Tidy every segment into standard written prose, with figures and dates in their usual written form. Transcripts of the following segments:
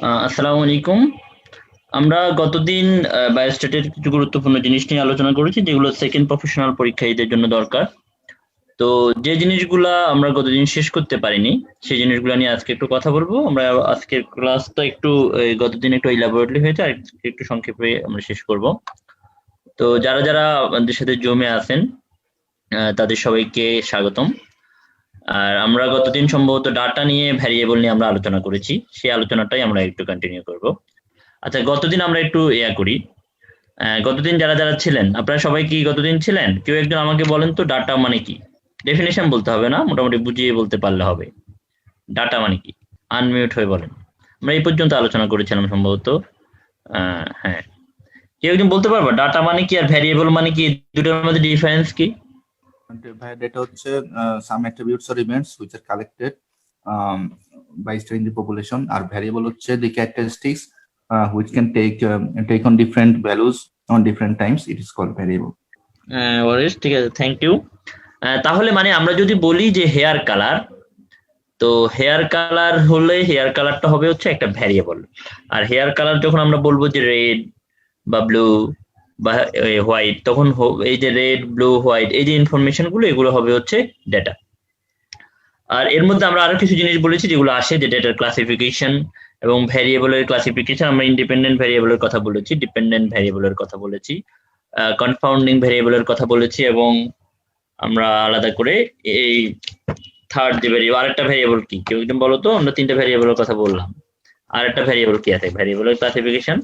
আসসালামু আলাইকুম। আমরা গতদিন বায়োস্ট্যাটের কিছু গুরুত্বপূর্ণ জিনিস নিয়ে আলোচনা করেছি যেগুলো সেকেন্ড প্রফেশনাল পরীক্ষার্থীদের জন্য দরকার। তো যে জিনিসগুলা আমরা গতদিন শেষ করতে পারিনি সেই জিনিসগুলো নিয়ে আজকে একটু কথা বলবো। আমরা আজকের ক্লাসটা একটু গতদিন একটু ইলাবোরেটলি হয়েছে, আর একটু সংক্ষেপে আমরা শেষ করব। তো যারা যারা আমাদের সাথে জমে আছেন তাদের সবাইকে স্বাগতম। আর আমরা গতদিন সম্ভবত ডাটা নিয়ে ভ্যারিয়েবল নিয়ে আমরা আলোচনা করেছি, সেই আলোচনাটাই আমরা একটু কন্টিনিউ করব। আচ্ছা, গতদিন আমরা একটু করি। গতদিন যারা যারা ছিলেন, আপনারা সবাই কি গতদিন ছিলেন? কেউ একজন আমাকে বলেন তো ডাটা মানে কি? ডেফিনেশন বলতে হবে না, মোটামুটি বুঝিয়ে বলতে পারলে হবে। ডাটা মানে কি? আনমিউট হয়ে বলেন। আমরা এই পর্যন্ত আলোচনা করেছিলাম সম্ভবত। হ্যাঁ, কেউ একজন বলতে পারবা ডাটা মানে কি আর ভ্যারিয়েবল মানে কি, দুটোর মধ্যে ডিফারেন্স কি? Data হচ্ছে some attributes or events which are collected by studying the population, R variable হচ্ছে the characteristics which can take on different values on different times. It is called variable. ঠিক আছে, thank you. তাহলে মানে আমরা যদি বলি যে হেয়ার কালার, তো হেয়ার কালার হলে হেয়ার কালারটা হবে হচ্ছে একটা ভ্যারিয়েবল। আর হেয়ার কালার যখন আমরা বলবো যে রেড বা ব্লু বা হোয়াইট, তখন এই যে রেড ব্লু হোয়াইট এই যে ইনফরমেশন গুলো, এগুলো হবে হচ্ছে ডেটা। আর এর মধ্যে আমরা আরো কিছু জিনিস বলেছি যেগুলো আসে, যে ডেটার ক্লাসিফিকেশন এবং ভ্যারিয়েবলের ক্লাসিফিকেশন। আমরা ইন্ডিপেন্ডেন্ট ভ্যারিয়েবলের কথা বলেছি, ডিপেন্ডেন্ট ভ্যারিয়েবলের কথা বলেছি, কনফাউন্ডিং ভ্যারিয়েবলের কথা বলেছি, এবং আমরা আলাদা করে এই থার্ড যে ভ্যারিয়েবল, আরেকটা ভ্যারিয়েবল কি কেউ একদম বলো তো? আমরা তিনটা ভ্যারিয়েবলের কথা বললাম, আরেকটা ভ্যারিয়েবল কি আছে? ভ্যারিয়েবলের classification,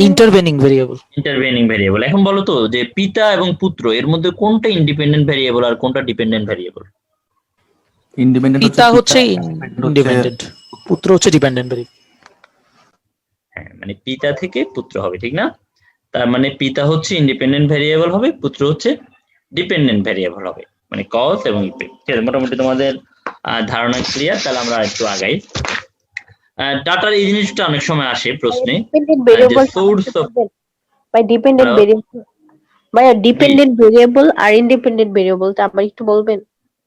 intervening variable. Intervening variable. এখন বলো তো যে পিতা এবং পুত্র এর মধ্যে কোনটা ইন্ডিপেন্ডেন্ট ভ্যারিয়েবল আর কোনটা ডিপেন্ডেন্ট ভ্যারিয়েবল? Independent পিতা হচ্ছে ইন্ডিপেন্ডেন্ট, পুত্র হচ্ছে ডিপেন্ডেন্ট ভেরিয়েবল। হ্যাঁ, মানে পিতা থেকে পুত্র হবে, ঠিক না? তার মানে পিতা হচ্ছে ইন্ডিপেন্ডেন্ট ভ্যারিয়েবল হবে, পুত্র হচ্ছে ডিপেন্ডেন্ট ভ্যারিয়েবল হবে, মানে কজ এবং ইফেক্ট। ঠিক আছে, মোটামুটি তোমাদের ধারণা ক্লিয়ার। তাহলে আমরা একটু আগাই। ডাটার এই জিনিসটা অনেক সময় আসে প্রশ্নে, source of by dependent variable, by dependent variable আর ইন্ডিপেন্ডেন্ট ভেরিয়েবলটা আবার একটু বলবেন?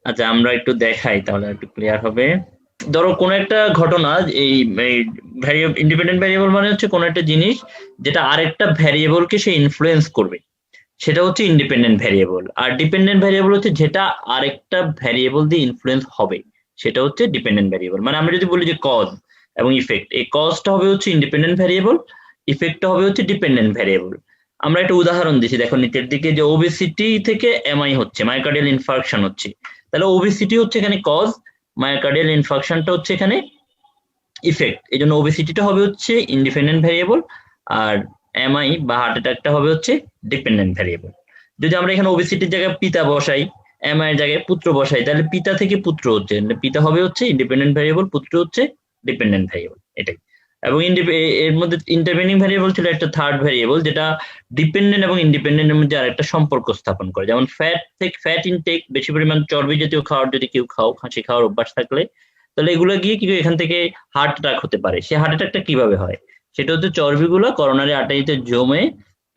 আচ্ছা, আমরা একটু দেখাই তাহলে একটু ক্লিয়ার হবে। ধরো কোন একটা ঘটনা, এই ইন্ডিপেন্ডেন্ট ভ্যারিয়েবল মানে হচ্ছে কোন একটা জিনিস যেটা আরেকটা ভ্যারিয়েবলকে সে ইনফ্লুয়েন্স করবে, সেটা হচ্ছে ইন্ডিপেন্ডেন্ট ভ্যারিয়েবল। আর ডিপেন্ডেন্ট ভ্যারিয়েবল হচ্ছে যেটা আরেকটা ভ্যারিয়েবল দিয়ে ইনফ্লুয়েন্স হবে, সেটা হচ্ছে ডিপেন্ডেন্ট ভ্যারিয়েবল। মানে আমরা যদি বলি যে কজ এবং ইফেক্ট, এই কজটা হবে হচ্ছে ইন্ডিপেন্ডেন্ট ভ্যারিয়েবল, ইফেক্টটা হবে হচ্ছে ডিপেন্ডেন্ট ভ্যারিয়েবল। আমরা একটা উদাহরণ দিচ্ছি, দেখো নিচের দিকে, যে ওবেসিটি থেকে এমআই হচ্ছে, মায়োকার্ডিয়াল ইনফার্কশন হচ্ছে। তাহলে ওবেসিটি হচ্ছে এখানে কজ, মায়োকার্ডিয়াল ইনফার্কশনটা হচ্ছে এখানে ইফেক্ট। এই জন্য ওবেসিটিটা হবে হচ্ছে ইন্ডিপেন্ডেন্ট ভ্যারিয়েবল, আর এমআই বা হার্ট অ্যাটাকটা হবে হচ্ছে ডিপেন্ডেন্ট ভ্যারিয়েবল। যদি আমরা এখানে ওবেসিটির জায়গায় পিতা বসাই, এমআই এর জায়গায় পুত্র বসাই, তাহলে পিতা থেকে পুত্র হচ্ছে, পিতা হবে হচ্ছে ইন্ডিপেন্ডেন্ট ভ্যারিয়েবল, পুত্র হচ্ছে ডিপেন্ডেন্ট ভ্যারিয়েবল, এটাই। এবং এর মধ্যে ইন্টারভেনিং ভ্যারিয়েবল ছিল একটা থার্ড ভ্যারিয়েবল, যেটা ডিপেন্ডেন্ট এবং ইন্ডিপেন্ডেন্টের মধ্যে আরেকটা সম্পর্ক স্থাপন করে। যেমন ফ্যাট ইনটেক, বেশি পরিমাণ চর্বি জাতীয় খাওয়ার যদি কেউ খাসি খাওয়ার অভ্যাস থাকলে, তাহলে এগুলো গিয়ে কি এখান থেকে হার্ট অ্যাটাক হতে পারে। সেই হার্ট অ্যাটাকটা কিভাবে হয়? সেটা হচ্ছে চর্বিগুলো করোনারি আর্টারিতে জমে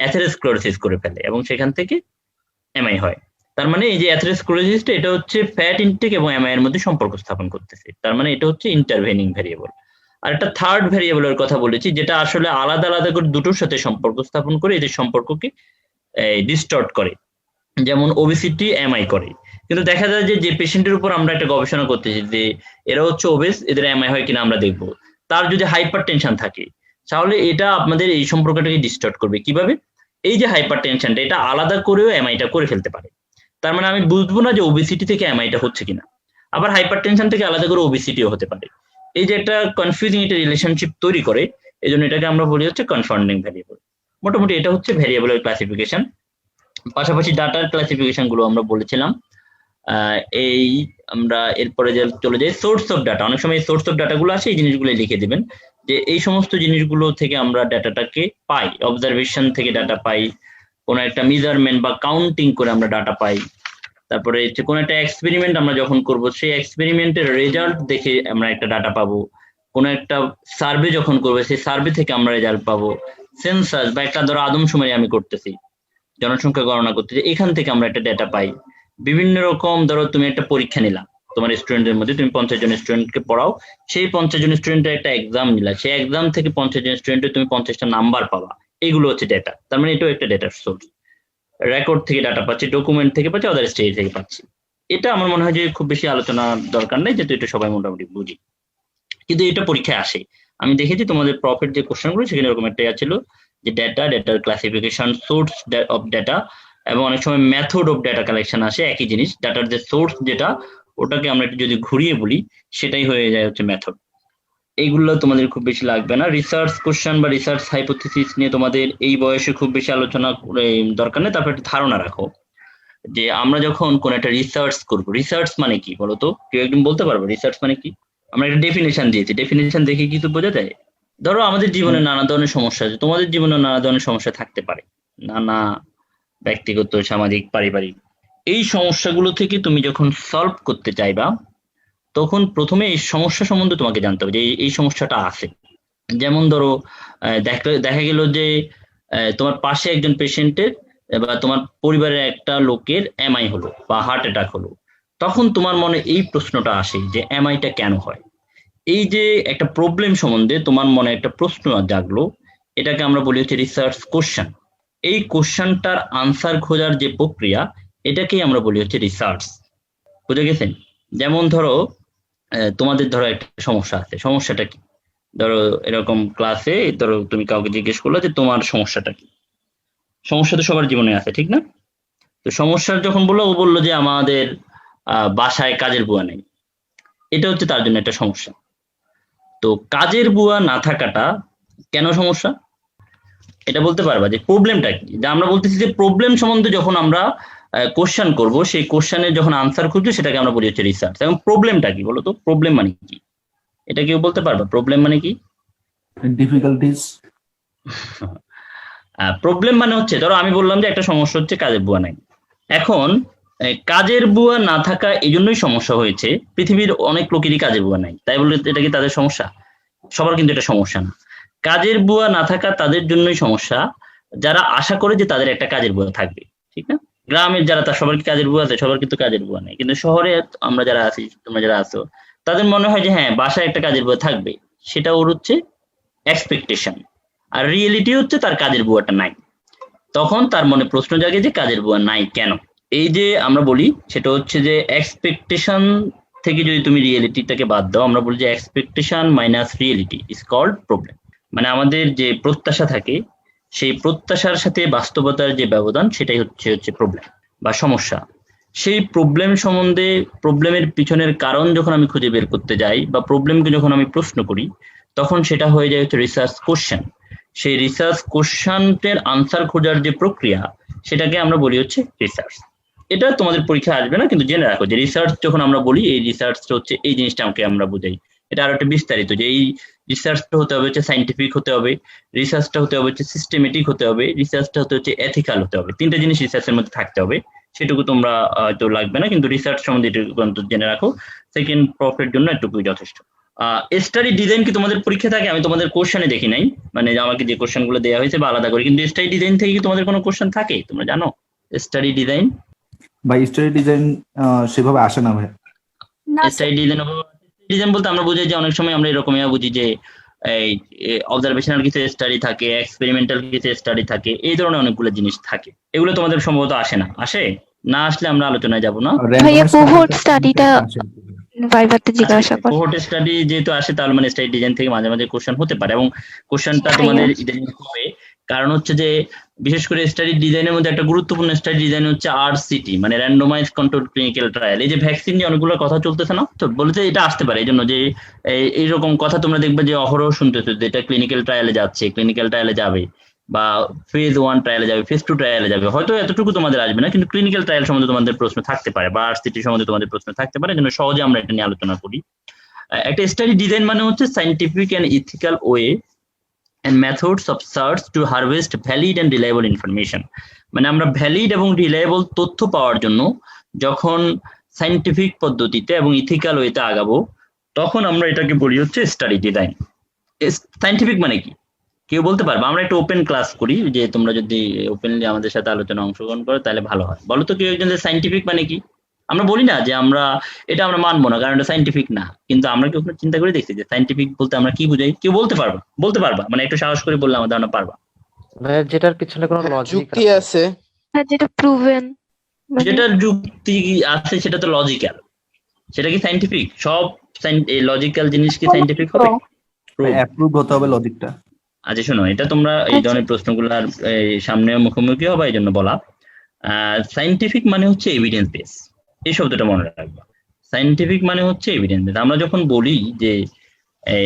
অ্যাথেরোস্ক্লেরোসিস করে ফেলে এবং সেখান থেকে এমআই হয়। তার মানে এই যে অ্যাথেরোস্ক্লেরোসিসটা, এটা হচ্ছে ফ্যাট ইনটেক এবং এমআই এর মধ্যে সম্পর্ক স্থাপন করতেছে। তার মানে এটা হচ্ছে ইন্টারভেনিং ভ্যারিয়েবল। আর একটা থার্ড ভ্যারিয়েবলের কথা বলেছি, যেটা আসলে আলাদা আলাদা করে দুটোর সাথে সম্পর্ক স্থাপন করে, এদের সম্পর্ককে ডিস্টর্ট করে। যেমন ওবেসিটি এমআই করে, কিন্তু দেখা যায় যে পেশেন্টের উপর আমরা একটা গবেষণা করতেছি যে এরা হচ্ছে ওবেস, এদের এমআই হয় কিনা আমরা দেখবো। তার যদি হাইপার টেনশন থাকে, তাহলে এটা আপনাদের এই সম্পর্কটাকে ডিস্টর্ট করবে। কিভাবে? এই যে হাইপার টেনশনটা, এটা আলাদা করেও এমআইটা করে ফেলতে পারে। তার মানে আমি বুঝবো না যে ওবেসিটি থেকে এমআইটা হচ্ছে কিনা, আবার হাইপার টেনশন থেকে আলাদা করে ওবেসিটিও হতে পারে। এই যে একটা কনফিউজিং একটা রিলেশনশিপ তৈরি করে, এই জন্য এটাকে আমরা বলি হচ্ছে কনফাউন্ডিং ভ্যারিয়েবল। মোটামুটি এটা হচ্ছে ভ্যারিয়েবলের ক্লাসিফিকেশন। পাশাপাশি ডাটার ক্লাসিফিকেশন গুলো আমরা বলেছিলাম। এই আমরা এরপরে চলে যাই সোর্স অফ ডাটা। অনেক সময় সোর্স অফ ডাটা গুলো আসে, এই জিনিসগুলো লিখে দিবেন যে এই সমস্ত জিনিসগুলো থেকে আমরা ডাটাটাকে পাই। অবজারভেশন থেকে ডাটা পাই, কোন একটা মেজারমেন্ট বা কাউন্টিং করে আমরা ডাটা পাই। তারপরে হচ্ছে কোন একটা এক্সপেরিমেন্ট আমরা যখন করব, সেই এক্সপেরিমেন্টের রেজাল্ট দেখে আমরা একটা ডাটা পাবো। কোন একটা সার্ভে যখন করবো, সেই সার্ভে থেকে আমরা রেজাল্ট পাবো। সেন্সাস বা একটা ধরো আদমশুমারি আমি করতেছি, জনসংখ্যা গণনা করতে, এখান থেকে আমরা একটা ডেটা পাই। বিভিন্ন রকম, ধরো তুমি একটা পরীক্ষা নিলাম, তোমার স্টুডেন্টের মধ্যে তুমি 50 জন স্টুডেন্টকে পড়াও, সেই 50 জন স্টুডেন্টের একটা এক্সাম নিলা, সেই এক্সাম থেকে 50 জন স্টুডেন্টের তুমি 50টা নাম্বার পাবা, এগুলো হচ্ছে ডেটা। তার মানে এটাও একটা ডেটার সোর্স। রেকর্ড থেকে ডাটা পাচ্ছি, ডকুমেন্ট থেকে পাচ্ছি, আদার স্টেজ থেকে পাচ্ছি। এটা আমার মনে হয় যে খুব বেশি আলোচনা দরকার নেই, যেহেতু এটা সবাই মোটামুটি বুঝি। কিন্তু এটা পরীক্ষায় আসে, আমি দেখেছি তোমাদের প্রফেট যে কোশ্চেনগুলো সেখানে এরকম একটা ছিল যে ডেটার ক্লাসিফিকেশন, সোর্স অফ ডেটা, এবং অনেক সময় মেথড অফ ডেটা কালেকশন আসে, একই জিনিস। ডাটার যে সোর্স যেটা, ওটাকে আমরা একটু যদি ঘুরিয়ে বলি, সেটাই হয়ে যায় হচ্ছে মেথড। এইগুলো তোমাদের খুব বেশি লাগবে না। রিসার্চ কোশ্চেন বা রিসার্চ হাইপোথিসিস নিয়ে তোমাদের এই বয়সে খুব বেশি আলোচনা দরকার নেই। তারপর একটা ধারণা রাখো যে আমরা যখন কোন একটা রিসার্চ করবো, রিসার্চ মানে কি বলতো? কেউ একদম বলতে পারবো রিসার্চ মানে কি? আমরা একটা ডেফিনেশন দিয়েছি, ডেফিনেশন দেখে কিছু বোঝা যায়? ধরো আমাদের জীবনে নানা ধরনের সমস্যা আছে, তোমাদের জীবনে নানা ধরনের সমস্যা থাকতে পারে, নানা ব্যক্তিগত, সামাজিক, পারিবারিক। এই সমস্যাগুলো থেকে তুমি যখন সলভ করতে চাইবা, তখন প্রথমে এই সমস্যা সম্বন্ধে তোমাকে জানতে হবে যে এই সমস্যাটা আছে। যেমন ধরো দেখা গেল যে তোমার পাশে একজন পেশেন্টের বা তোমার পরিবারের একটা লোকের এমআই হলো বা হার্ট অ্যাটাক হলো, তখন তোমার মনে এই প্রশ্নটা আসে যে এমআইটা কেন হয়। এই যে একটা প্রবলেম সম্বন্ধে তোমার মনে একটা প্রশ্ন জাগলো, এটাকে আমরা বলি হচ্ছে রিসার্চ কোশ্চেন। এই কোশ্চেনটার আনসার খোঁজার যে প্রক্রিয়া, এটাকেই আমরা বলি হচ্ছে রিসার্চ। বুঝে গেছেন? যেমন ধরো তোমাদের ধরো একটা সমস্যা আছে, সমস্যাটা কি? ধরো এরকম ক্লাসে ধরো তুমি কাউকে জিজ্ঞেস করলো যে তোমার সমস্যাটা কি। সমস্যা তো সবার জীবনে আছে, ঠিক না? তো সমস্যার যখন বললো, ও বললো যে আমাদের বাসায় কাজের বুয়া নেই। এটা হচ্ছে তার জন্য একটা সমস্যা। তো কাজের বুয়া না থাকাটা কেন সমস্যা, এটা বলতে পারবা যে প্রবলেমটা কি? যে আমরা বলতেছি যে প্রবলেম সম্বন্ধে যখন আমরা কোশ্চেন করব, সেই কোশ্চেনের যখন আনসার খুঁজবো, সেটাকে আমরা বলি হচ্ছে রিসার্চ। এবং প্রবলেমটা কি বলতো? প্রবলেম মানে কি, এটা কেউ বলতে পারবা? প্রবলেম মানে কি? ডিফিকাল্টিস। প্রবলেম মানে হচ্ছে, ধরো আমি বললাম যে একটা সমস্যা হচ্ছে কাজের বুয়া নাই। এখন কাজের বুয়া না থাকা এই জন্যই সমস্যা হয়েছে, পৃথিবীর অনেক লোকেরই কাজের বুয়া নাই, তাই বলে এটা কি তাদের সমস্যা? সবার কিন্তু এটা সমস্যা না। কাজের বুয়া না থাকা তাদের জন্যই সমস্যা যারা আশা করে যে তাদের একটা কাজের বুয়া থাকবে, ঠিক না? গ্রামের যারা, তার সবার কি কাজের বুয়া আছে? সবার কিন্তু কাজের বুয়া নেই। কিন্তু শহরে আমরা যারা আছি, তোমরা যারা আছো, তাদের মনে হয় যে হ্যাঁ, বাসায় একটা কাজের বুয়া থাকবে, সেটা ওর হচ্ছে এক্সপেকটেশন। আর রিয়েলিটি হচ্ছে তার কাজের বুয়াটা নাই। তখন তার মনে প্রশ্ন জাগে যে কাজের বুয়া নাই কেন। এই যে আমরা বলি, সেটা হচ্ছে যে এক্সপেকটেশন থেকে যদি তুমি রিয়েলিটিটাকে বাদ দাও, আমরা বলি যে expectation minus reality is called problem. মানে আমাদের যে প্রত্যাশা থাকে, সেই প্রত্যাশার সাথে বাস্তবতার যে ব্যবধান, সেটাই হচ্ছে প্রবলেম বা সমস্যা। সেই প্রবলেম সম্বন্ধে, প্রবলেমের পিছনের কারণ যখন আমি খুঁজে বের করতে যাই, বা প্রবলেমকে যখন আমি প্রশ্ন করি, তখন সেটা হয়ে যায় হচ্ছে রিসার্চ কোশ্চেন। সেই রিসার্চ কোশ্চেনের আনসার খোঁজার যে প্রক্রিয়া, সেটাকে আমরা বলি হচ্ছে রিসার্চ। এটা তোমাদের পরীক্ষায় আসবে না, কিন্তু জেনে রাখো যে রিসার্চ যখন আমরা বলি, এই রিসার্চটা হচ্ছে এই জিনিসটা আমাকে আমরা বুঝাই। এটা আরো একটা বিস্তারিত, যে এই রিসার্চটা হতে হবে হচ্ছে সাইন্টিফিক হতে হবে, রিসার্চটা হতে হবে হচ্ছে সিস্টেমেটিক হতে হবে, রিসার্চটা হতে হচ্ছে এথিক্যাল হতে হবে। তিনটা জিনিস রিসার্চের মধ্যে থাকতে হবে। সেটুকু তোমরা হয়তো লাগবে না, কিন্তু রিসার্চ সম্বন্ধে এটুকু জেনে রাখো। সেকেন্ড প্রফের জন্য এটুকুই যথেষ্ট। স্টাডি ডিজাইন কি তোমাদের পরীক্ষা থাকে? আমি তোমাদের কোশ্চেনে দেখি নাই, মানে আমাকে যে কোশ্চেন গুলো দেওয়া হয়েছে বা আলাদা করে, কিন্তু স্টাডি ডিজাইন থেকে কি তোমাদের কোনো কোশ্চেন থাকে? তোমরা জানো স্টাডি ডিজাইন? বা স্টাডি ডিজাইন সেভাবে আসে না ভাই। স্টাডি ডিজাইন বলতে আমরা বুঝি যে অনেক সময় আমরা এরকমই বুঝি যে এই অবজারভেশনাল কিছু স্টাডি থাকে, এক্সপেরিমেন্টাল কিছু স্টাডি থাকে, এই ধরনের অনেকগুলো জিনিস থাকে। এগুলো তোমাদের সম্ভবত আসে না। আসে না? আসলে আমরা আলোচনায় যাব না। ভাইয়া কোহোর্ট স্টাডিটা ভাইভাতে জিজ্ঞাসা কর। কোহোর্ট স্টাডি যেহেতু আসে, তাহলে মানে স্টাডি ডিজাইন থেকে মাঝে মাঝে কোশ্চেন হতে পারে, এবং কোশ্চেনটা তোমাদের ইদানিং হবে। কারণ হচ্ছে যে বিশেষ করে স্টাডি ডিজাইনের মধ্যে একটা গুরুত্বপূর্ণ স্টাডি ডিজাইন হচ্ছে RCT, মানে র্যান্ডমাইজ কন্ট্রোলড ক্লিনিক্যাল ট্রায়াল। এই যে ভ্যাকসিন নিয়ে অনেকগুলো কথা চলতেছে না, তো বলতে এটা আসতে পারে। এই জন্য যে এইরকম কথা তোমরা দেখবে যে অহরহ শুনতেছো, যে এটা ক্লিনিক্যাল ট্রায়ালে যাচ্ছে, ক্লিনিক্যাল ট্রায়ালে যাবে, বা ফেজ 1 ট্রায়ালে যাবে, ফেজ 2 ট্রায়ালে যাবে। হয়তো এতটুকু তোমাদের আসবে না, কিন্তু ক্লিনিক্যাল ট্রায়াল সম্বন্ধে তোমাদের প্রশ্ন থাকতে পারে, বা RCT সম্বন্ধে তোমাদের প্রশ্ন থাকতে পারে। জন্য সহজে আমরা এটা নিয়ে আলোচনা করি। একটা স্টাডি ডিজাইন মানে হচ্ছে scientific and ethical way and methods of search to harvest valid and reliable information। মানে আমরা ভ্যালিড এবং রিলায়েবল তথ্য পাওয়ার জন্য যখন সাইন্টিফিক পদ্ধতিতে এবং ইথিক্যাল ওয়েতে আগাবো, তখন আমরা এটাকে বলি হচ্ছে স্টাডি ডিজাইন। সাইন্টিফিক মানে কি কেউ বলতে পারবে? আমরা একটা ওপেন ক্লাস করি, যে তোমরা যদি ওপেনলি আমাদের সাথে আলোচনা অংশগ্রহণ করো তাহলে ভালো হয়। বলো তো কেউ একজন যে সাইন্টিফিক মানে কি? আমরা বলি না যে এটা আমরা মানবো না কারণ এটা সাইন্টিফিক না, কিন্তু আমরা কি কখনো চিন্তা করে দেখছি যে সাইন্টিফিক বলতে আমরা কি বুঝাই? কেউ বলতে পারবা মানে একটু সাহস করে বললে আমার ধারণা পারবা। ভাইয়া যেটার পিছনে কোনো লজিক যুক্তি আছে। আর যেটা প্রুভেন, যেটার যুক্তি আছে সেটা তো লজিক্যাল, সেটা কি সাইন্টিফিক? সব লজিক্যাল জিনিস কি সাইন্টিফিক হবে? অ্যাপ্রুভ হতে হবে লজিকটা। আচ্ছা শোনো, এটা তোমরা এই ধরনের প্রশ্নগুলোর সামনে মুখোমুখি হবা, এই জন্য বলা। সাইন্টিফিক মানে হচ্ছে এভিডেন্স বেস, এই শব্দটা মনে রাখবা। সাইন্টিফিক মানে হচ্ছে এভিডেন্স বেস। আমরা যখন বলি যে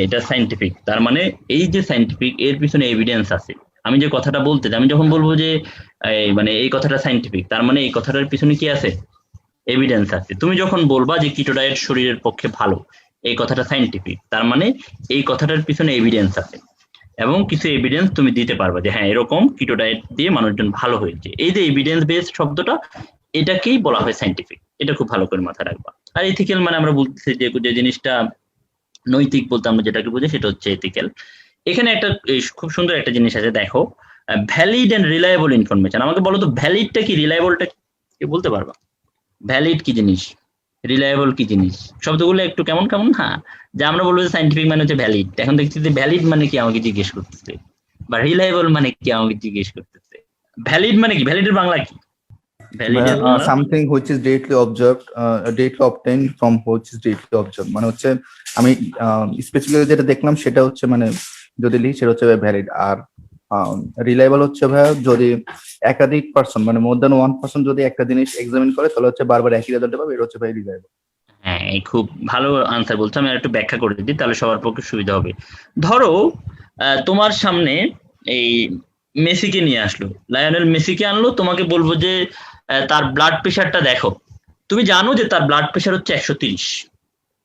এটা সাইন্টিফিক, তার মানে এই যে সাইন্টিফিক এর পিছনে এভিডেন্স আছে। আমি যে কথাটা বলতে চাই, আমি যখন বলবো যে মানে এই কথাটা সাইন্টিফিক, তার মানে এই কথাটার পিছনে কি আছে? এভিডেন্স আছে। তুমি যখন বলবা যে কিটো ডায়েট শরীরের পক্ষে ভালো, এই কথাটা সাইন্টিফিক, তার মানে এই কথাটার পিছনে এভিডেন্স আছে এবং কিছু এভিডেন্স তুমি দিতে পারবা যে হ্যাঁ এরকম কিটো ডায়েট দিয়ে মানুষজন ভালো হয়েছে। এই যে এভিডেন্স বেসড শব্দটা, এটাকেই বলা হয় সাইন্টিফিক। এটা খুব ভালো করে মাথায় রাখবা। আর এথিক্যাল মানে আমরা বলতেছি যে জিনিসটা নৈতিক বলতে আমরা যেটাকে বুঝি সেটা হচ্ছে এথিক্যাল। এখানে একটা খুব সুন্দর একটা জিনিস আছে, দেখো, ভ্যালিড এন্ড রিলায়েবল ইনফরমেশন। আমাকে বলো তো ভ্যালিডটা কি, রিলায়েবলটা কি বলতে পারবা? ভ্যালিড কি জিনিস, রিলায়েবল কি জিনিস? শব্দগুলো একটু কেমন কেমন। হ্যাঁ, যে আমরা বলবো যে সাইন্টিফিক মানে হচ্ছে ভ্যালিড, এখন দেখছি যে ভ্যালিড মানে কি আমাকে জিজ্ঞেস করতেছে, বা রিলায়েবল মানে কি আমাকে জিজ্ঞেস করতেছে। ভ্যালিড মানে কি, ভ্যালিডের বাংলা কি? ভ্যালিডের something which is directly observed, directly obtained from which is directly observed, মানে হচ্ছে আমি স্পেসিফিক্যালি যেটা দেখলাম সেটা হচ্ছে মানে যদি লিখি সেটা হচ্ছে ভ্যালিড। আর রিলায়েবল হচ্ছে ভাইয়া যদি একাধিক পার্সন মানে মোর দ্যান ওয়ান পার্সন যদি একটা জিনিস এক্সামিন করে তাহলে হচ্ছে বারবার একই রেজাল্ট পাবে, এটা হচ্ছে ভাই রিলায়েবল। হ্যাঁ, খুব ভালো আনসার বলছো। আমি আর একটু ব্যাখ্যা করে দিই তাহলে সবার পক্ষে সুবিধা হবে। ধরো তোমার সামনে এই মেসিকে নিয়ে আসলো, লায়নেল মেসিকে আনলো, তোমাকে বলবো যে তার ব্লাড প্রেশারটা দেখো। তুমি জানো যে তার ব্লাড প্রেশার হচ্ছে 130,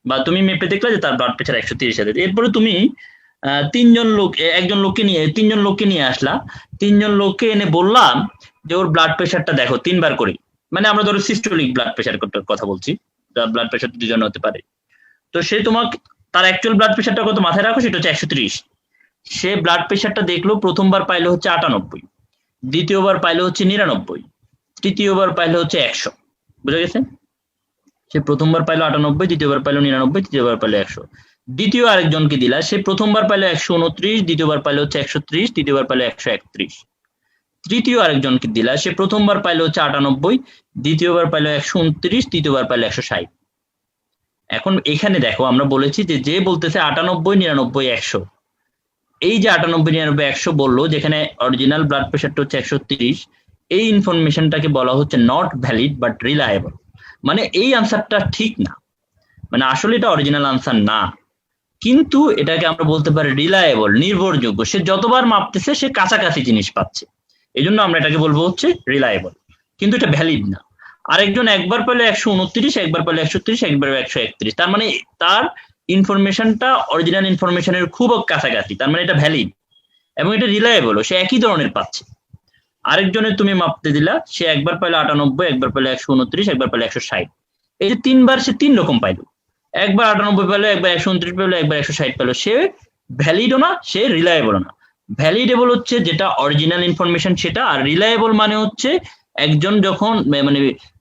বা তুমি মেপে দেখলে যে তার ব্লাড প্রেশার 130 আছে। এরপরে তুমি তিনজন লোককে নিয়ে আসলা, তিনজন লোককে এনে বললাম যে ওর ব্লাড প্রেশারটা দেখো 3 বার করে। মানে আমরা ধরো সিস্টোলিক ব্লাড প্রেশার কথা বলছি, ব্লাড প্রেশার দুজন হতে পারে। তো সে তোমাকে তার অ্যাকচুয়াল ব্লাড প্রেশারটা কত মাথায় রাখো, সেটা হচ্ছে 130। সে ব্লাড প্রেশারটা দেখলো, প্রথমবার পাইলো হচ্ছে 98, দ্বিতীয়বার পাইলো হচ্ছে 99, তৃতীয়বার পাইলো হচ্ছে 100। বুঝা গেছে? সে প্রথমবার পাইলো 98, দ্বিতীয়বার পাইলো 99, তৃতীয়বার পাইলো 100। দ্বিতীয় আরেকজনকে দিলা, সে প্রথমবার পাইলো 129, দ্বিতীয়বার পাইলো হচ্ছে 130, তৃতীয়বার পাইলো 131। তৃতীয় আরেকজনকে দিলা, সে প্রথমবার পাইলো হচ্ছে 98, দ্বিতীয়বার পাইলো 129, তৃতীয়বার পাইলো 160। এখন এখানে দেখো আমরা বলেছি যে বলতেছে 98, 99, 100, এই যে 98, 99, 100 বললো, যেখানে অরিজিনাল ব্লাড প্রেশারটা হচ্ছে 130, এই ইনফরমেশনটাকে বলা হচ্ছে নট ভ্যালিড বাট রিলায়েবল। মানে এই আনসারটা ঠিক না, মানে আসলে এটা অরিজিনাল আনসার না, কিন্তু এটাকে আমরা বলতে পারি রিলায়েবল, নির্ভরযোগ্য। সে যতবার মাপতেছে সে কাছাকাছি জিনিস পাচ্ছে, এই জন্য আমরা এটাকে বলবো হচ্ছে রিলায়েবল, কিন্তু এটা ভ্যালিড না। আরেকজন একবার পেলো 129, একবার পেলো 130, একবার 131, তার মানে তার ইনফরমেশনটা অরিজিনাল ইনফরমেশনের খুব কাছাকাছি, তার মানে এটা ভ্যালিড এবং এটা রিলায়েবল, সে একই ধরনের পাচ্ছে। আরেকজনের তুমি মাপতে দিলা, সে একবার পাইলো 98, একবার পাইলো 129, একবার পাইলো 160। এই যে 3 বার সে 3 রকম পাইলো, একবার 98 পেলো, একবার 129 পেলো, একবার 160 পেলো, সে ভ্যালিডও না, সে রিলায়েবলও না। ভ্যালিডেবল হচ্ছে যেটা অরিজিনাল ইনফরমেশন সেটা, আর রিলায়েবল মানে হচ্ছে একজন যখন মানে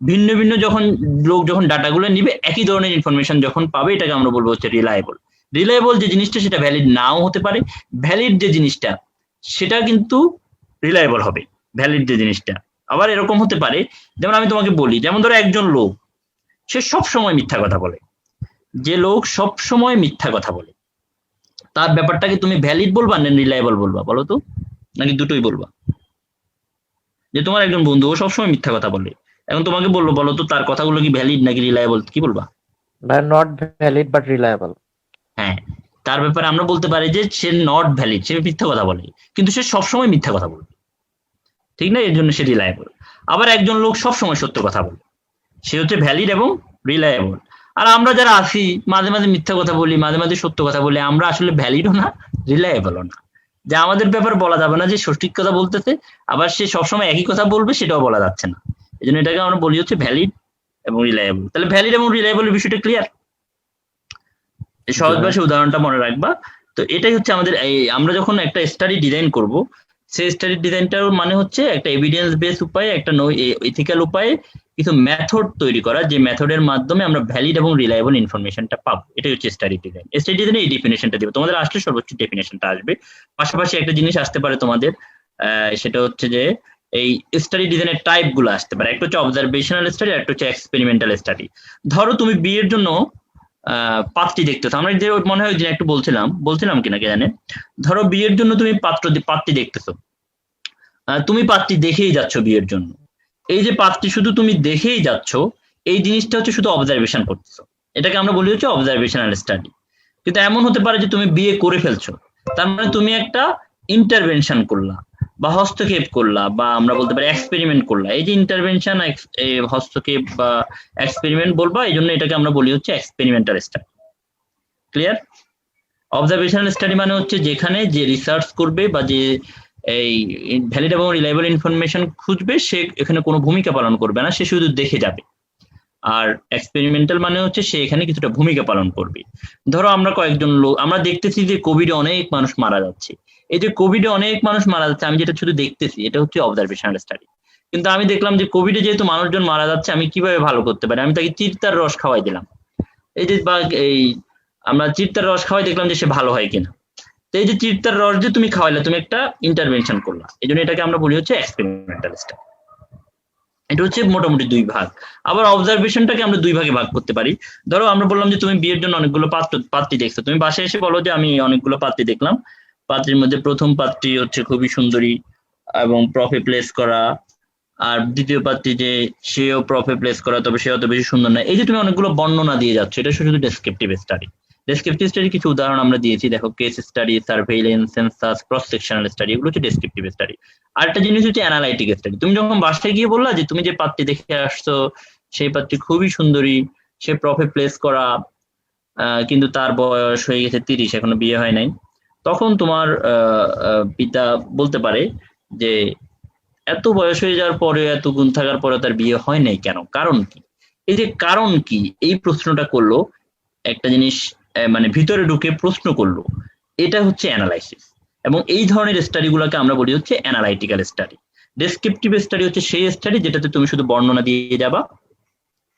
ভিন্ন ভিন্ন যখন লোক যখন ডাটাগুলো নিবে একই ধরনের ইনফরমেশন যখন পাবে, এটাকে আমরা বলবো হচ্ছে রিলায়েবল। রিলায়েবল যে জিনিসটা সেটা ভ্যালিড নাও হতে পারে, ভ্যালিড যে জিনিসটা সেটা কিন্তু রিলায়েবল হবে। ভ্যালিড যে জিনিসটা আবার এরকম হতে পারে, যেমন আমি তোমাকে বলি, যেমন ধরো একজন লোক সে সব সময় মিথ্যা কথা বলে, যে লোক সব সময় মিথ্যা কথা বলে তার ব্যাপারটাকে তুমি ভ্যালিড বলবা না রিলায়েবল বলবা, বলো তো? নাকি দুটোই বলবা? যে তোমার একজন বন্ধু ও সবসময় মিথ্যা কথা বলে, এখন তোমাকে বললো বলো তো তার কথাগুলো কি ভ্যালিড নাকি রিলায়েবল, কি বলবা? Not valid but reliable. হ্যাঁ, তার ব্যাপারে আমরা বলতে পারি যে সে নট ভ্যালিড, সে মিথ্যা কথা বলে, কিন্তু সে সবসময় মিথ্যা কথা বলে, ঠিক না? এর জন্য সে রিলায়েবল। আবার একজন লোক সবসময় সত্য কথা বলে, সে হচ্ছে ভ্যালিড এবং রিলায়েবল। আর আমরা যারা আছি মাঝে মাঝে মিথ্যা কথা বলি, মাঝে মাঝে সত্য কথা বলি, আমরা আসলে ভ্যালিডও না রিলায়েবলও না। যে আমাদের ব্যাপার বলা যাবে না যে সঠিক কথা বলতেছে, আবার সে সবসময় একই কথা বলবে সেটাও বলা যাচ্ছে না। এই জন্য এটাকে আমরা বলি হচ্ছে ভ্যালিড এবং রিলায়েবল। তাহলে ভ্যালিড এবং রিলায়েবলের বিষয়টা ক্লিয়ার? সহজ ভাষায় উদাহরণটা মনে রাখবা। তো এটাই হচ্ছে আমাদের আমরা যখন একটা স্টাডি ডিজাইন করব, সেই স্টাডি ডিজাইনটার মানে হচ্ছে একটা এভিডেন্স বেস উপায়ে, একটা এথিক্যাল উপায়ে কিছু মেথড তৈরি করা, যে মেথডের মাধ্যমে আমরা ভ্যালিড এবং রিলায়েবল ইনফরমেশনটা পাবো। এটাই হচ্ছে স্টাডি ডিজাইন। স্টাডি ডিজাইনে এই ডেফিনেশনটা দিব, তোমাদের আসলে সর্বোচ্চ ডেফিনেশনটা আসবে। পাশাপাশি একটা জিনিস আসতে পারে তোমাদের, সেটা হচ্ছে যে এই স্টাডি ডিজাইনের টাইপ গুলো আসতে পারে। একটা হচ্ছে অবজারভেশনাল স্টাডি, একটা হচ্ছে এক্সপেরিমেন্টাল স্টাডি। ধরো তুমি বিয়ের জন্য পাত্রী দেখতেছো, আমরা যে মনে হয় যে একটু বলছিলাম কিনা কে জানে। ধরো বিয়ের জন্য তুমি পাত্রী দেখতেছো, তুমি পাত্রী দেখেই যাচ্ছ বিয়ের জন্য। এই যে পাত্রী শুধু তুমি দেখেই যাচ্ছ, এই জিনিসটা হচ্ছে শুধু অবজারভেশন করতেছো, এটাকে আমরা বলি হচ্ছে অবজারভেশনাল স্টাডি। কিন্তু এমন হতে পারে যে তুমি বিয়ে করে ফেলছো, তার মানে তুমি একটা ইন্টারভেনশন করলা বা হস্তক্ষেপ করলা, বা আমরা বলতে পারি এক্সপেরিমেন্ট করলা। এই যে ইন্টারভেনশন, হস্তক্ষেপ বা এক্সপেরিমেন্ট বলবা, এই জন্য এটাকে আমরা বলি হচ্ছে experimental study. Clear? Observational study মানে হচ্ছে যেখানে যে রিসার্চ করবে বা যে এই ভ্যালিড এবং রিলায়েবল ইনফরমেশন খুঁজবে, সে এখানে কোনো ভূমিকা পালন করবে না, সে শুধু দেখে যাবে। আর এক্সপেরিমেন্টাল মানে হচ্ছে সে এখানে কিছুটা ভূমিকা পালন করবে। ধরো আমরা কয়েকজন লোক, আমরা দেখতেছি যে কোভিডে অনেক মানুষ মারা যাচ্ছে। এই যে কোভিডে অনেক মানুষ মারা যাচ্ছে, আমি যেটা শুধু দেখতেছি, এটা হচ্ছে অবজারভেশনাল স্টাডি। কিন্তু আমি দেখলাম যে কোভিডে যেহেতু মানুষজন মারা যাচ্ছে, আমি কিভাবে ভালো করতে পারি? আমি তাকে চিরতার রস খাওয়াই দিলাম। এই যে বা এই আমরা চিরতার রস খাওয়াই, দেখলাম যে সে ভালো হয় কিনা। তো এই যে চিরতার রস যে তুমি খাওয়াইলে, তুমি একটা ইন্টারভেনশন করলা, এই জন্য এটাকে আমরা বলি হচ্ছে এক্সপেরিমেন্টাল স্টাডি। এটা হচ্ছে মোটামুটি দুই ভাগ। আবার অবজারভেশনটাকে আমরা দুই ভাগে ভাগ করতে পারি। ধরো আমরা বললাম যে তুমি বিয়ের জন্য অনেকগুলো পাত্রী দেখছো, তুমি বাসায় এসে বলো যে আমি অনেকগুলো পাত্রী দেখলাম, পাত্রীর মধ্যে প্রথম পাত্রী হচ্ছে খুবই সুন্দরী এবং প্রফে প্লেস করা, আর দ্বিতীয় পাত্রী যে সেও প্রফে প্লেস করা, তবে সে অত বেশি সুন্দর না। এই যে তুমি অনেকগুলো বর্ণনা দিয়ে যাচ্ছ, এটা শুধু ডেসক্রিপটিভ স্টাডি। ডেসক্রিপটিভ স্টাডি কিছু উদাহরণ আমরা দিয়েছি, দেখো case study, surveillance, census, cross sectional study, এগুলো হচ্ছে ডেসক্রিপটিভ স্টাডি। আর একটা জিনিস হচ্ছে অ্যানালাইটিক স্টাডি। তুমি যখন বাসায় গিয়ে বললা যে তুমি যে পাত্রী দেখে আসছো, সেই পাত্রী খুবই সুন্দরী, সে প্রফে প্লেস করা, কিন্তু তার বয়স হয়ে গেছে 30, এখনো বিয়ে হয় নাই, তখন তোমার পিতা বলতে পারে যে এত বয়স হয়ে যাওয়ার পরে, এত গুণ থাকার পরে তার বিয়ে হয় নাই কেন, কারণ কি? এই যে কারণ কি, এই প্রশ্নটা করলো, একটা জিনিস মানে ভিতরে ঢুকে প্রশ্ন করলো, এটা হচ্ছে অ্যানালাইসিস। এবং এই ধরনের স্টাডি গুলোকে আমরা বলি হচ্ছে অ্যানালাইটিক্যাল স্টাডি। ডেসক্রিপটিভ স্টাডি হচ্ছে সেই স্টাডি যেটাতে তুমি শুধু বর্ণনা দিয়ে যাবা,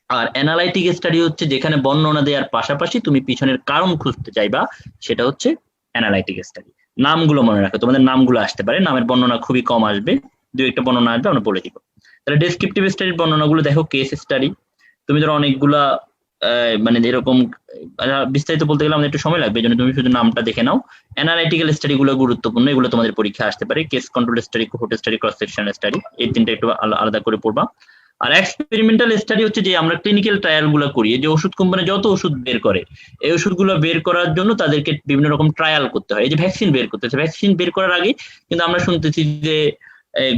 আর অ্যানালাইটিক স্টাডি হচ্ছে যেখানে বর্ণনা দেওয়ার পাশাপাশি তুমি পিছনের কারণ খুঁজতে চাইবা, সেটা হচ্ছে অ্যানালাইটিক স্টাডি। নামগুলো মনে রাখো, তোমাদের নামগুলো আসতে পারে, নামের বর্ণনা খুবই কম আসবে, দু একটা বর্ণনা আসবে, আমরা বলে দিব। তাহলে ডেসক্রিপটিভ স্টাডির বর্ণনাগুলো দেখো, কেস স্টাডি, তুমি ধরো অনেকগুলা মানে এরকম বিস্তারিত বলতে গেলে আমাদের একটু সময় লাগবে, এই জন্য তুমি শুধু নামটা দেখে নাও। অ্যানালাইটিক্যাল স্টাডি গুলো গুরুত্বপূর্ণ, এগুলো তোমাদের পরীক্ষা আসতে পারে। Case control study, cohort study, cross sectional study, এই তিনটা একটু আলাদা করে পড়বা। আর এক্সপেরিমেন্টাল স্টাডি হচ্ছে যে আমরা ক্লিনিক্যাল ট্রায়াল গুলো করি, যে ওষুধ কোম্পানি যত ওষুধ বের করে, এই ওষুধগুলো বের করার জন্য তাদেরকে বিভিন্ন রকম ট্রায়াল করতে হয়। এই যে ভ্যাকসিন বের করতেছে, ভ্যাকসিন বের করার আগে কিন্তু আমরা শুনতেছি যে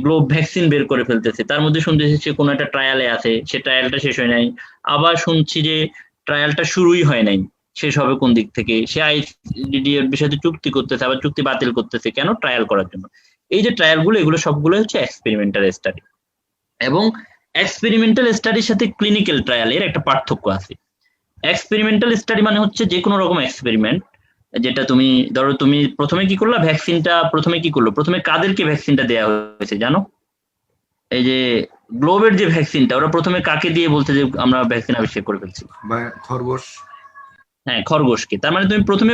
গ্লোব ভ্যাকসিন বের করে ফেলতেছে, তার মধ্যে শুনতেছি সে কোনো একটা ট্রায়ালে আছে, সে ট্রায়ালটা শেষ হয় নাই। আবার শুনছি যে ট্রায়ালটা শুরুই হয় নাই, শেষ হবে কোন দিক থেকে, সে আইসিডিডি এর বিষয়ে চুক্তি করতেছে, আবার চুক্তি বাতিল করতেছে, কেন? ট্রায়াল করার জন্য। এই যে ট্রায়াল গুলো, এগুলো সবগুলো হচ্ছে এক্সপেরিমেন্টাল স্টাডি। এবং এক্সপেরিমেন্টাল স্টাডির সাথে ক্লিনিক্যাল ট্রায়ালের একটা পার্থক্য আছে। এক্সপেরিমেন্টাল স্টাডি মানে হচ্ছে যে কোনো রকম এক্সপেরিমেন্ট, যেটা তুমি ধরো তুমি প্রথমে কি করলা, ভ্যাকসিনটা প্রথমে কি করলো, প্রথমে কাদেরকে ভ্যাকসিনটা দেওয়া হয়েছে জানো? এই যে গ্লোবের যে ভ্যাকসিনটা, ওরা প্রথমে কাকে দিয়ে বলছে যে আমরা ভ্যাকসিন আবিষ্কার করে ফেলছি? খরগোশ। হ্যাঁ, খরগোশকে। তার মানে তুমি প্রথমে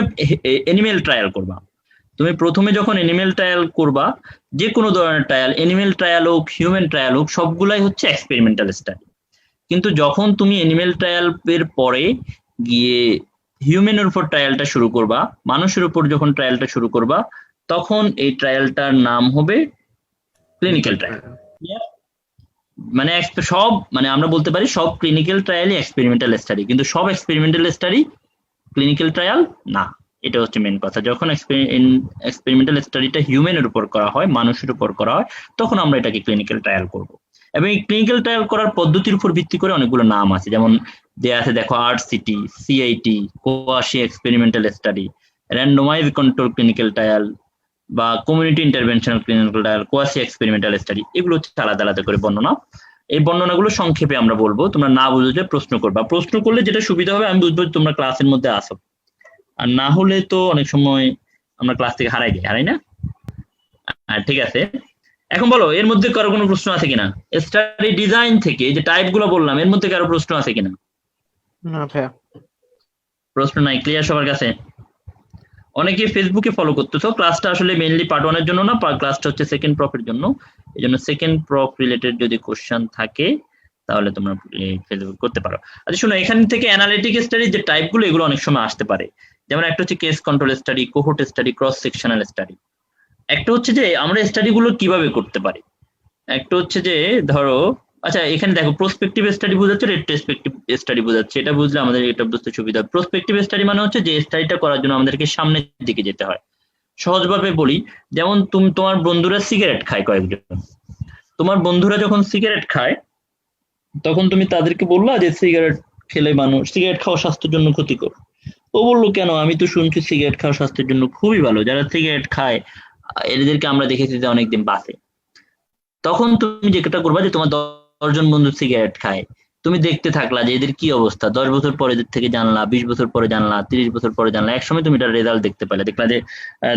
এনিমেল ট্রায়াল করবা। তুমি প্রথমে যখন এনিমেল ট্রায়াল করবা, যে কোনো ধরনের ট্রায়াল, এনিমেল ট্রায়াল হোক, হিউম্যান ট্রায়াল হোক, সবগুলাই হচ্ছে এক্সপেরিমেন্টাল স্টাডি। কিন্তু যখন তুমি এনিমেল ট্রায়াল এর পরে গিয়ে হিউম্যানের উপর ট্রায়ালটা শুরু করবা, মানুষের উপর যখন ট্রায়ালটা শুরু করবা, তখন এই ট্রায়ালটার নাম হবে ক্লিনিক্যাল ট্রায়াল। মানে সব, মানে আমরা বলতে পারি সব ক্লিনিক্যাল ট্রায়ালই এক্সপেরিমেন্টাল স্টাডি, কিন্তু সব এক্সপেরিমেন্টাল স্টাডি ক্লিনিক্যাল ট্রায়াল না। এটা হচ্ছে মেন কথা। যখন এক্সপেরিমেন্টাল স্টাডিটা হিউম্যানের উপর করা হয়, মানুষের উপর করা হয়, তখন আমরা এটাকে ক্লিনিক্যাল ট্রায়াল করব। এবং এই ক্লিনিক্যাল ট্রায়াল করার পদ্ধতির উপর ভিত্তি করে অনেকগুলো নাম আছে, যেমন দেয়া আছে দেখো, RCT, CIT, quasi experimental study, randomize control clinical trial, বা community interventional clinical trial, quasi experimental study. এগুলো হচ্ছে আলাদা আলাদা করে বর্ণনা। এই বর্ণনাগুলো সংক্ষেপে আমরা বলবো, তোমরা না বুঝলে প্রশ্ন করবা। প্রশ্ন করলে যেটা সুবিধা হবে, আমি বুঝবো তোমরা ক্লাসের মধ্যে আসো, আর না হলে তো অনেক সময় আমরা ক্লাস থেকে হারাই না। ঠিক আছে, এখন বলো এর মধ্যে কারো কোনো প্রশ্ন আছে কিনা? স্টাডি ডিজাইন থেকে যে টাইপ গুলো বললাম এর মধ্যে কারো প্রশ্ন আছে কিনা? না ভাইয়া। প্রশ্ন নাই, ক্লিয়ার সবার কাছে? অনেকে ফেসবুকে ফলো করতেছো, ক্লাসটা আসলে মেইনলি পার্ট 1 এর জন্য না, ক্লাসটা হচ্ছে সেকেন্ড প্রফের জন্য। এই জন্য সেকেন্ড প্রফ রিলেটেড যদি কোশ্চেন থাকে তাহলে তোমরা ফেসবুক করতে পারো। আচ্ছা শোনো, এখান থেকে অ্যানালিটিক স্টাডি যে টাইপগুলো এগুলো অনেক সময় আসতে পারে। যেমন একটা হচ্ছে case control study, cohort study, cross sectional study. একটা হচ্ছে যে আমরা স্টাডি গুলো কিভাবে করতে পারি। একটা হচ্ছে যে ধরো, আচ্ছা এখানে দেখো প্রসপেক্টিভ স্টাডি বোঝাচ্ছে, রেট্রোস্পেক্টিভ স্টাডি বোঝাচ্ছে। এটা বুঝলে আমাদের এটা বুঝতে সুবিধা। প্রসপেক্টিভ স্টাডি মানে হচ্ছে যে স্টাডিটা করার জন্য আমাদেরকে সামনের দিকে যেতে হয়। সহজভাবে বলি, যেমন তোমার বন্ধুরা সিগারেট খায় কয়েকজন, তোমার বন্ধুরা যখন সিগারেট খায় তখন তুমি তাদেরকে বললা যে সিগারেট খেলে মানুষ, সিগারেট খাওয়া স্বাস্থ্যের জন্য ক্ষতিকর। ও বললো কেন, আমি তো শুনছি সিগারেট খাওয়া স্বাস্থ্যের জন্য খুবই ভালো, যারা সিগারেট খায় এদেরকে আমরা দেখেছি যে অনেকদিন বাঁচে। তখন তুমি যেটা করবা যে তোমার 10 জন বন্ধু সিগারেট খায়, তুমি দেখতে থাকলা যে এদের কি অবস্থা, 10 বছর পরে এদের থেকে জানলা, 20 বছর পরে জানলা, 30 বছর পরে জানলা। একসময় তুমি এটার রেজাল্ট দেখতে পেলে, দেখলা যে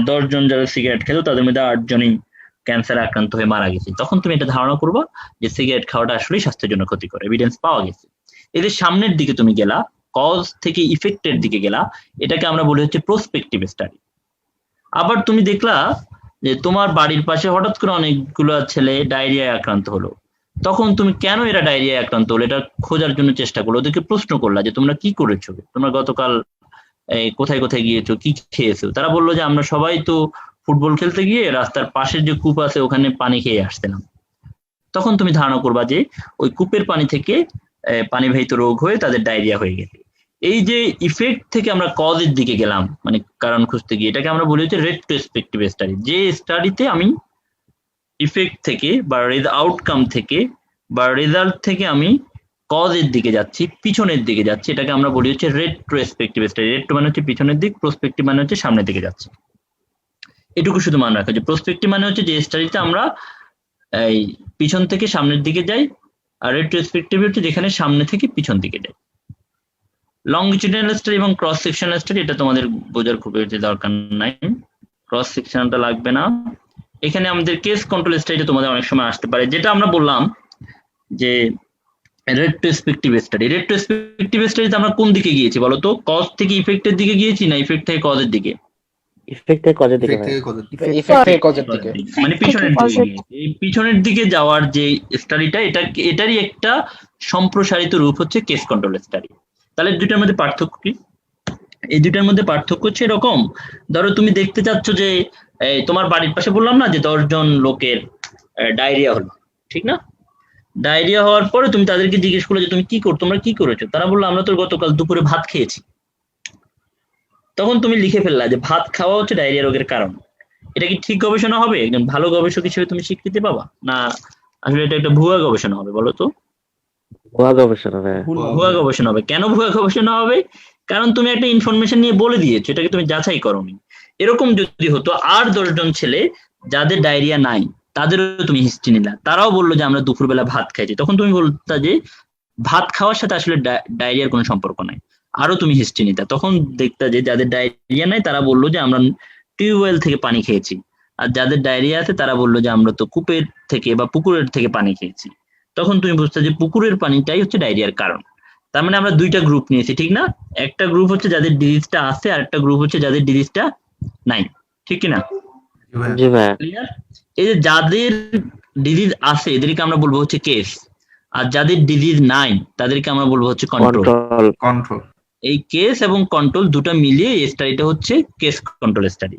10 জন যারা সিগারেট খেলো তাদের মধ্যে 8 জনই ক্যান্সারে আক্রান্ত হয়ে মারা গেছে। তখন তুমি এটা ধারণা করবা যে সিগারেট খাওয়াটা আসলে স্বাস্থ্যের জন্য ক্ষতিকর, এভিডেন্স পাওয়া গেছে। এদের সামনের দিকে তুমি গেলা, কজ থেকে ইফেক্টের দিকে গেলা, এটাকে আমরা বলি হচ্ছে প্রসপেক্টিভ স্টাডি। আবার তুমি দেখলা যে তোমার বাড়ির পাশে হঠাৎ করে অনেকগুলো ছেলে ডায়রিয়ায় আক্রান্ত হলো, তখন তুমি কেন এরা ডায়রিয়ায় আক্রান্ত হলো এটা খোঁজার জন্য চেষ্টা করলো, ওদেরকে প্রশ্ন করলা যে তোমরা কি করেছো, তোমরা গতকাল কোথায় কোথায় গিয়েছো, কি খেয়েছো। তারা বললো যে আমরা সবাই তো ফুটবল খেলতে গিয়ে রাস্তার পাশের যে কূপ আছে ওখানে পানি খেয়ে আসছিলাম। তখন তুমি ধারণা করবা যে ওই কূপের পানি থেকে পানিবাহিত রোগ হয়ে তাদের ডায়রিয়া হয়ে গেছে। এই যে ইফেক্ট থেকে আমরা কজের দিকে গেলাম, মানে কারণ খুঁজতে গিয়ে, এটাকে আমরা বলি হচ্ছে রেট্রোস্পেক্টিভ স্টাডি। যে স্টাডিতে আমি ইফেক্ট থেকে বা আউটকাম থেকে বা রেজাল্ট থেকে আমি কজের দিকে যাচ্ছি, পিছনের দিকে যাচ্ছি, এটাকে আমরা বলি হচ্ছে রেট্রোস্পেক্টিভ স্টাডি। রেট্রো মানে হচ্ছে পিছনের দিক, প্রসপেক্টিভ মানে হচ্ছে সামনের দিকে যাচ্ছে। এটুকু শুধু মনে রাখা যে প্রসপেক্টিভ মানে হচ্ছে যে স্টাডিতে আমরা এই পিছন থেকে সামনের দিকে যাই, আর রেট্রোস্পেক্টিভ হচ্ছে যেখানে সামনে থেকে পিছন দিকে যাই। লংজিটিউডিনাল স্টাডি এবং ক্রস সেকশনাল স্টাডি এটা তোমাদের বোঝার খুব বেশি দরকার নাই, ক্রস সেকশনটা লাগবে না। এখানে আমাদের কেস কন্ট্রোল স্টাডি তোমাদের অনেক সময় আসতে পারে, যেটা আমরা বললাম যে রেট্রোস্পেক্টিভ স্টাডি। রেট্রোস্পেক্টিভ স্টাডিতে আমরা কোন দিকে গিয়েছি বলো তো? কজ থেকে ইফেক্টের দিকে গিয়েছি না ইফেক্ট থেকে কজের দিকে? ইফেক্ট থেকে কজের দিকে ভাই? ইফেক্ট থেকে কজের দিকে, মানে পিছনের দিকে গিয়েছি। এই পিছনের দিকে যাওয়ার যে স্টাডিটা, এটারই একটা সম্প্রসারিত রূপ হচ্ছে কেস কন্ট্রোল স্টাডি। তাহলে দুইটার মধ্যে পার্থক্য কি? এই দুইটার মধ্যে পার্থক্য হচ্ছে এরকম, ধরো তুমি দেখতে চাচ্ছ যে তোমার বাড়ির পাশে বললাম না যে 10 জন লোকের ডায়রিয়া হলো, ঠিক না? ডায়রিয়া হওয়ার পরে তুমি তাদেরকে জিজ্ঞেস করলে যে তোমরা কি করেছো, তারা বললো আমরা তো গতকাল দুপুরে ভাত খেয়েছি। তখন তুমি লিখে ফেললা যে ভাত খাওয়া হচ্ছে ডায়রিয়া রোগের কারণ। এটা কি ঠিক গবেষণা হবে? একজন ভালো গবেষক হিসেবে তুমি স্বীকৃতি পাবা, না আসলে এটা একটা ভুয়া গবেষণা হবে বলো তো? ভুয়া গবেষণা ভাই। ভুয়া গবেষণা হবে। কেন ভুয়া গবেষণা হবে? কারণ তুমি একটা ইনফরমেশন নিয়ে বলে দিয়েছো, এটাকে তুমি যাচাই করোনি। এরকম যদি হতো আর 10 জন ছেলে যাদের ডায়রিয়া নাই তাদেরও তুমি হিস্ট্রি নিলা, তারাও বললো যে আমরা দুপুরবেলা ভাত খাইছি, তখন তুমি বলতা যে ভাত খাওয়ার সাথে আসলে ডায়রিয়ার কোনো সম্পর্ক নাই, আরো তুমি হিস্ট্রি নিতা। তখন দেখতা যে যাদের ডায়রিয়া নাই তারা বললো যে আমরা টিউবওয়েল থেকে পানি খেয়েছি, আর যাদের ডায়রিয়া আছে তারা বললো যে আমরা তো কূপের থেকে বা পুকুরের থেকে পানি খেয়েছি। তখন তুমি বুঝতে যে পুকুরের পানিটাই হচ্ছে ডায়রিয়ার কারণ। তার মানে আমরা দুইটা গ্রুপ নিয়েছি, ঠিক না? একটা গ্রুপ হচ্ছে যাদের ডিজিজটা আছে, আর একটা গ্রুপ হচ্ছে যাদের ডিজিজটা নাই, ঠিক কিনা? জি ভাই। ক্লিয়ার? এই যে যাদের ডিজিজ আছে এদেরকে আমরা বলবো হচ্ছে কেস, আর যাদের ডিজিজ নাই তাদেরকে আমরা বলবো হচ্ছে কন্ট্রোল। কন্ট্রোল। এই কেস এবং কন্ট্রোল দুটো মিলিয়ে এই স্টাডিটা হচ্ছে কেস কন্ট্রোল স্টাডি।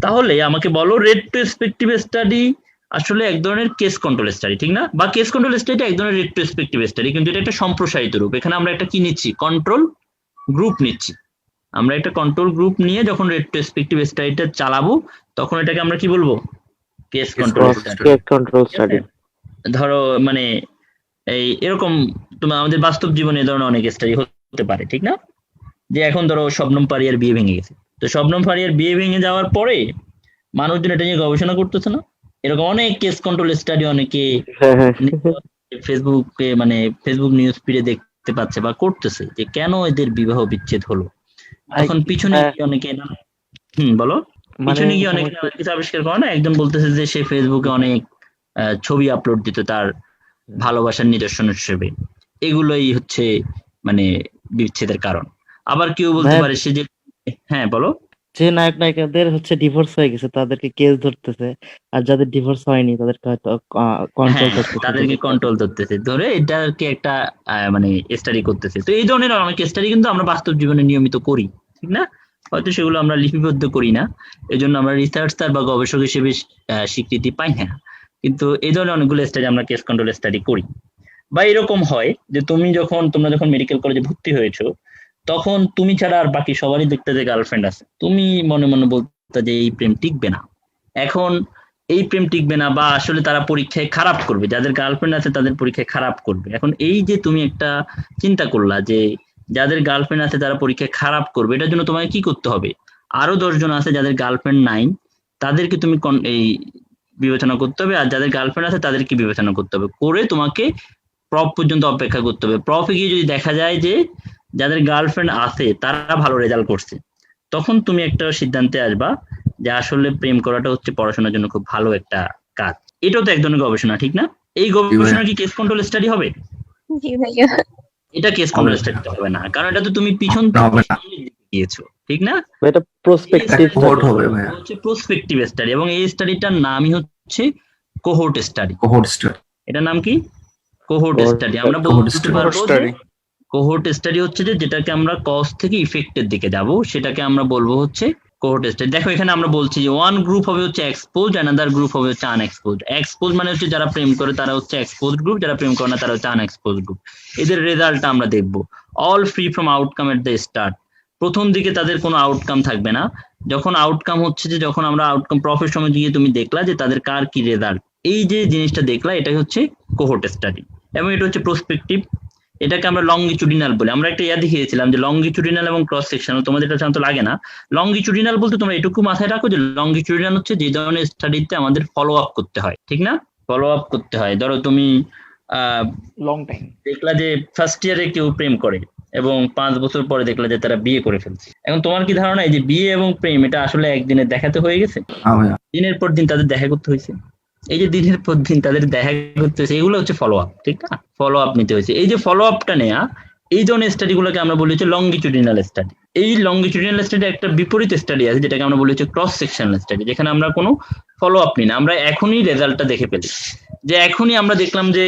তাহলে আমাকে বলো রেট্রোস্পেক্টিভ স্টাডি আসলে এক ধরনের কেস কন্ট্রোল স্টাডি, ঠিক না? বা কেস কন্ট্রোল স্টাডি এক ধরনের রেট্রোস্পেক্টিভ স্টাডি, কিন্তু এটা একটা সম্প্রসারিত রূপ। এখানে আমরা একটা কি নিচ্ছি? কন্ট্রোল গ্রুপ নিচ্ছি। আমরা একটা কন্ট্রোল গ্রুপ নিয়ে যখন রেট্রোস্পেক্টিভ স্টাডিটা চালাবো তখন এটাকে আমরা কি বলবো? Case control study. ধরো মানে এই এরকম তোমার আমাদের বাস্তব জীবনে এই ধরনের অনেক স্টাডি হতে পারে, ঠিক না? যে এখন ধরো শবনম পারিয়ার বিয়ে ভেঙে গেছে, তো শবনম পারিয়ার বিয়ে ভেঙে যাওয়ার পরে মানুষজন এটা নিয়ে গবেষণা করতেছে না? এরকম অনেক কেস কন্ট্রোল স্টাডি অনেকে ফেসবুকে মানে ফেসবুক নিউজ ফিডে দেখতে পাচ্ছে বা করতেছে যে কেন এদের বিবাহ বিচ্ছেদ হলো। এখন পিছনে অনেকে বলো, পিছনে গিয়ে অনেকে কিছু আবিষ্কার করে না। একজন বলতেছে যে সে ফেসবুকে অনেক ছবি আপলোড দিত তার ভালোবাসার নিদর্শন হিসেবে, এগুলোই হচ্ছে মানে বিচ্ছেদের কারণ। আবার কেউ বলতে ভাইয়া- পারে সে যে, হ্যাঁ বলো। যে নায়ক নায়িকাদের হচ্ছে ডিভোর্স হয়ে গেছে তাদেরকে কেস ধরতেছে, আর যাদের ডিভোর্স হয়নি তাদেরকে হয়তো কন্ট্রোল হ্যাঁ, করতেছে। তাদেরকে কন্ট্রোল করতেছে, ধরে এটাকে একটা মানে স্টাডি করতেছে। তো এই ধরনের অনেক স্টাডি কিন্তু আমরা বাস্তব জীবনে নিয়মিত করি, ঠিক না? হয়তো সেগুলো আমরা লিপিবদ্ধ করি না, এই জন্য আমরা রিসার্চার বা গবেষক হিসেবে স্বীকৃতি পাই না, কিন্তু এই ধরনের অনেকগুলো স্টাডি আমরা কেস কন্ট্রোল স্টাডি করি। বা এরকম হয় যে তোমরা যখন মেডিকেল কলেজে ভর্তি হয়েছো, তখন তুমি ছাড়া আর বাকি সবারই দেখতে যে গার্লফ্রেন্ড আছে, তুমি মনে মনে বলতে যে এই প্রেম টিকবে না। এখন এই প্রেম টিকবে না, বা আসলে তারা পরীক্ষায় খারাপ করবে, যাদের গার্লফ্রেন্ড আছে তাদের পরীক্ষায় খারাপ করবে। এখন এই যে তুমি একটা চিন্তা করলা যে যাদের গার্লফ্রেন্ড আছে তারা পরীক্ষায় খারাপ করবে, এটার জন্য তোমাকে কি করতে হবে? আরো 10 জন আছে যাদের গার্লফ্রেন্ড নাই, তাদেরকে তুমি এই বিবেচনা করতে হবে, আর যাদের গার্লফ্রেন্ড আছে তাদেরকে বিবেচনা করতে হবে, করে তোমাকে প্রফ পর্যন্ত অপেক্ষা করতে হবে। প্রফে গিয়ে যদি দেখা যায় যে যাদের গার্লফ্রেন্ড আছে তারা ভালো রেজাল্ট করছে, তখন তুমি একটা সিদ্ধান্তে আসবা যে আসলে প্রেম করাটা হচ্ছে পড়াশোনার জন্য খুব ভালো একটা কাজ। এটাও তো এক ধরনের গবেষণা, ঠিক না? এই গবেষণা কি কেস কন্ট্রোল স্টাডি হবে? জি ভাইয়া। এটা কেস কন্ট্রোল স্টাডি হবে না, কারণ এটা তো তুমি পিছন হবে না। থেকে গিয়েছো, ঠিক না? এটা প্রসপেক্টিভ কোহোর্ট হবে ভাইয়া, হচ্ছে প্রসপেক্টিভ স্টাডি, এবং এই স্টাডিটার নামই হচ্ছে কোহোর্ট স্টাডি। Cohort study. এটার নাম কি? Cohort study. আমরা বলতে পারবো যে কোহোর্ট স্টাডি হচ্ছে যে যেটাকে আমরা কজ থেকে ইফেক্টের দিকে যাব, সেটাকে আমরা বলবো হচ্ছে কোহোর্ট স্টাডি। দেখো এখানে আমরা বলছি যে ওয়ান গ্রুপ হবে হচ্ছে এক্সপোজড, অ্যানাদার গ্রুপ হবে হচ্ছে আনএক্সপোজড। এক্সপোজ মানে হচ্ছে যারা প্রেম করে তারা হচ্ছে এক্সপোজড গ্রুপ, যারা প্রেম করে না তারা হচ্ছে আনএক্সপোজড গ্রুপ। এদের রেজাল্টটা আমরা দেখবো। All free from outcome at the start, প্রথম দিকে তাদের কোনো আউটকাম থাকবে না। যখন আউটকাম হচ্ছে যে যখন আমরা আউটকাম প্রফের সময় গিয়ে তুমি দেখলা যে তাদের কার কি রেজাল্ট, এই যে জিনিসটা দেখলা, এটাই হচ্ছে কোহোর্ট স্টাডি, এবং এটা হচ্ছে প্রসপেক্টিভ। এটাকে আমরা লংগিচুডিনাল বলি। আমরা একটা দেখিয়েছিলাম যে লংগিচুডিনাল এবং ক্রস সেকশনাল, তোমাদের এটা জানতে লাগে না। লংগিচুডিনাল বলতে তোমরা এটুকু মাথায় রাখো যে লংগিচুডিনাল হচ্ছে যে ধরনের স্টাডিতে আমাদের ফলো আপ করতে হয়, ঠিক না? ফলো আপ করতে হয়। ধরো তুমি লং টাইম দেখলা যে ফার্স্ট ইয়ারে কেউ প্রেম করে এবং 5 বছর পরে দেখলা যে তারা বিয়ে করে ফেলছে। এখন তোমার কি ধারণা এই যে বিয়ে এবং প্রেম এটা আসলে একদিনে দেখাতে হয়ে গেছে? দিনের পর দিন তাদের দেখা করতে হয়েছে। এই যে দিনের পর দিন তাদের দেখা করতে হয়েছে, এগুলো হচ্ছে ফলো আপ, ঠিক না? ফলো আপ নিতে হয়েছে। এই যে ফলো আপটা নেয়া, এই ধরনের স্টাডি গুলোকে আমরা বলি হচ্ছে লংগিচুডিনাল স্টাডি। এই লংগিচুডিনাল স্টাডি একটা বিপরীত স্টাডি আছে যেটাকে আমরা বলি হচ্ছে ক্রস সেকশনাল স্টাডি, যেখানে আমরা কোনো ফলো আপ নিই না, আমরা এখনই রেজাল্টটা দেখে ফেলি। যে এখনই আমরা দেখলাম যে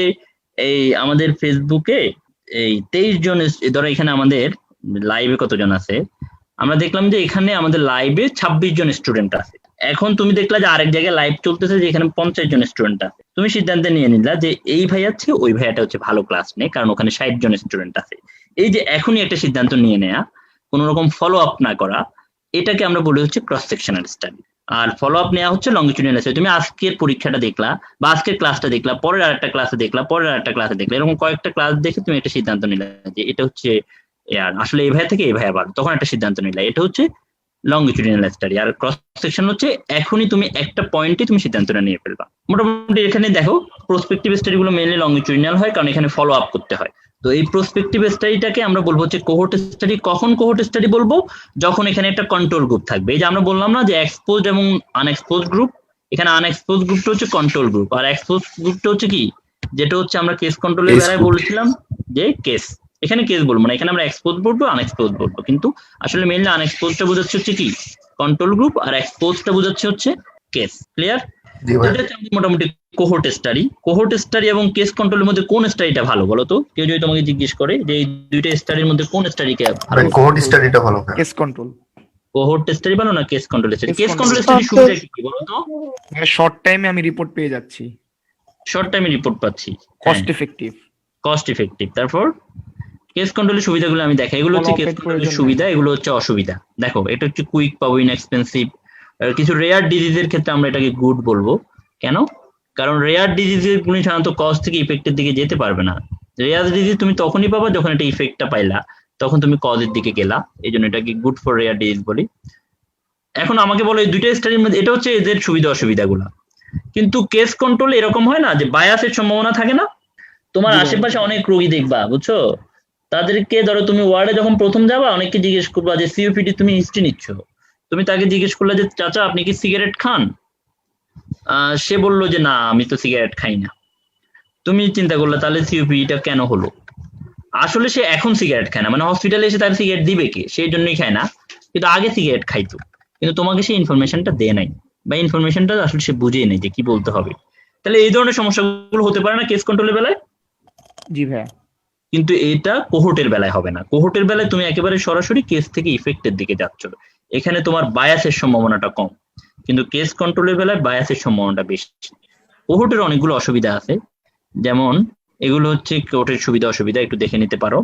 এই আমাদের ফেসবুকে এই 23 জন, ধরো এখানে আমাদের লাইভে কতজন আছে, আমরা দেখলাম যে এখানে আমাদের লাইভে 26 জন স্টুডেন্ট আছে। এখন তুমি দেখলা যে আরেক জায়গায় লাইভ চলতেছে যে এখানে 50 জন স্টুডেন্ট আছে। তুমি সিদ্ধান্ত নিয়ে নিলা যে এই ভাই আছে, ওই ভাইয়াটা হচ্ছে ভালো ক্লাস নেই, কারণ ওখানে 60 জন স্টুডেন্ট আছে। এই যে এখনই একটা সিদ্ধান্ত নিয়ে নেয়া, কোন রকম ফলো আপ না করা, এটাকে আমরা বলি হচ্ছে ক্রস সেকশনাল স্টাডি। আর ফলো আপ নেওয়া হচ্ছে লংগিচুডিনাল স্টাডি। তুমি আজকের পরীক্ষাটা দেখলা বা আজকের ক্লাসটা দেখলা, পরের আরেকটা ক্লাসে দেখলা, পরের আরেকটা ক্লাসে দেখলা, এরকম কয়েকটা ক্লাস দেখে তুমি একটা সিদ্ধান্ত নিলা যে এটা হচ্ছে আসলে এই ভাইয়া থেকে এই ভাইয়া ভালো, তখন একটা সিদ্ধান্ত নিলা। এটা হচ্ছে লংগিচুডিনাল স্টাডি। আর ক্রস সেকশন হচ্ছে এখনই তুমি একটা পয়েন্টে তুমি সিদ্ধান্তটা নিয়ে ফেলবা। মোটামুটি এখানে দেখো প্রসপেক্টিভ স্টাডি গুলো মেইনলি লংগিচুডিনাল হয়, কারণ এখানে ফলো আপ করতে হয়। তো এই প্রসপেক্টিভ স্টাডিটাকে আমরা বলবো হচ্ছে কোহোর্ট স্টাডি। কখন কোহোর্ট স্টাডি বলবো? যখন এখানে একটা কন্ট্রোল গ্রুপ থাকবে। এই যে আমরা বললাম না যে এক্সপোজড এবং আনএক্সপোজড গ্রুপ, এখানে আনএক্সপোজড গ্রুপটা হচ্ছে কন্ট্রোল গ্রুপ, আর এক্সপোজড গ্রুপটা হচ্ছে কি, যেটা হচ্ছে আমরা কেস কন্ট্রোলের বেলায় বলেছিলাম যে কেস, এখানে কেস বলবো না, এখানে আমরা এক্সপোজ বলবো, আনএক্সপোজ বলবো। কিন্তু আসলে মেইনলি আনএক্সপোজটা বোঝাচ্ছে হচ্ছে কি কন্ট্রোল গ্রুপ, আর এক্সপোজটা বোঝাচ্ছে হচ্ছে কেস। ক্লিয়ার? মোটামুটি কোহোর্ট স্টাডি। কোহোর্ট স্টাডি এবং কেস কন্ট্রোলের মধ্যে কোন স্টাডিটা ভালো বলো তো? কেউ যদি তোমাকে জিজ্ঞেস করে যে এই দুইটা স্টাডির মধ্যে কোন স্টাডিকে ভালো, কোহোর্ট স্টাডিটা ভালো। Case control. কোহোর্ট স্টাডি ভালো না case control study? Case control study সুবিধা কি বলো তো? শর্ট টাইমে আমি রিপোর্ট পেয়ে যাচ্ছি, শর্ট টাইমে রিপোর্ট পাচ্ছি, কস্ট ইফেক্টিভ। Cost effective. তারপর কেস কন্ট্রোলের সুবিধাগুলো আমি দেখাই। এগুলো হচ্ছে কেস কন্ট্রোলের সুবিধা, এগুলো হচ্ছে অসুবিধা। দেখো এটা হচ্ছে কুইক পাবো, ইনএক্সপেন্সিভ। কিছু রেয়ার ডিজিজের ক্ষেত্রে আমরা এটাকে গুড বলবো। কেন? কারণ রেয়ার ডিজিজের গুলি সাধারণত কজ থেকে ইফেক্টের দিকে যেতে পারবে না। রেয়ার ডিজিজ তুমি তখনই পাবা যখন এটা ইফেক্টটা পাইলা, তখন তুমি কজের দিকে গেলা, এই জন্য এটাকে গুড ফর রেয়ার ডিজিজ বলি। এখন আমাকে বলো এই দুইটা স্টাডির মধ্যে এটা হচ্ছে এদের সুবিধা অসুবিধাগুলো। কিন্তু কেস কন্ট্রোল এরকম হয় না যে বায়াসের সম্ভাবনা থাকে না। তোমার আশেপাশে অনেক রোগী দেখবা, বুঝছো, তাদেরকে ধরো তুমি ওয়ার্ডে যখন প্রথম যাবা, অনেককে জিজ্ঞেস করবা যে সিওপিডি তুমি হিস্ট্রি নিচ্ছ, তুমি তাকে জিজ্ঞেস করলে যে চাচা আপনি কি সিগারেট খান, সে বললো যে না আমি তো সিগারেট খাই না। তুমি চিন্তা করলে তাহলে সিওপিডিটা কেন হলো? আসলে সে এখন সিগারেট খায় না, মানে হসপিটালে এসে তার সিগারেট দিবে কে, সেই জন্যই খায় না, কিন্তু আগে সিগারেট খাইতো, কিন্তু তোমাকে সেই ইনফরমেশনটা দেয় নাই, বা ইনফরমেশনটা আসলে সে বুঝেই নাই যে কি বলতে হবে। তাহলে এই ধরনের সমস্যাগুলো হতে পারে না কেস কন্ট্রোলের বেলায়? জি ভাইয়া। কিন্তু এটা কোহোর্টের বেলায় হবে না। কোহোর্টের বেলায় তুমি একেবারে সরাসরি কেস থেকে ইফেক্টের দিকে যাচ্ছ, এখানে তোমার বায়াসের সম্ভাবনাটা কম, কিন্তু কেস কন্ট্রোলের বেলায় বায়াসের সম্ভাবনাটা বেশি। কোহোর্টের অনেকগুলো অসুবিধা আছে, যেমন এগুলো হচ্ছে কোহোর্টের সুবিধা অসুবিধা, একটু দেখে নিতে পারো।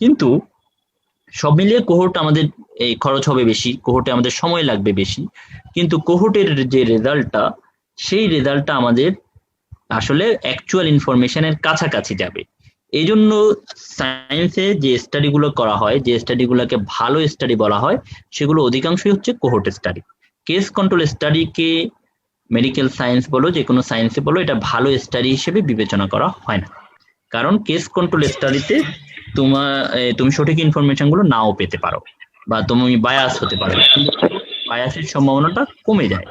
কিন্তু সব মিলিয়ে কোহোর্ট আমাদের এই খরচ হবে বেশি, কোহোর্টে আমাদের সময় লাগবে বেশি, কিন্তু কোহোর্টের যে রেজাল্টটা, সেই রেজাল্টটা আমাদের আসলে অ্যাকচুয়াল ইনফরমেশনের কাছাকাছি যাবে। এই জন্য সায়েন্সে যে স্টাডিগুলো করা হয়, যে স্টাডিগুলোকে ভালো স্টাডি বলা হয়, সেগুলো অধিকাংশই হচ্ছে কোহোর্ট স্টাডি। কেস কন্ট্রোল স্টাডিকে মেডিকেল সায়েন্স বলো, যে কোনো সায়েন্সে বলো, এটা ভালো স্টাডি হিসেবে বিবেচনা করা হয় না, কারণ কেস কন্ট্রোল স্টাডিতে তুমি সঠিক ইনফরমেশন গুলো নাও পেতে পারো, বা তুমি বায়াস হতে পারো, কিন্তু বায়াসের সম্ভাবনাটা কমে যায়।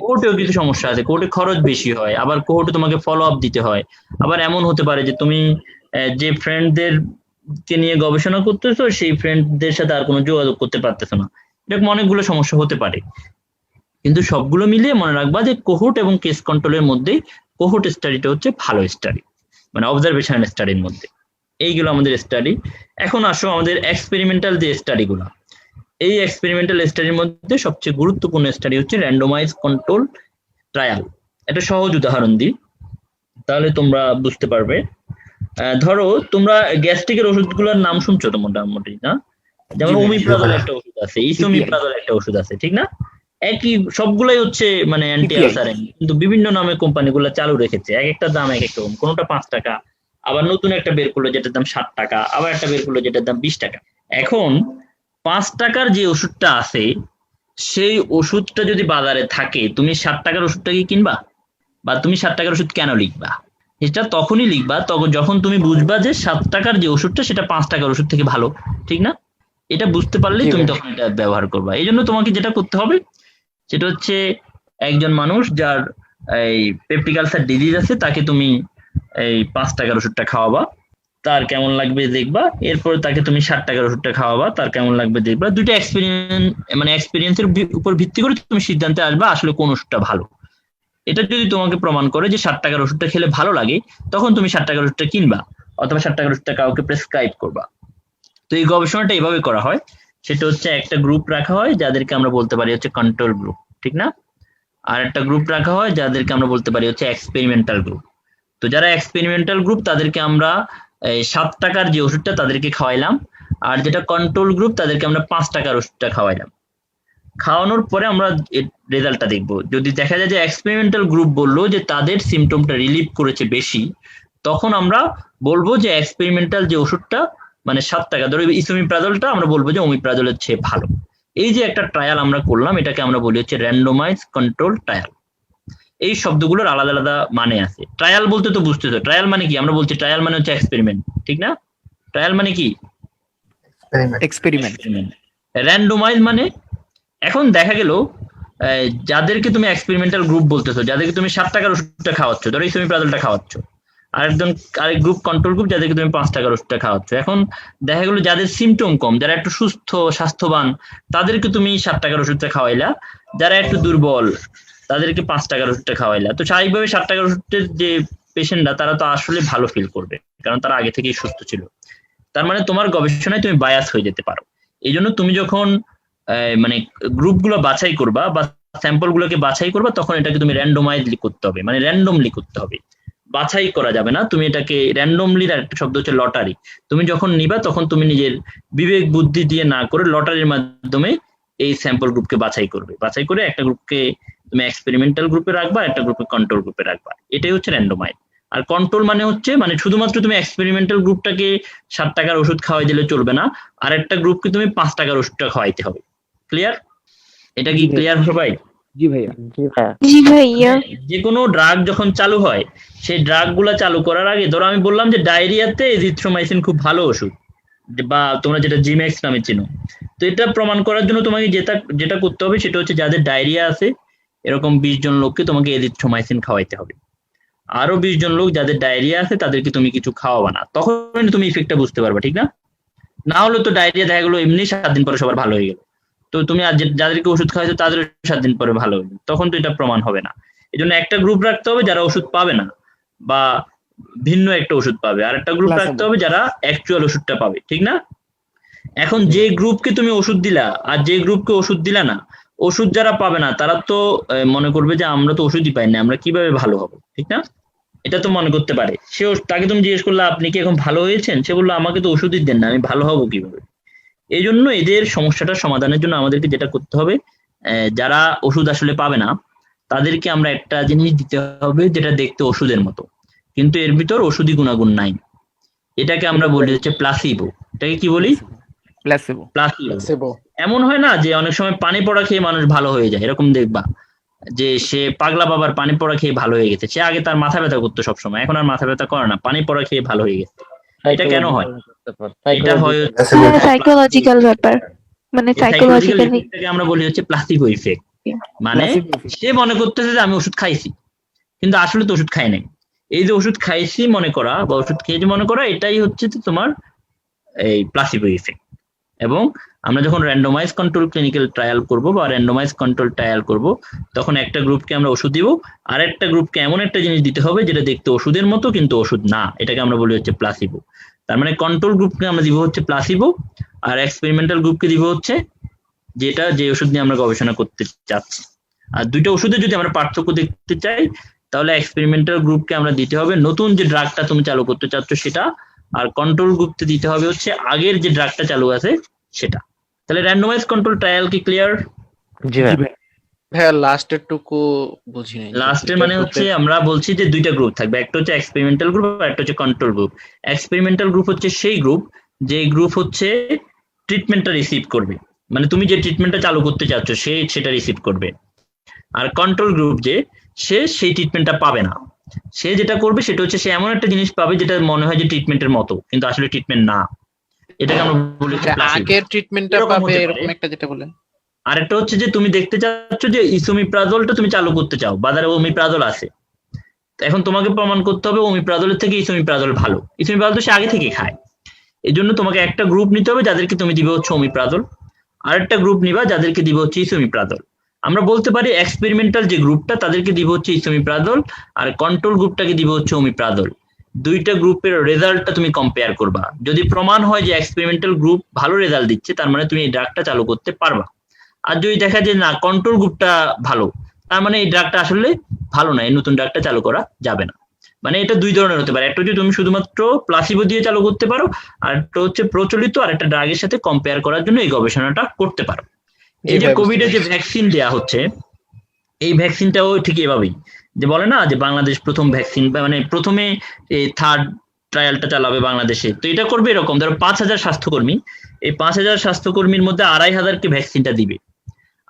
কোর্টেও কিছু সমস্যা আছে, কোর্টে খরচ বেশি হয়, আবার কোর্টে তোমাকে ফলো আপ দিতে হয়, আবার এমন হতে পারে যে তুমি যে ফ্রেন্ডদের কে নিয়ে গবেষণা করতেছো, সেই ফ্রেন্ডদের সাথে আর কোনো যোগাযোগ করতে পারতেছো না, এরকম অনেকগুলো সমস্যা হতে পারে। কিন্তু সবগুলো মিলিয়ে মনে রাখবা যে কোহোর্ট এবং কেস কন্ট্রোলের মধ্যে কোহোর্ট স্টাডিটা হচ্ছে ভালো স্টাডি, মানে অবজারভেশনাল স্টাডির মধ্যে। এইগুলো আমাদের স্টাডি। এখন আসো আমাদের এক্সপেরিমেন্টাল যে স্টাডিগুলো, এই এক্সপেরিমেন্টাল স্টাডির মধ্যে সবচেয়ে গুরুত্বপূর্ণ স্টাডি হচ্ছে র্যান্ডমাইজ কন্ট্রোল ট্রায়াল। একটা সহজ উদাহরণ দিই, তাহলে তোমরা বুঝতে পারবে। ধরো তোমরা গ্যাস্ট্রিকের ওষুধগুলোর নাম শুনছো তো মোটামুটি, না? যেমন জি ভাই, ওমিপ্রাজল একটা ওষুধ আছে, ইসোমিপ্রাজল একটা ওষুধ আছে, ঠিক না? একই, সবগুলাই হচ্ছে মানে অ্যান্টি আলসারেন্ট, কিন্তু বিভিন্ন নামে কোম্পানিগুলো চালু রেখেছে, এক একটা দাম এক এক রকম, কোনোটা 5 টাকা, আবার নতুন একটা বের করলো যেটার দাম 60 টাকা, আবার একটা বের করলো যেটার দাম 20 টাকা। এখন 5 টাকার যে ওষুধটা আছে, সেই ওষুধটা যদি বাজারে থাকে, তুমি 60 টাকার ওষুধটা কি কিনবা? বা তুমি 60 টাকার ওষুধ কেন লিখবা? এটা তখনই লিখবা তখন যখন তুমি বুঝবা যে 7 টাকার যে ওষুধটা সেটা 5 টাকার ওষুধ থেকে ভালো, ঠিক না? এটা বুঝতে পারলেই তুমি তখন এটা ব্যবহার করবা। এই জন্য তোমাকে যেটা করতে হবে সেটা হচ্ছে, একজন মানুষ যার এই পেপটিক আলসার ডিজিজ আছে, তাকে তুমি এই 5 টাকার ওষুধটা খাওয়াবা, তার কেমন লাগবে দেখবা। এরপরে তাকে তুমি 60 টাকার ওষুধটা খাওয়াবা, তার কেমন লাগবে দেখবা। দুইটা এক্সপিরিয়েন্সের উপর ভিত্তি করে তুমি সিদ্ধান্তে আসবা আসলে কোন ওষুধটা ভালো। এটা যদি তোমাকে প্রমাণ করে যে 60 টাকার ওষুধটা খেলে ভালো লাগে, তখন তুমি 60 টাকার ওষুধটা কিনবা, অথবা 60 টাকার ওষুধটা কাউকে প্রেসক্রাইব করবা। তো এই গবেষণাটা এইভাবে করা হয়, সেটা হচ্ছে একটা গ্রুপ রাখা হয় যাদেরকে আমরা বলতে পারি হচ্ছে কন্ট্রোল গ্রুপ, ঠিক না? আর একটা গ্রুপ রাখা হয় যাদেরকে আমরা বলতে পারি হচ্ছে এক্সপেরিমেন্টাল গ্রুপ। তো যারা এক্সপেরিমেন্টাল গ্রুপ তাদেরকে আমরা 7 টাকার যে ওষুধটা তাদেরকে খাওয়াইলাম, আর যেটা কন্ট্রোল গ্রুপ তাদেরকে আমরা 5 টাকার ওষুধটা খাওয়াইলাম। খাওয়ানোর পরে আমরা রেজাল্টটা দেখবো। যদি দেখা যায় যে এক্সপেরিমেন্টাল গ্রুপ বললো যে তাদের সিমটমটা রিলিভ করেছে বেশি, তখন আমরা বলবো যে এক্সপেরিমেন্টাল যে ওষুধটা মানে 7 টাকা, ধরো ইসোমিপ্রাজলটা আমরা বলবো যে ওমিপ্রাজলের চেয়ে ভালো। এই যে একটা ট্রায়াল আমরা করলাম, এটাকে আমরা বলি হচ্ছে র্যান্ডমাইজ কন্ট্রোল ট্রায়াল। এই শব্দগুলোর আলাদা আলাদা মানে আছে। ট্রায়াল বলতে তো বুঝতেছো, ট্রায়াল মানে কি? আমরা বলছি ট্রায়াল মানে হচ্ছে এক্সপেরিমেন্ট, ঠিক না? ট্রায়াল মানে কি? এক্সপেরিমেন্ট। র্যান্ডমাইজ মানে, এখন দেখা গেল যাদেরকে তুমি এক্সপেরিমেন্টাল গ্রুপ বলতেছো, যাদেরকে তুমি 7 টাকার ওষুধটা খাওয়াচ্ছ, ধরো ইসোমিপ্রাজলটা খাওয়াচ্ছ, আরেক গ্রুপ কন্ট্রোল গ্রুপ যাদেরকে তুমি 5 টাকার ওষুধটা খাওয়াচ্ছ। এখন দেখা গেল যাদের সিমটম কম, যারা একটু সুস্থ স্বাস্থ্যবান, তাদেরকে তুমি 7 টাকার ওষুধটা খাওয়াইলা, যারা একটু দুর্বল তাদেরকে 5 টাকার ওষুধটা খাওয়াইলা। তো স্বাভাবিকভাবে 7 টাকার ওষুধের যে পেশেন্টরা, তারা তো আসলে ভালো ফিল করবে, কারণ তারা আগে থেকেই সুস্থ ছিল। তার মানে তোমার গবেষণায় তুমি বায়াস হয়ে যেতে পারো। এই জন্য তুমি যখন মানে গ্রুপগুলো বাছাই করবা বা স্যাম্পল গুলোকে বাছাই করবা, তখন এটাকে তুমি র্যান্ডমাইজলি করতে হবে, মানে র্যান্ডমলি করতে হবে, বাছাই করা যাবে না। তুমি এটাকে র্যান্ডমলি, একটা শব্দ হচ্ছে লটারি, তুমি যখন নিবা তখন তুমি নিজের বিবেক বুদ্ধি দিয়ে না করে লটারির মাধ্যমে এই স্যাম্পল গ্রুপকে বাছাই করবে। বাছাই করে একটা গ্রুপকে তুমি এক্সপেরিমেন্টাল গ্রুপে রাখবা, একটা গ্রুপকে কন্ট্রোল গ্রুপে রাখবা। এটাই হচ্ছে র্যান্ডমাইজ। আর কন্ট্রোল মানে হচ্ছে, মানে শুধুমাত্র তুমি এক্সপেরিমেন্টাল গ্রুপটাকে 7 টাকার ওষুধ খাওয়াই দিলে চলবে না, আর একটা গ্রুপকে তুমি 5 টাকার ওষুধটা খাওয়াইতে হবে। ক্লিয়ার? এটা কি ক্লিয়ার সবাই? জি ভাইয়া। জি ভাইয়া। যে কোনো ড্রাগ যখন চালু হয়, সেই ড্রাগ গুলা চালু করার আগে, ধরো আমি বললাম যে ডায়রিয়াতে এজিথ্রোমাইসিন খুব ভালো ওষুধ, বা তোমরা যেটা জিম্যাক্স নামে চিনো। তো এটা প্রমাণ করার জন্য তোমাকে যেটা করতে হবে সেটা হচ্ছে, যাদের ডায়রিয়া আছে এরকম 20 জন লোককে তোমাকে এরিথ্রোমাইসিন খাওয়াইতে হবে। আরো 20 জন লোক যাদের ডায়রিয়া আছে তাদেরকে তুমি কিছু খাওয়াবা না, তখন তুমি ইফেক্টটা বুঝতে পারবা, ঠিক না? না হলে তো ডায়রিয়া দেখা গেলো এমনি 7 দিন পরে সবার ভালো হয়ে গেল, তো তুমি আর যাদেরকে ওষুধ খাওয়াইছো তাদের 7 দিন পরে ভালো হয়ে গেল, তখন তো এটা প্রমাণ হবে না। এই জন্য একটা গ্রুপ রাখতে হবে যারা ওষুধ পাবে না বা ভিন্ন একটা ওষুধ পাবে, আর একটা গ্রুপ রাখতে হবে যারা অ্যাকচুয়াল ওষুধটা পাবে, ঠিক না? এখন যে গ্রুপকে তুমি ওষুধ দিলা আর যে গ্রুপকে ওষুধ দিলা না, ওষুধ যারা পাবে না তারা তো মনে করবে যে আমরা তো ওষুধই পাই না, আমরা কিভাবে ভালো হবো, ঠিক না? এটা তো মনে করতে পারে। তাকে তুমি জিজ্ঞেস করলে আপনি কি এখন ভালো হয়েছেন, সে বললো আমাকে তো ওষুধই দেন না, আমি ভালো হবো কিভাবে? এই জন্য এদের সমস্যাটা সমাধানের জন্য আমাদেরকে যেটা করতে হবে, যারা ওষুধ আসলে পাবে না তাদেরকে আমরা একটা জিনিস দিতে হবে যেটা দেখতে ওষুধের মতো, কিন্তু এর ভিতর ওষুধি গুণাগুণ নাই। এটাকে আমরা বলি হচ্ছে প্লাসিবো। এটাকে কি বলি? প্লাসিবো। এমন হয় না যে অনেক সময় পানি পড়া খেয়ে মানুষ ভালো হয়ে যায়, এরকম দেখবা যে সে পাগলা বাবার পানি পড়া খেয়ে ভালো হয়ে গেছে, সে আগে তার মাথা ব্যথা করতো সবসময়, এখন আর মাথা ব্যথা করে না, পানি পড়া খেয়ে ভালো হয়ে গেছে। এটা কেন হয়? এটা হয় সাইকোলজিক্যাল ব্যাপার, মানে সাইকোলজিক্যালি এটাকে আমরা বলি হচ্ছে প্লাসিবো ইফেক্ট। মানে সে মনে করতেছে যে আমি ওষুধ খাইছি, কিন্তু আসলে তো ওষুধ খাই নাই। এই যে ওষুধ খাইছি মনে করা বা ওষুধ খেয়েছি মনে করা, এটাই হচ্ছে তোমার এই প্লাসিবো ইফেক্ট। এবং আমরা যখন র্যান্ডমাইজ কন্ট্রোল ক্লিনিক্যাল ট্রায়াল করব বা র্যান্ডমাইজ কন্ট্রোল ট্রায়াল করব, তখন একটা গ্রুপকে আমরা ওষুধ দিব, আর একটা গ্রুপকে এমন একটা জিনিস দিতে হবে যেটা দেখতে ওষুধের মতো কিন্তু ওষুধ না, এটাকে আমরা বলি হচ্ছে প্লাসিবো। তার মানে কন্ট্রোল গ্রুপকে আমরা দিব হচ্ছে প্লাসিবো, আর এক্সপেরিমেন্টাল গ্রুপকে দিব হচ্ছে যে ওষুধ নিয়ে আমরা গবেষণা করতে চাচ্ছি। আর দুইটা ওষুধে যদি আমরা পার্থক্য দেখতে চাই, তাহলে এক্সপেরিমেন্টাল গ্রুপকে আমরা দিতে হবে নতুন যে ড্রাগটা তুমি চালু করতে চাচ্ছ সেটা, আর কন্ট্রোল গ্রুপকে দিতে হবে হচ্ছে আগের যে ড্রাগটা চালু আছে সেটা। তাহলে র্যান্ডমাইজ কন্ট্রোল ট্রায়াল কি ক্লিয়ার? জি ভাই, লাস্টের টুকু বুঝি নাই। লাস্টের মানে হচ্ছে আমরা বলছি যে দুইটা গ্রুপ থাকবে, একটা হচ্ছে এক্সপেরিমেন্টাল গ্রুপ আর একটা হচ্ছে কন্ট্রোল গ্রুপ। এক্সপেরিমেন্টাল গ্রুপ হচ্ছে সেই গ্রুপ যে গ্রুপ হচ্ছে ট্রিটমেন্টটা রিসিভ করবে, মানে তুমি যে ট্রিটমেন্টটা চালু করতে চাচ্ছ সেটা রিসিভ করবে। আর কন্ট্রোল গ্রুপ যে সেই ট্রিটমেন্টটা পাবে না, সে যেটা করবে সেটা হচ্ছে সে এমন একটা জিনিস পাবে যেটা মনে হয় যে ট্রিটমেন্টের মতো, কিন্তু আসলে ট্রিটমেন্ট না। এটাকে আমরা বলি আগের ট্রিটমেন্টটা পাবে এরকম একটা, যেটা বলেন। আরেকটা হচ্ছে যে তুমি দেখতে চাচ্ছ যে ইসোমিপ্রাজলটা তুমি চালু করতে চাও, বাজারে ওমিপ্রাজল আছে, এখন তোমাকে প্রমাণ করতে হবে ওমিপ্রাজলের থেকে ইসোমিপ্রাজল ভালো। ইসোমিপ্রাজল তো সে আগে থেকে খায়, এই জন্য তোমাকে একটা গ্রুপ নিতে হবে যাদেরকে তুমি দিবে হচ্ছে ওমিপ্রাজল, আরেকটা গ্রুপ নিবা যাদেরকে দিবে হচ্ছে ইসোমিপ্রাজল। আমরা বলতে পারি এক্সপেরিমেন্টাল যে গ্রুপটা তাদেরকে দিব হচ্ছে ইসোমিপ্রাজল, আর কন্ট্রোল গ্রুপটাকে দিব হচ্ছে ওমিপ্রাজল। দুইটা গ্রুপের রেজাল্টটা তুমি কম্পেয়ার করবা, যদি প্রমাণ হয় যে এক্সপেরিমেন্টাল গ্রুপ ভালো রেজাল্ট দিচ্ছে, তার মানে তুমি এই ড্রাগটা চালু করতে পারবা। আর যদি দেখা যায় না কন্ট্রোল গ্রুপটা ভালো, তার মানে এই ড্রাগটা আসলে ভালো না, এই নতুন ড্রাগটা চালু করা যাবে না। মানে এটা দুই ধরনের হতে পারে, একটা হচ্ছে তুমি শুধুমাত্র প্লাসিবো দিয়ে চালু করতে পারো, আর একটা হচ্ছে প্রচলিত আর একটা ড্রাগের সাথে কম্পেয়ার করার জন্য এই গবেষণাটা করতে পারো। এই যে কোভিড এর যে ভ্যাকসিন দেয়া হচ্ছে, এই ভ্যাকসিনটাও ঠিক এভাবেই, যে বলে না যে বাংলাদেশ প্রথম ভ্যাকসিন, মানে প্রথমে এই থার্ড ট্রায়ালটা চালাবে বাংলাদেশে, তো এটা করবে এরকম ধরো 5,000 স্বাস্থ্যকর্মী, এই 5,000 স্বাস্থ্যকর্মীর মধ্যে 2,500-কে ভ্যাকসিনটা দিবে,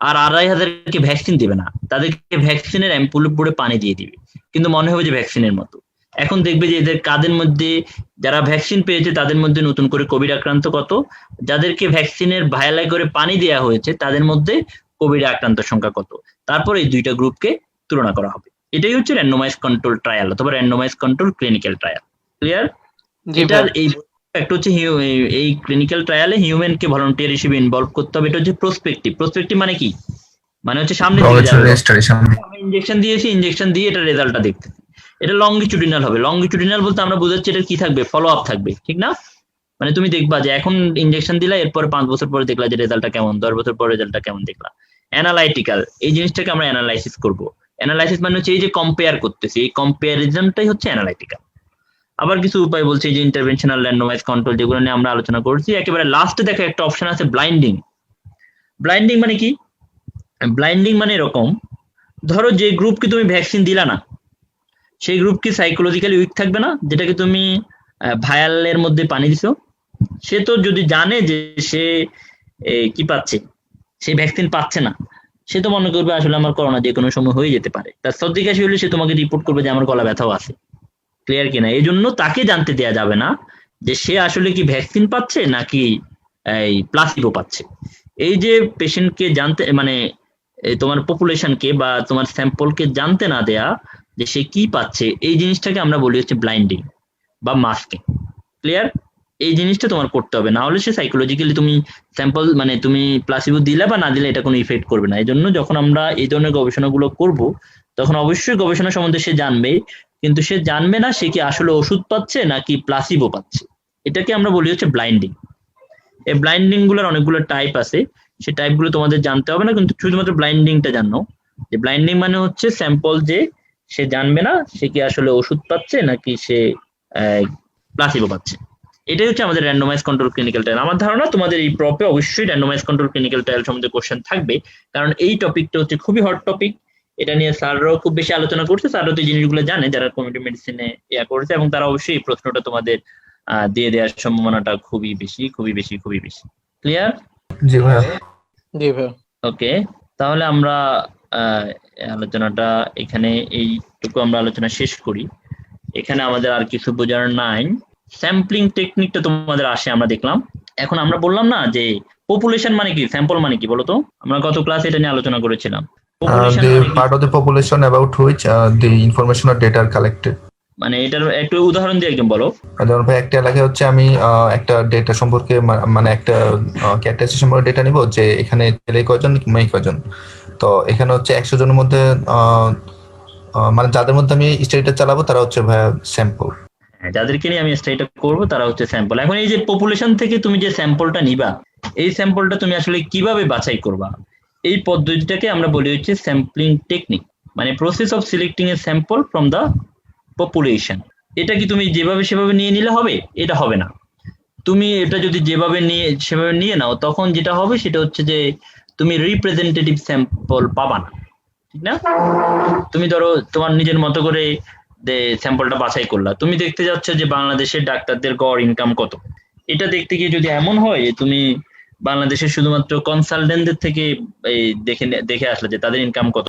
আর 2,500-কে ভ্যাকসিন দিবে না, তাদেরকে ভ্যাকসিনের অ্যাম্পুল পুরো পানি দিয়ে দিবে, কিন্তু মনে হবে যে ভ্যাকসিনের মতো। এখন দেখবে যে এদের কাদের মধ্যে যারা ভ্যাকসিন পেয়েছে তাদের মধ্যে নতুন করে কোভিড আক্রান্ত কত, যাদেরকে ভ্যাকসিনের ভায়ালায় করে পানি দেওয়া হয়েছে তাদের মধ্যে কোভিড আক্রান্ত সংখ্যা কত, তারপর এই দুইটা গ্রুপকে তুলনা করা হবে। এটাই হচ্ছে র্যান্ডমাইজ কন্ট্রোল ট্রায়াল অথবা randomise control clinical trial. Clear? এটার এই একটা হচ্ছে এই ক্লিনিক্যাল ট্রায়ালে হিউম্যানকে ভলান্টিয়ার হিসেবে ইনভলভ করতে হবে। এটা হচ্ছে প্রসপেক্টিভ। প্রসপেক্টিভ মানে কি? মানে হচ্ছে সামনে ইনজেকশন দিয়েছি, ইনজেকশন দিয়ে এটা রেজাল্টটা দেখতেছি। এটা লংগিচুডিনাল হবে। লংগিচুডিনাল বলতে আমরা বোঝাচ্ছি এটা কি থাকবে, ফলো আপ থাকবে, ঠিক না? মানে তুমি দেখবা যে এখন ইনজেকশন দিলা, এরপরে 5 বছর পরে দেখলা যে রেজাল্টটা কেমন, 10 বছর পরে রেজাল্টটা কেমন দেখলা। অ্যানালাইটিক্যাল, এই জিনিসটাকে আমরা অ্যানালাইসিস করব। অ্যানালাইসিস মানে হচ্ছে এই যে কম্পেয়ার করতেছি, এই কম্পারিজনটাই হচ্ছে অ্যানালাইটিক্যাল। আবার কিছু উপায় বলছে যে ইন্টারভেনশনাল র্যান্ডমাইজ কন্ট্রোল, যেগুলো নিয়ে আমরা আলোচনা করছি। একেবারে লাস্টে দেখো একটা অপশন আছে ব্লাইন্ডিং। ব্লাইন্ডিং মানে কি? ব্লাইন্ডিং মানে এরকম, ধরো যে গ্রুপকে তুমি ভ্যাকসিন দিলা না, সেই গ্রুপ কি সাইকোলজিক্যালি উইক থাকবে না? যেটাকে তুমি ভায়ালের মধ্যে পানি দিছো, সে তো যদি জানে যে সে কি পাচ্ছে, সে ভ্যাকসিন পাচ্ছে না, সে তো মনে করবে আসলে আমার করোনা যে কোনো সময় হয়ে যেতে পারে। তার সর্দি কাশি হলে সে তোমাকে রিপোর্ট করবে যে আমার গলা ব্যথাও আছে। ক্লিয়ার কিনা? এই জন্য তাকে জানতে দেয়া যাবে না যে সে আসলে কি ভ্যাকসিন পাচ্ছে নাকি এই প্লাসিবো পাচ্ছে। এই যে পেশেন্টকে জানতে, মানে এই তোমার পপুলেশনকে বা তোমার স্যাম্পলকে জানতে না দেয়া যে সে কি পাচ্ছে, এই জিনিসটাকে আমরা বলি হচ্ছে ব্লাইন্ডিং বা মাস্কিং। ক্লিয়ার? এই জিনিসটা তোমার করতে হবে, না হলে সে সাইকোলজিক্যালি তুমি স্যাম্পল মানে তুমি প্লাসিবো দিলে বা না দিলে এটা কোনো ইফেক্ট করবে না। এই জন্য যখন আমরা এই ধরনের গবেষণাগুলো করব তখন অবশ্যই গবেষণা সম্বন্ধে সে জানবে, কিন্তু সে জানবে না সে কি আসলে ওষুধ পাচ্ছে নাকি প্লাসিবো পাচ্ছে। এটাকে আমরা বলি হচ্ছে ব্লাইন্ডিং। এই ব্লাইন্ডিং গুলোর অনেকগুলো টাইপ আছে, সেই টাইপ গুলো তোমাদের জানতে হবে না, কিন্তু শুধুমাত্র ব্লাইন্ডিংটা জানো যে ব্লাইন্ডিং মানে হচ্ছে স্যাম্পল যে সে জানবে না সে কি আসলে ওষুধ পাচ্ছে নাকি সে প্লাসিবো পাচ্ছে। এটাই হচ্ছে আমাদের র্যান্ডমাইজ কন্ট্রোল ক্লিনিক্যাল ট্রায়াল। আমার ধারণা তোমাদের এই প্রপে অবশ্যই র্যান্ডমাইজ কন্ট্রোল ক্লিনিক্যাল ট্রায়াল সম্বন্ধে কোশ্চেন থাকবে, কারণ এই টপিকটা হচ্ছে খুবই হট টপিক। এটা নিয়ে স্যাররাও খুব বেশি আলোচনা করছে, স্যারও তো এই জিনিসগুলো জানে যারা কমিউনিটি মেডিসিনে করেছে, এবং তারা অবশ্যই এই প্রশ্নটা তোমাদের দিয়ে দেওয়ার সম্ভাবনাটা খুবই বেশি। ক্লিয়ার? জি ভাইয়া। জি ভাইয়া। ওকে, তাহলে আমরা আলোচনাটা এখানে এইটুকু আমরা আলোচনা শেষ করি। এখানে আমাদের আর কিছু বোঝার নাই। স্যাম্পলিং টেকনিকটা তোমাদের আসে আমরা দেখলাম। এখন আমরা বললাম না যে পপুলেশন মানে কি, স্যাম্পল মানে কি বলতো? আমরা গত ক্লাসে এটা নিয়ে আলোচনা করেছিলাম। The part of the population about which the information or data are collected. মানে এটার একটু উদাহরণ দিয়ে একদম বলো। যেমন ভাই একটা এলাকায় হচ্ছে আমি একটা ডেটা সম্পর্কে মানে একটা ক্যারেক্টারিস্টিক সম্পর্কে ডেটা নিব যে এখানে ছেলে কয়জন মেয়ে কয়জন। তো এখানে হচ্ছে 100 জনের মধ্যে মানে যাদের মধ্যে আমি স্টাডিটা চালাবো তারা হচ্ছে ভাইয়া স্যাম্পল। যাদেরকে নিয়ে আমি স্টাডিটা করব তারা হচ্ছে স্যাম্পল। এখন এই যে পপুলেশন থেকে তুমি যে স্যাম্পলটা নিবা, এই স্যাম্পলটা তুমি আসলে কিভাবে বাছাই করবা, এই পদ্ধতিটাকে আমরা বলি হচ্ছে স্যাম্পলিং টেকনিক, মানে process of selecting A sample from the population. এটা কি তুমি যেভাবে সেভাবে নিয়ে নিলে হবে? এটা হবে না। তুমি এটা যদি যেভাবে সেভাবে নিয়ে নাও, তখন যেটা হবে সেটা হচ্ছে যে তুমি রিপ্রেজেন্টেটিভ স্যাম্পল পাবা না, ঠিক না? তুমি ধরো তোমার নিজের মতো করে স্যাম্পলটা বাছাই করলা, তুমি দেখতে যাচ্ছ যে বাংলাদেশের ডাক্তারদের গড় ইনকাম কত। এটা দেখতে গিয়ে যদি এমন হয় যে তুমি বাংলাদেশের শুধুমাত্র কনসালটেন্টদের থেকে দেখে আসলে যে তাদের ইনকাম কত,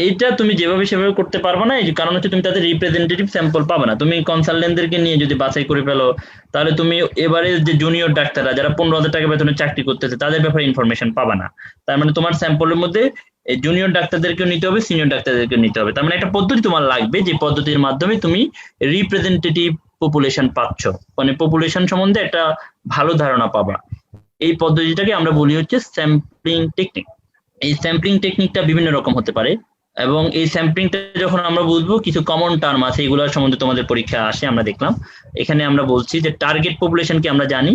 এইটা তুমি যেভাবে সেভাবে করতে পারবে না। এই কারণ হচ্ছে তুমি তাদের রিপ্রেজেন্টেটিভ স্যাম্পল পাবে না। তুমি কনসালটেন্টদেরকে নিয়ে যদি বাছাই করে ফেলো, তাহলে তুমি এবারে যে জুনিয়র ডাক্তাররা যারা 15,000 টাকা বেতনে চাকরি করতেছে তাদের ব্যাপারে ইনফরমেশন পাবে না। তার মানে তোমার স্যাম্পলের মধ্যে জুনিয়র ডাক্তারদেরকেও নিতে হবে, সিনিয়র ডাক্তারদেরকেও নিতে হবে। তার মানে একটা পদ্ধতি তোমার লাগবে, যে পদ্ধতির মাধ্যমে তুমি রিপ্রেজেন্টেটিভ পপুলেশন পাচ্ছ, মানে পপুলেশন সম্বন্ধে একটা ভালো ধারণা পাবা। এই পদ্ধতিটাকে আমরা বলি হচ্ছে স্যাম্পলিং টেকনিক। এই স্যাম্পলিং টেকনিকটা বিভিন্ন রকম হতে পারে, এবং এই স্যাম্পলিংটা যখন আমরা বুঝবো, কিছু কমন টার্ম আছে, এগুলোর সম্বন্ধে তোমাদের পরীক্ষা আসে আমরা দেখলাম। এখানে আমরা বলছি যে টার্গেট পপুলেশনকে আমরা জানি,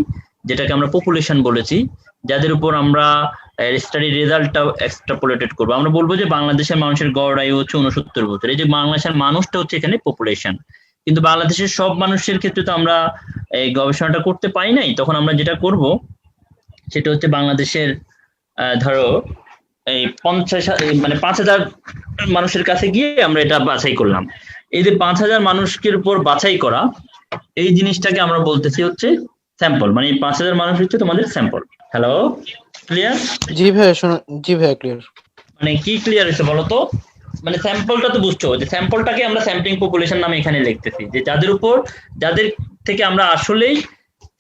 যেটাকে আমরা পপুলেশন বলেছি, যাদের উপর আমরা স্টাডি রেজাল্টটাও এক্সট্রাপোলেটেড করবো। আমরা বলবো যে বাংলাদেশের মানুষের গড় আয়ু হচ্ছে 69 বছর। এই যে বাংলাদেশের মানুষটা হচ্ছে এখানে পপুলেশন, কিন্তু বাংলাদেশের সব মানুষের ক্ষেত্রে তো আমরা এই গবেষণাটা করতে পারি নাই। তখন আমরা যেটা করব সেটা হচ্ছে বাংলাদেশের ধরো এই 5,000 মানুষের কাছে গিয়ে আমরা এটা বাছাই করলাম। এই যে 5,000 মানুষের উপর বাছাই করা, এই জিনিসটাকে আমরা বলতেছি হচ্ছে স্যাম্পল, মানে এই 5,000 মানুষ হচ্ছে তোমাদের স্যাম্পল। Hello, clear? জি ভাইয়া জি ভাইয়া ক্লিয়ার। মানে কি ক্লিয়ার হয়েছে বলো তো? মানে স্যাম্পলটা তো বুঝছো, যে স্যাম্পলটাকে আমরা স্যাম্পলিং পপুলেশন নামে এখানে লিখতেছি, যে যাদের থেকে আমরা আসলেই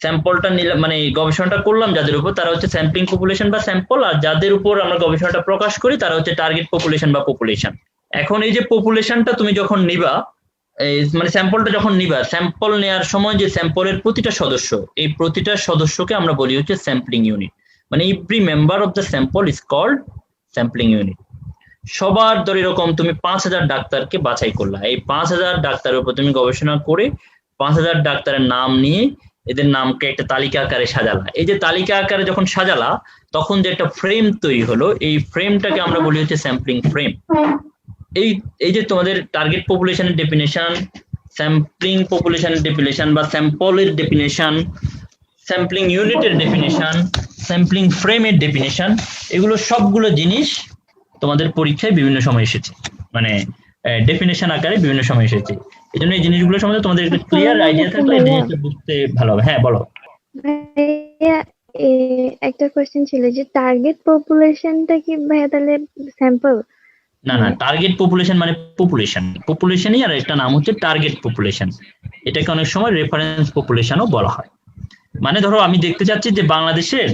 স্যাম্পলটা নিলাম, মানে গবেষণাটা করলাম যাদের উপর, তারা হচ্ছে স্যাম্পলিং পপুলেশন বা স্যাম্পল, আর যাদের উপর আমরা গবেষণাটা প্রকাশ করি তারা হচ্ছে টার্গেট পপুলেশন বা পপুলেশন। এখন এই যে পপুলেশনটা তুমি যখন নিবা, মানে স্যাম্পলটা যখন নিবা, স্যাম্পল নেওয়ার সময় যে স্যাম্পলের প্রতিটা সদস্য, এই প্রতিটা সদস্যকে আমরা বলি হচ্ছে স্যাম্পলিং ইউনিট। মানে every member of the sample is called sampling unit. সবার ধরে এরকম তুমি 5,000 ডাক্তারকে বাছাই করলা, এই 5,000 ডাক্তারের উপর তুমি গবেষণা করে 5,000 ডাক্তারের নাম নিয়ে এদের নামকে একটা তালিকা আকারে সাজালা। এই যে তালিকা আকারে যখন সাজালা, তখন যে একটা ফ্রেম তৈরি হলো, এই ফ্রেমটাকে আমরা বলি হচ্ছে স্যাম্পলিং ফ্রেম। এই যে তোমাদের টার্গেট পপুলেশনের ডেফিনেশন, স্যাম্পলিং পপুলেশনের ডেফিনেশন বা স্যাম্পলের ডেফিনেশন, স্যাম্পলিং ইউনিটের ডেফিনেশন, স্যাম্পলিং ফ্রেমের ডেফিনেশন, এগুলো সবগুলো জিনিস তোমাদের পরীক্ষায় বিভিন্ন সময় এসেছে, মানে ডেফিনেশন আকারে বিভিন্ন সময় এসেছে। এই জন্য এই জিনিসগুলো সম্বন্ধে তোমাদের একটা ক্লিয়ার আইডিয়া থাকলে এই জিনিসটা বুঝতে ভালো হবে। হ্যাঁ বলো। ভাইয়া একটা কোশ্চেন ছিল যে টার্গেট পপুলেশনটা কি ভাইয়া তাহলে স্যাম্পল? না, টার্গেট পপুলেশন মানে পপুলেশনই আর একটা নাম হচ্ছে টার্গেট পপুলেশন। এটাকে অনেক সময় রেফারেন্স পপুলেশনও বলা হয়। মানে ধরো আমি দেখতে চাচ্ছি যে বাংলাদেশের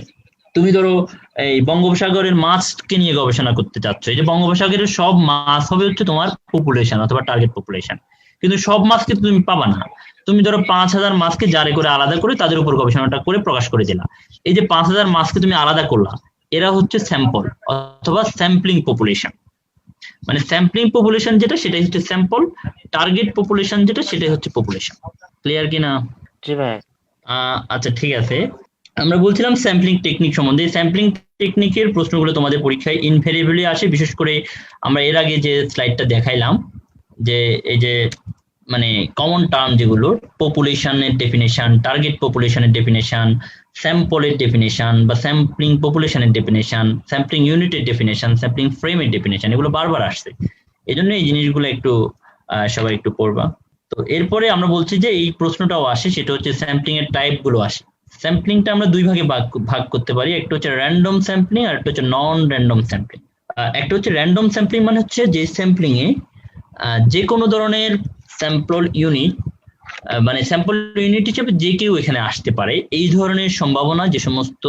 তুমি ধরো এই বঙ্গোপসাগরের মাছকে নিয়ে গবেষণা করতে চাচ্ছ, এই যে বঙ্গোপসাগরের সব মাছ হবে হচ্ছে তোমার পপুলেশন অথবা টার্গেট পপুলেশন, কিন্তু সব মাছকে তুমি পাবা না। তুমি ধরো 5,000 মাছকে জারে করে আলাদা করে তাদের উপর গবেষণাটা করে প্রকাশ করে দিলা। এই যে 5,000 মাছকে তুমি আলাদা করলা, এরা হচ্ছে স্যাম্পল অথবা স্যাম্পলিং পপুলেশন। মানে স্যাম্পলিং পপুলেশন যেটা সেটাই হচ্ছে স্যাম্পল, টার্গেট পপুলেশন যেটা সেটাই হচ্ছে পপুলেশন। ক্লিয়ার কিনা? জি ভাই। আচ্ছা ঠিক আছে, আমরা বলছিলাম স্যাম্পলিং টেকনিক সম্বন্ধে। স্যাম্পলিং টেকনিকের প্রশ্নগুলো তোমাদের পরীক্ষায় ইনভেরিয়েবলি আসে। বিশেষ করে আমরা এর আগে যে স্লাইডটা দেখাইলাম, যে এই যে মানে কমন টার্ম যেগুলো, পপুলেশনের ডেফিনেশন, টার্গেট পপুলেশনের ডেফিনেশন, স্যাম্পলের ডেফিনেশন বা স্যাম্পলিং পপুলেশনের ডেফিনেশন, স্যাম্পলিং ইউনিটের ডেফিনেশন, স্যাম্পলিং ফ্রেমের ডেফিনেশন, এগুলো বারবার আসছে। এই জন্য এই জিনিসগুলো একটু সবাই একটু পড়বা। তো এরপরে আমরা বলছি যে এই প্রশ্নটাও আসে, সেটা হচ্ছে স্যাম্পলিং এর টাইপ গুলো আসে। স্যাম্পলিংটা আমরা দুই ভাগে ভাগ করতে পারি, একটা হচ্ছে র্যান্ডম স্যাম্পলিং আর একটা হচ্ছে নন র্যান্ডম স্যাম্পলিং। একটা হচ্ছে র্যান্ডম স্যাম্পলিং, মানে হচ্ছে যে স্যাম্পলিং এ যে কোনো ধরনের স্যাম্পল ইউনিট, মানে স্যাম্পল ইউনিট হিসেবে যে কেউ এখানে আসতে পারে, এই ধরনের সম্ভাবনা যে সমস্ত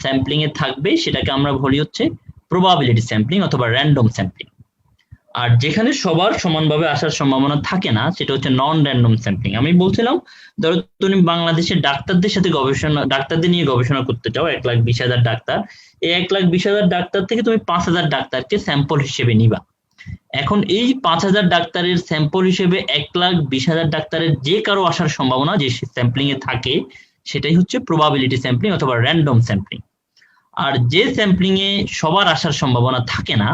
স্যাম্পলিং এ থাকবে সেটাকে আমরা বলি হচ্ছে প্রবাবিলিটি স্যাম্পলিং অথবা র্যান্ডম স্যাম্পলিং। আর যেখানে সবার সমানভাবে আসার সম্ভাবনা থাকে না সেটা হচ্ছে নন র্যান্ডম স্যাম্পলিং। আমি বলছিলাম ধরো তুমি বাংলাদেশের ডাক্তারদের সাথে ডাক্তারদের নিয়ে গবেষণা করতে চাও, 1,20,000 ডাক্তার, এই 1,20,000 ডাক্তার থেকে তুমি 5,000 ডাক্তারকে স্যাম্পল হিসেবে নিবা। এখন এই 5,000 ডাক্তারের স্যাম্পল হিসেবে 1,20,000 ডাক্তারের যে কারো আসার সম্ভাবনা যে স্যাম্পলিং এ থাকে সেটাই হচ্ছে প্রবাবিলিটি স্যাম্পলিং অথবা র্যান্ডম স্যাম্পলিং। আর যে স্যাম্পলিং এ সবার আসার সম্ভাবনা থাকে না,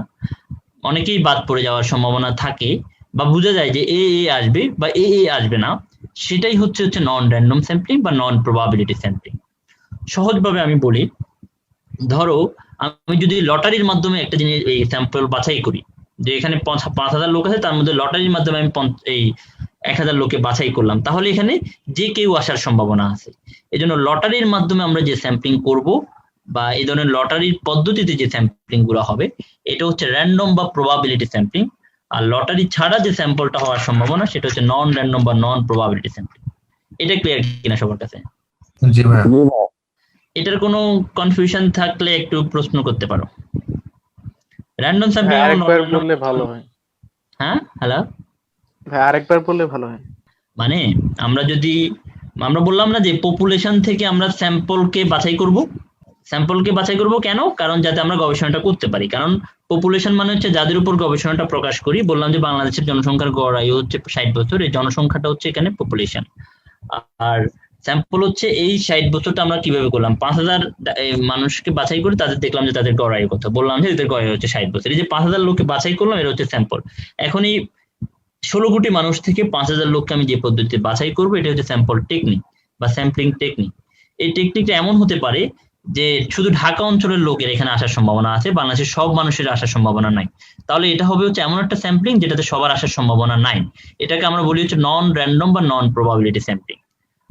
অনেকেই বাদ পড়ে যাওয়ার সম্ভাবনা থাকে বা বোঝা যায় যে এ আসবে বা এ আসবে না, সেটাই হচ্ছে নন র্যান্ডম স্যাম্পলিং বা নন প্রবাবিলিটি স্যাম্পলিং। সহজভাবে আমি বলি, ধরো আমি যদি লটারির মাধ্যমে একটা জিনিস এই স্যাম্পল বাছাই করি, যে এখানে 5,000 লোক আছে, তার মধ্যে লটারির মাধ্যমে আমি এই 1,000 লোকে বাছাই করলাম, তাহলে এখানে যে কেউ আসার সম্ভাবনা আছে। এই জন্য লটারির মাধ্যমে আমরা যে স্যাম্পলিং করব বা এই ধরনের লটারির পদ্ধতিতে যে স্যাম্পলিং গুলো হবে এটা হচ্ছে র্যান্ডম বা প্রবাবিলিটি স্যাম্পলিং। আর লটারি ছাড়া যে স্যাম্পলটা হওয়ার সম্ভাবনা সেটা হচ্ছে নন র্যান্ডম বা নন প্রবাবিলিটি স্যাম্পলিং। এটা ক্লিয়ার কিনা সবার কাছে? জি ভাই। এটার কোনো কনফিউশন থাকলে একটু প্রশ্ন করতে পারো। র্যান্ডম স্যাম্পলিং আরেকবার বললে ভালো হয়। হ্যাঁ হ্যালো ভাই, আরেকবার বললে ভালো হয়। মানে আমরা বললাম না যে পপুলেশন থেকে আমরা স্যাম্পলকে বাছাই করব কেন? কারণ যাতে আমরা গবেষণাটা করতে পারি। কারণ পপুলেশন মানে হচ্ছে যাদের উপর গবেষণাটা প্রকাশ করি। বললাম যে বাংলাদেশের জনসংখ্যার গড় আয়ু হচ্ছে 60 বছর, এই জনসংখ্যাটা হচ্ছে এখানে পপুলেশন। আর স্যাম্পল হচ্ছে এই 60 বছরটা আমরা কিভাবে করলাম, 5,000 মানুষকে বাছাই করে তাদের দেখলাম যে তাদের গড় আয়ু কত, বললাম যে এদের গড় আয়ু হচ্ছে 60 বছর। এই যে 5,000 লোককে বাছাই করলাম, এটা হচ্ছে স্যাম্পল। এখন এই 16 কোটি মানুষ থেকে 5,000 লোককে আমি যে পদ্ধতিতে বাছাই করবো এটা হচ্ছে স্যাম্পল টেকনিক বা স্যাম্পলিং টেকনিক। এই টেকনিকটা এমন হতে পারে যে শুধু ঢাকা অঞ্চলের লোকের এখানে আসার সম্ভাবনা আছে, বাংলাদেশের সব মানুষের আসার সম্ভাবনা নাই। তাহলে এটা হবে হচ্ছে এমন একটা স্যাম্পলিং যেটাতে সবার আসার সম্ভাবনা নাই। এটাকে আমরা বলি হচ্ছে নন র্যান্ডম বা নন প্রবাবিলিটি স্যাম্পলিং।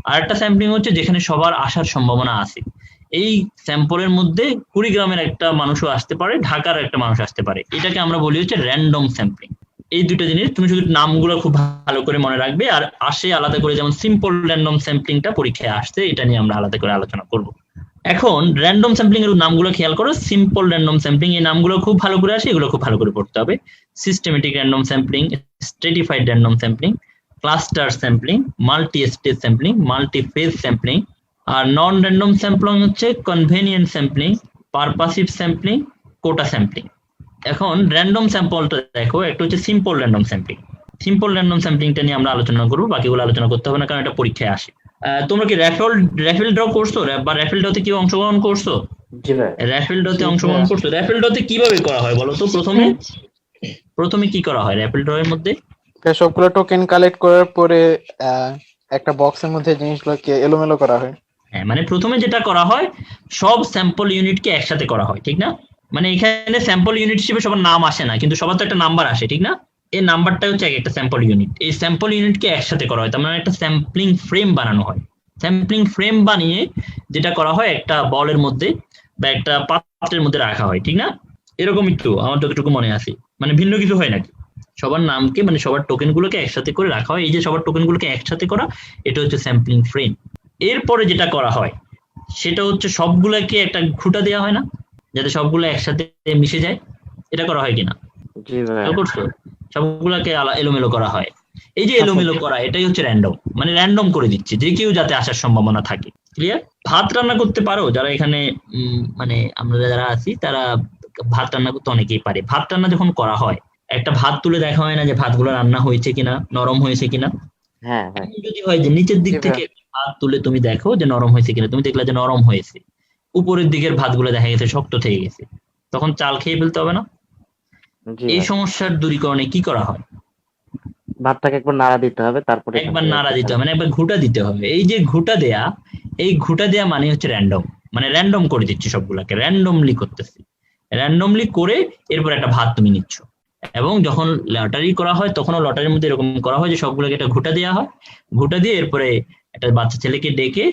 আর একটা স্যাম্পলিং হচ্ছে যেখানে সবার আসার সম্ভাবনা আছে। এই স্যাম্পলের মধ্যে কুড়িগ্রামের একটা মানুষও আসতে পারে, ঢাকার একটা মানুষ আসতে পারে, এটাকে আমরা বলি হচ্ছে র্যান্ডম স্যাম্পলিং। এই দুটো জিনিস তুমি শুধু নামগুলো খুব ভালো করে মনে রাখবে। আর আসে আলাদা করে, যেমন সিম্পল র্যান্ডম স্যাম্পলিংটা পরীক্ষায় আসছে, এটা নিয়ে আমরা আলাদা করে আলোচনা করব। এখন র্যান্ডম স্যাম্পলিং এর নামগুলো খেয়াল করো। সিম্পল র্যান্ডম স্যাম্পলিং, এই নামগুলো খুব ভালো করে আসে, এগুলো খুব ভালো করে পড়তে হবে। Systematic random sampling, stratified random sampling, cluster sampling, multi stage sampling, multi phase sampling. আর নন র্যান্ডম স্যাম্পলিং হচ্ছে convenient sampling, purposive sampling, quota sampling. এখন র্যান্ডম স্যাম্পলটা দেখো, একটা হচ্ছে simple random sampling. Simple random স্যাম্পলিংটা নিয়ে আমরা আলোচনা করবো, বাকিগুলো আলোচনা করতে হবে না কারণ এটা পরীক্ষায় আসে। তোমরা কি র্যাফেল ড্র করছো বা র্যাফেল ড্রতে কি অংশগ্রহণ করছো? জি ভাই। র্যাফেল ড্রতে অংশগ্রহণ করছো? র্যাফেল ড্রতে কিভাবে করা হয় বলো তো? প্রথমে কি করা হয় র্যাফেল ড্র এর মধ্যে? সবগুলো টোকেন কালেক্ট করার পরে একটা বক্সের মধ্যে জিনিসগুলোকে এলোমেলো করা হয়। হ্যাঁ, মানে প্রথমে যেটা করা হয় সব স্যাম্পল ইউনিটকে একসাথে করা হয়, ঠিক না? মানে এখানে স্যাম্পল ইউনিট হিসেবে সবার নাম আসে না, কিন্তু সবার তো একটা নাম্বার আসে, ঠিক না? এই নাম্বারটা হচ্ছে একটা স্যাম্পল ইউনিট। এই স্যাম্পল ইউনিটকে একসাথে করা হয়, তার মানে একটা স্যাম্পলিং ফ্রেম বানানো হয়। স্যাম্পলিং ফ্রেম বানিয়ে যেটা করা হয় একটা বলের মধ্যে বা একটা পাত্রের মধ্যে রাখা হয়, ঠিক না? এরকমই তো আমার যতটুকু মনে আছে, মানে ভিন্ন কিছু হয় নাকি? সবার নামকে মানে সবার টোকেন গুলোকে একসাথে করে রাখা হয়। এই যে সবার টোকেন গুলোকে একসাথে করা, এটা হচ্ছে স্যাম্পলিং ফ্রেম। এরপরে যেটা করা হয় সেটা হচ্ছে সবগুলোকে একটা খুঁটা দেওয়া হয় না, যাতে সবগুলো একসাথে মিশে যায়। এটা করা হয় কিনা জি ভাই। খেয়াল করছো? সবগুলাকে এলোমেলো করা হয়। এই যে এলোমেলো করা, এটাই হচ্ছে র্যান্ডম, মানে র্যান্ডম করে দিচ্ছে যে কেউ যাতে আসার সম্ভাবনা থাকে। ক্লিয়ার? ভাত রান্না করতে পারো যারা এখানে মানে আমরা যারা আছি তারা ভাত রান্না করতে অনেকেই পারে। ভাত রান্না যখন করা হয়, একটা ভাত তুলে দেখা হয় না যে ভাতগুলো রান্না হয়েছে কিনা, নরম হয়েছে কিনা? হ্যাঁ হ্যাঁ এখন যদি হয় যে নিচের দিক জি থেকে ভাত তুলে তুমি দেখো যে নরম হয়েছে কিনা, তুমি দেখলে যে নরম হয়েছে, উপরের দিকের ভাতগুলো দেখা গেছে শক্ত থেকে গেছে, তখন চাল খেয়ে ফেলতে হবে না? জি এই ভাই। সমস্যার দূরীকরণে কি করা হয়? ভাতটাকে একবার নাড়া দিতে হবে, তারপরে এখান একবার থেকে নাড়া দিতে হবে, মানে একবার ঘুটা দিতে হবে। এই যে ঘুটা দেয়া, এই ঘুটা দেয়া মানে হচ্ছে র্যান্ডম, মানে র্যান্ডম করে দিচ্ছি, সবগুলাকে র্যান্ডমলি করতেছি। র্যান্ডমলি করে এরপর একটা ভাত তুমি নিচ্ছ। এবং যখন লটারি করা হয় তখনও লটারির মধ্যে এরকম করা হয় যে সবগুলোকে একটা ঘুটা দেওয়া হয়, ঘুটা দিয়ে এরপরে একটা বাচ্চা ছেলেকে ডেকে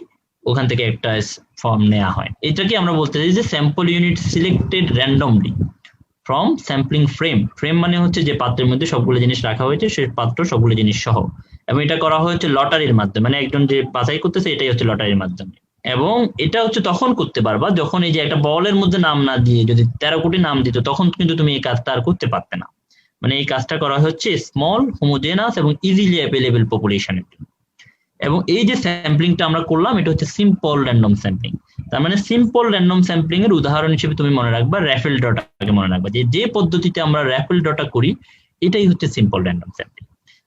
ওখান থেকে একটা ফর্ম নেওয়া হয়। এটাকে আমরা বলতে চাই যে sample unit selected randomly from sampling frame. Frame মানে হচ্ছে যে পাত্রের মধ্যে সবগুলো জিনিস রাখা হয়েছে, সেই পাত্র সবগুলো জিনিস সহ। এবং এটা করা হয়েছে লটারির মাধ্যমে, মানে একজন যে বাছাই করতেছে এটাই হচ্ছে লটারির মাধ্যমে। এবং এটা হচ্ছে তখন করতে পারবা যখন এই যে একটা বলের মধ্যে নাম না দিয়ে যদি 13 কোটি নাম দিত, তখন কিন্তু তুমি এই কাজটা আর করতে পারতে না। মানে এই কাজটা করা হচ্ছে স্মল, হোমোজেনাস এবং ইজিলি অ্যাভেলেবল পপুলেশনের জন্য। এবং এই যে স্যাম্পলিংটা আমরা করলাম এটা হচ্ছে সিম্পল র্যান্ডম স্যাম্পলিং। তার মানে সিম্পল র্যান্ডম স্যাম্পলিং এর উদাহরণ হিসেবে তুমি মনে রাখবা র্যাফেল ডটাকে মনে রাখবা, যে যে পদ্ধতিতে আমরা র্যাফেল ডটা করি এটাই হচ্ছে simple random sampling.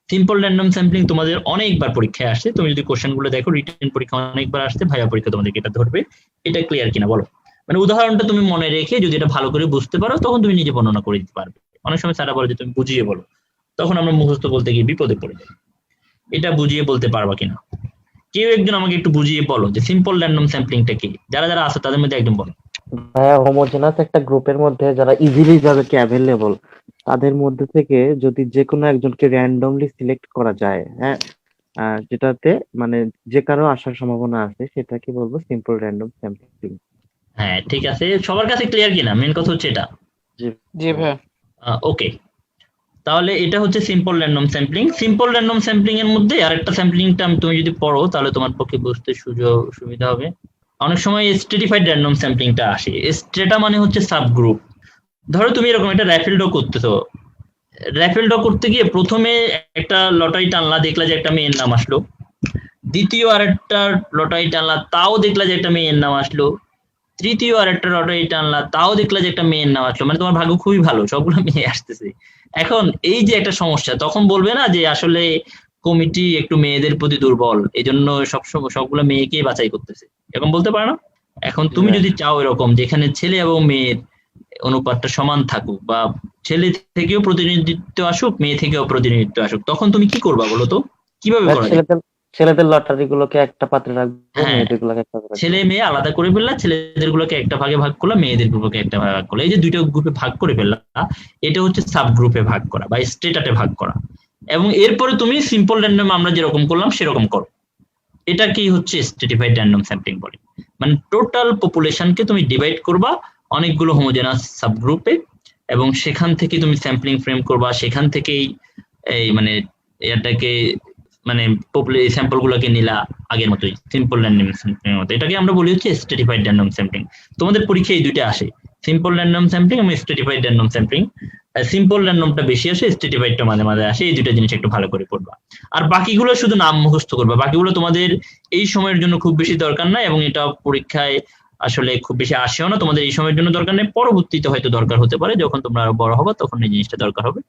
Simple random sampling তোমাদের অনেকবার পরীক্ষায় আসছে, তুমি যদি কোশ্চেন গুলো দেখো রিটেন পরীক্ষা অনেকবার আসছে, ভাইয়া পরীক্ষা তোমাদেরকে এটা ধরবে। এটা ক্লিয়ার কিনা বলো? মানে উদাহরণটা তুমি মনে রেখে যদি এটা ভালো করে বুঝতে পারো তখন তুমি নিজে বর্ণনা করে দিতে পারবে। অনেক সময় স্যারা বলে যে তুমি বুঝিয়ে বলো, তখন আমরা মুখস্থ বলতে গিয়ে বিপদে পড়ে যাই। এটা বুঝিয়ে বলতে পারবা কিনা? কেউ একজন আমাকে একটু বুঝিয়ে বলো যে সিম্পল র্যান্ডম স্যাম্পলিংটা কি, যারা যারা আছে তাদের মধ্যে একদম বলো। ভাইয়া, হোমোজেনাস একটা গ্রুপের মধ্যে যারা ইজিলি যাদেরকে অ্যাভেলেবল, তাদের মধ্যে থেকে যদি যে কোনো একজনকে র্যান্ডমলি সিলেক্ট করা যায়, হ্যাঁ, যেটাতে মানে যে কারো আসার সম্ভাবনা আছে, সেটাকে বলবো সিম্পল র্যান্ডম স্যাম্পলিং। হ্যাঁ ঠিক আছে, সবার কাছে ক্লিয়ার কিনা? মেন কথা হচ্ছে এটা। জি ভাইয়া। ওকে, তাহলে এটা হচ্ছে simple random sampling. Simple random sampling এর মধ্যে আরেকটা স্যাম্পলিংটা তুমি যদি পড়ো তাহলে তোমার পক্ষে বুঝতে সুবিধা হবে। অনেক সময় স্ট্রেটিফাইড র্যান্ডম স্যাম্পলিংটা আসে। স্ট্রেটা মানে হচ্ছে সাবগ্রুপ। ধরো তুমি এরকম একটা র্যাফেল ড্র করতেছো, র্যাফেল ড্র করতে গিয়ে প্রথমে একটা লটারি টানলা, দেখলা যে একটা মেয়ের নাম আসলো। দ্বিতীয় আরেকটা লটারি টানলা, তাও দেখলা যে একটা মেয়ের নাম আসলো। তৃতীয় আরেকটা লটারি টানলা, তাও দেখলা যে একটা মেয়ের নাম আসলো। মানে তোমার ভাগ্য খুবই ভালো, সবগুলো মেয়ে আসতেছে। এখন এই যে একটা সমস্যা, তখন বলবে না যে আসলে কমিটি একটু মেয়েদের প্রতি দুর্বল, এই জন্য সবগুলো মেয়েকেই বাছাই করতেছে, এরকম বলতে পারে না? এখন তুমি যদি চাও এরকম যেখানে ছেলে এবং মেয়ের অনুপাতটা সমান থাকুক, বা ছেলে থেকেও প্রতিনিধিত্ব আসুক, মেয়ে থেকেও প্রতিনিধিত্ব আসুক, তখন তুমি কি করবা বলো তো? কিভাবে করা যায়? ছেলেদের লটারি গুলোকে একটা পাত্রে রাখবো, হ্যাঁ, মেয়েদের গুলোকে একটা পাত্রে রাখবো। ছেলে মেয়ে আলাদা করে ফেললা, ছেলেদের গুলোকে একটা ভাগে ভাগ করলা, মেয়েদের গ্রুপকে একটা ভাগে ভাগ করলা। এই যে দুইটা গ্রুপে ভাগ করে ফেললা, এটা হচ্ছে সাব গ্রুপে ভাগ করা বা স্টেটাতে ভাগ করা। এবং এরপরে তুমি সিম্পল র্যান্ডম আমরা যেরকম করলাম সেরকম করো। এটা কি হচ্ছে স্ট্রেটিফাইড র্যান্ডম স্যাম্পলিং বলে। মানে টোটাল পপুলেশনকে তুমি ডিভাইড করবা অনেকগুলো হোমোজেনাস সাবগ্রুপে, এবং সেখান থেকে তুমি স্যাম্পলিং ফ্রেম করবা, সেখান থেকেই এই মানে এটাকে মানে স্যাম্পল গুলোকে নিলা আগের মতোই সিম্পল র্যান্ডম স্যাম্পলিং এর মতো। এটাকে আমরা বলি হচ্ছে স্ট্রেটিফাইড র্যান্ডম স্যাম্পলিং। তোমাদের পরীক্ষায় এই দুইটা আসে, সিম্পল র্যান্ডম স্যাম্পলিং এবং স্ট্রেটিফাইড র্যান্ডম স্যাম্পলিং। সিম্পল র্যান্ডমটা বেশি আসে, স্ট্রেটিফাইডটা মাঝে মাঝে আসে। এই দুইটা জিনিস একটু ভালো করে পড়বা। আর বাকিগুলো শুধু নাম মুখস্থ করবা, বাকিগুলো তোমাদের এই সময়ের জন্য খুব বেশি দরকার নাই, এবং এটা পরীক্ষায় আসলে খুব বেশি আসেও না। তোমাদের এই সময়ের জন্য দরকার নেই, পরবর্তীতে হয়তো দরকার হতে পারে, যখন তোমরা আরো বড় হবে তখন এই জিনিসটা দরকার হবে।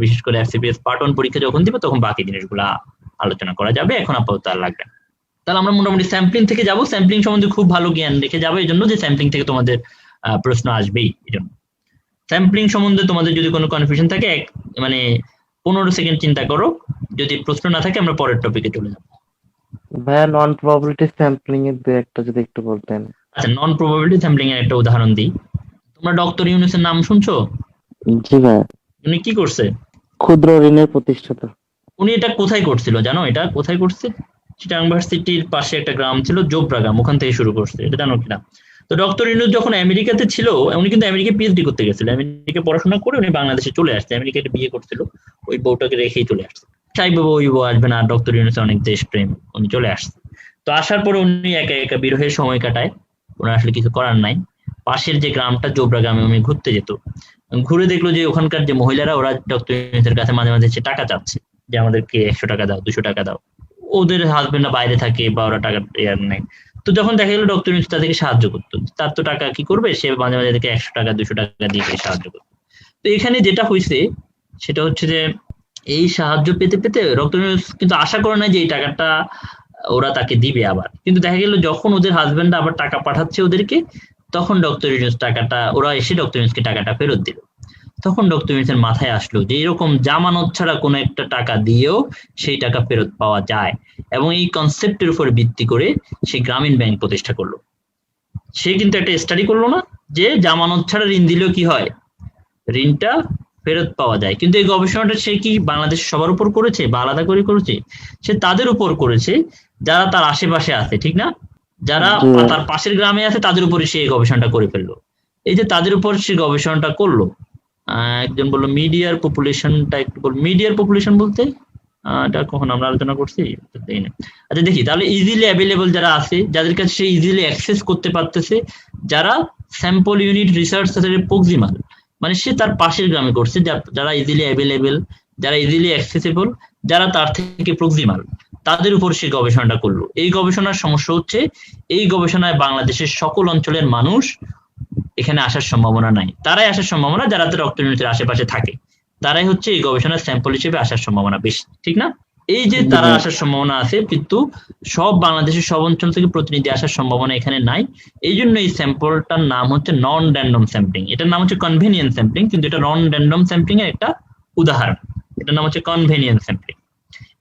বিশেষ করে এফসিপিএস পার্ট 1 পরীক্ষা যখন দিবে তখন বাকি জিনিসগুলা আলোচনা করা যাবে, এখন আপাতত আর লাগবে না। তাহলে আমরা মোটামুটি স্যাম্পলিং থেকে যাব। স্যাম্পলিং সম্বন্ধে খুব ভালো জ্ঞান রেখে যাবে, এই জন্য যে স্যাম্পলিং থেকে তোমাদের প্রশ্ন আসবেই। এই জন্য স্যাম্পলিং সম্বন্ধে তোমাদের যদি কোনো কনফিউশন থাকে মানে 15 সেকেন্ড চিন্তা করো, যদি প্রশ্ন না থাকে আমরা পরের টপিকে চলে যাব। ভাইয়া, নন প্রবাবিলিটি স্যাম্পলিং এর দু একটা যদি একটু বলতেন। আচ্ছা, নন প্রবাবিলিটি স্যাম্পলিং এর একটা উদাহরণ দিই। তোমরা ডক্টর ইউনূসের নাম শুনছো? জি ভাইয়া। উনি কি করছে? ক্ষুদ্র ঋণের প্রতিষ্ঠাতা। উনি এটা কোথায় করছিল জানো? এটা কোথায় করছে? চিটাগাং ইউনিভার্সিটির পাশে একটা গ্রাম ছিল জোবরা গ্রাম, ওখান থেকে শুরু করছে। এটা জানো কিনা? তো ডক্টর ইউনূস যখন আমেরিকাতে ছিল, উনি কিন্তু আমেরিকায় পিএইচডি করতে গেছিল। আমেরিকায় পড়াশোনা করে উনি বাংলাদেশে চলে আসছে। আমেরিকায় একটা বিয়ে করছিল, ওই বউটাকে রেখেই চলে আসছে। চাইবে ওই বউ আসবে না, ডক্টর ইউনূসের অনেক দেশপ্রেম, উনি চলে আসছে। তো আসার পরে উনি একা একা বিরহের সময় কাটায়, ওনার আসলে কিছু করার নাই। পাশের যে গ্রামটা জোবরা গ্রামে উনি ঘুরতে যেত, ঘুরে দেখলো যে ওখানকার যে মহিলারা ওরা ডক্টর ইউনূসের কাছে মাঝে মাঝে এসে টাকা চাচ্ছে যে আমাদেরকে 100 টাকা দাও, 200 টাকা দাও। ওদের হাজবেন্ডরা বাইরে থাকে বা ওরা টাকা নেয়। তো যখন দেখা গেলো ডক্টর ইউনূস তাদেরকে সাহায্য করতো, তার তো টাকা কি করবে, সে মাঝে মাঝে তাদেরকে 100 টাকা 200 টাকা দিয়ে সাহায্য করতো। তো এখানে যেটা হয়েছে সেটা হচ্ছে যে এই সাহায্য পেতে পেতে ডক্টর ইউনূস কিন্তু আশা করে না যে এই টাকাটা ওরা তাকে দিবে আবার, কিন্তু দেখা গেল যখন ওদের হাজবেন্ড আবার টাকা পাঠাচ্ছে ওদেরকে, তখন ডক্টর ইউনূস টাকাটা, ওরা এসে ডক্টর ইউনূসকে টাকাটা ফেরত দিল। তখন ডক্টর ইউনূসের মাথায় আসলো যে এরকম জামানত ছাড়া কোনো একটা টাকা দিয়েও সেই টাকা ফেরত পাওয়া যায়, এবং এই কনসেপ্টের উপর ভিত্তি করে সে গ্রামীণ ব্যাংক প্রতিষ্ঠা করলো। সে কিন্তু একটা স্টাডি করলো না যে জামানত ছাড়া ঋণ দিলেও কি হয়, ঋণটা ফেরত পাওয়া যায়। কিন্তু এই গবেষণাটা সে কি বাংলাদেশ সবার উপর করেছে বা আলাদা করে করেছে? সে তাদের উপর করেছে যারা তার আশেপাশে আছে, ঠিক না? যারা তার পাশের গ্রামে আছে তাদের উপরে সে এই গবেষণাটা করে ফেললো। এই যে তাদের উপর সে গবেষণাটা করলো, একজন বললো মিডিয়ার পপুলেশনটা, একটু বল মিডিয়ার পপুলেশন বলতে এটা কখন আমরা আলোচনা করছি? আচ্ছা দেখি তাহলে, ইজিলি অ্যাভেলেবল যারা আছে, যাদের কাছে সে ইজিলি অ্যাক্সেস করতে পারতেছে, যারা স্যাম্পল ইউনিট রিসার্চ সেন্টারের প্রক্সিমাল, মানে সে তার পাশের গ্রামে করছে, যারা ইজিলি অ্যাভেলেবল, যারা ইজিলি অ্যাক্সেসিবল, যারা তার থেকে প্রক্সিমাল, তাদের উপর সে গবেষণাটা করলো। এই গবেষণার সমস্যা হচ্ছে এই গবেষণায় বাংলাদেশের সকল অঞ্চলের মানুষ এখানে আসার সম্ভাবনা নাই। তারাই আসার সম্ভাবনা যারা ডক্টর ইউনূসের আশেপাশে থাকে, তারাই হচ্ছে এই গবেষণার স্যাম্পল হিসেবে আসার সম্ভাবনা বেশি, ঠিক না? এই যে তারা আসার সম্ভাবনা আছে, কিন্তু সব বাংলাদেশের সব অঞ্চল থেকে প্রতিনিধি আসার সম্ভাবনা এখানে নাই। এই জন্য এই স্যাম্পলটার নাম হচ্ছে নন র্যান্ডম স্যাম্পলিং। এটার নাম হচ্ছে কনভেনিয়েন্স স্যাম্পলিং, কিন্তু এটা নন র্যান্ডম স্যাম্পলিং এর একটা উদাহরণ। এটার নাম হচ্ছে কনভেনিয়েন্স স্যাম্পলিং।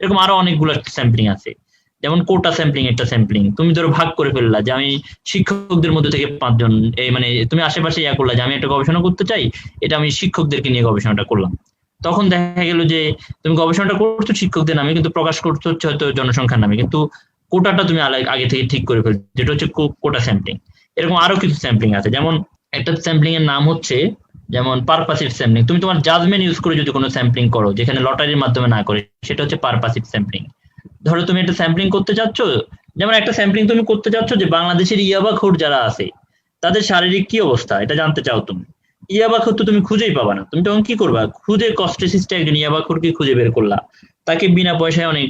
এরকম আরো অনেকগুলো স্যাম্পলিং আছে, যেমন কোটা স্যাম্পলিং একটা স্যাম্পলিং। তুমি ধরো ভাগ করে ফেললা যে আমি শিক্ষকদের মধ্যে থেকে 5 জন, এই মানে তুমি আশেপাশে ইয়া করলা যে আমি একটা গবেষণা করতে চাই, এটা আমি শিক্ষকদেরকে নিয়ে গবেষণাটা করলাম। তখন দেখা গেল যে তুমি গবেষণাটা করছো শিক্ষকদের নামে, কিন্তু প্রকাশ করছো হচ্ছে হয়তো জনসংখ্যার নামে, কিন্তু কোটাটা তুমি আগে থেকে ঠিক করে ফেলছো, যেটা হচ্ছে কোটা স্যাম্পলিং। এরকম আরো কিছু স্যাম্পলিং আছে, যেমন একটা স্যাম্পলিং এর নাম হচ্ছে যেমন পারপাসিভ স্যাম্পলিং। তুমি তোমার জাজমেন্ট ইউজ করে যদি কোনো স্যাম্পলিং করো যেখানে লটারির মাধ্যমে না করে, সেটা হচ্ছে পারপাসিভ স্যাম্পলিং। ধরো তুমি একটা স্যাম্পলিং করতে চাচ্ছ, যেমন একটা স্যাম্পলিং তুমি করতে চাচ্ছ যে বাংলাদেশের ইয়াবাখোর যারা আছে তাদের শারীরিক কি অবস্থা এটা জানতে চাও তুমি। ইয়াবাখোর তো তুমি খুঁজেই পাবা না, তুমি তখন কি করবা? খুঁজে কস্টেসিস্টে একজন ইয়াবাখোরকে খুঁজে বের করলা, তাকে বিনা পয়সায় অনেক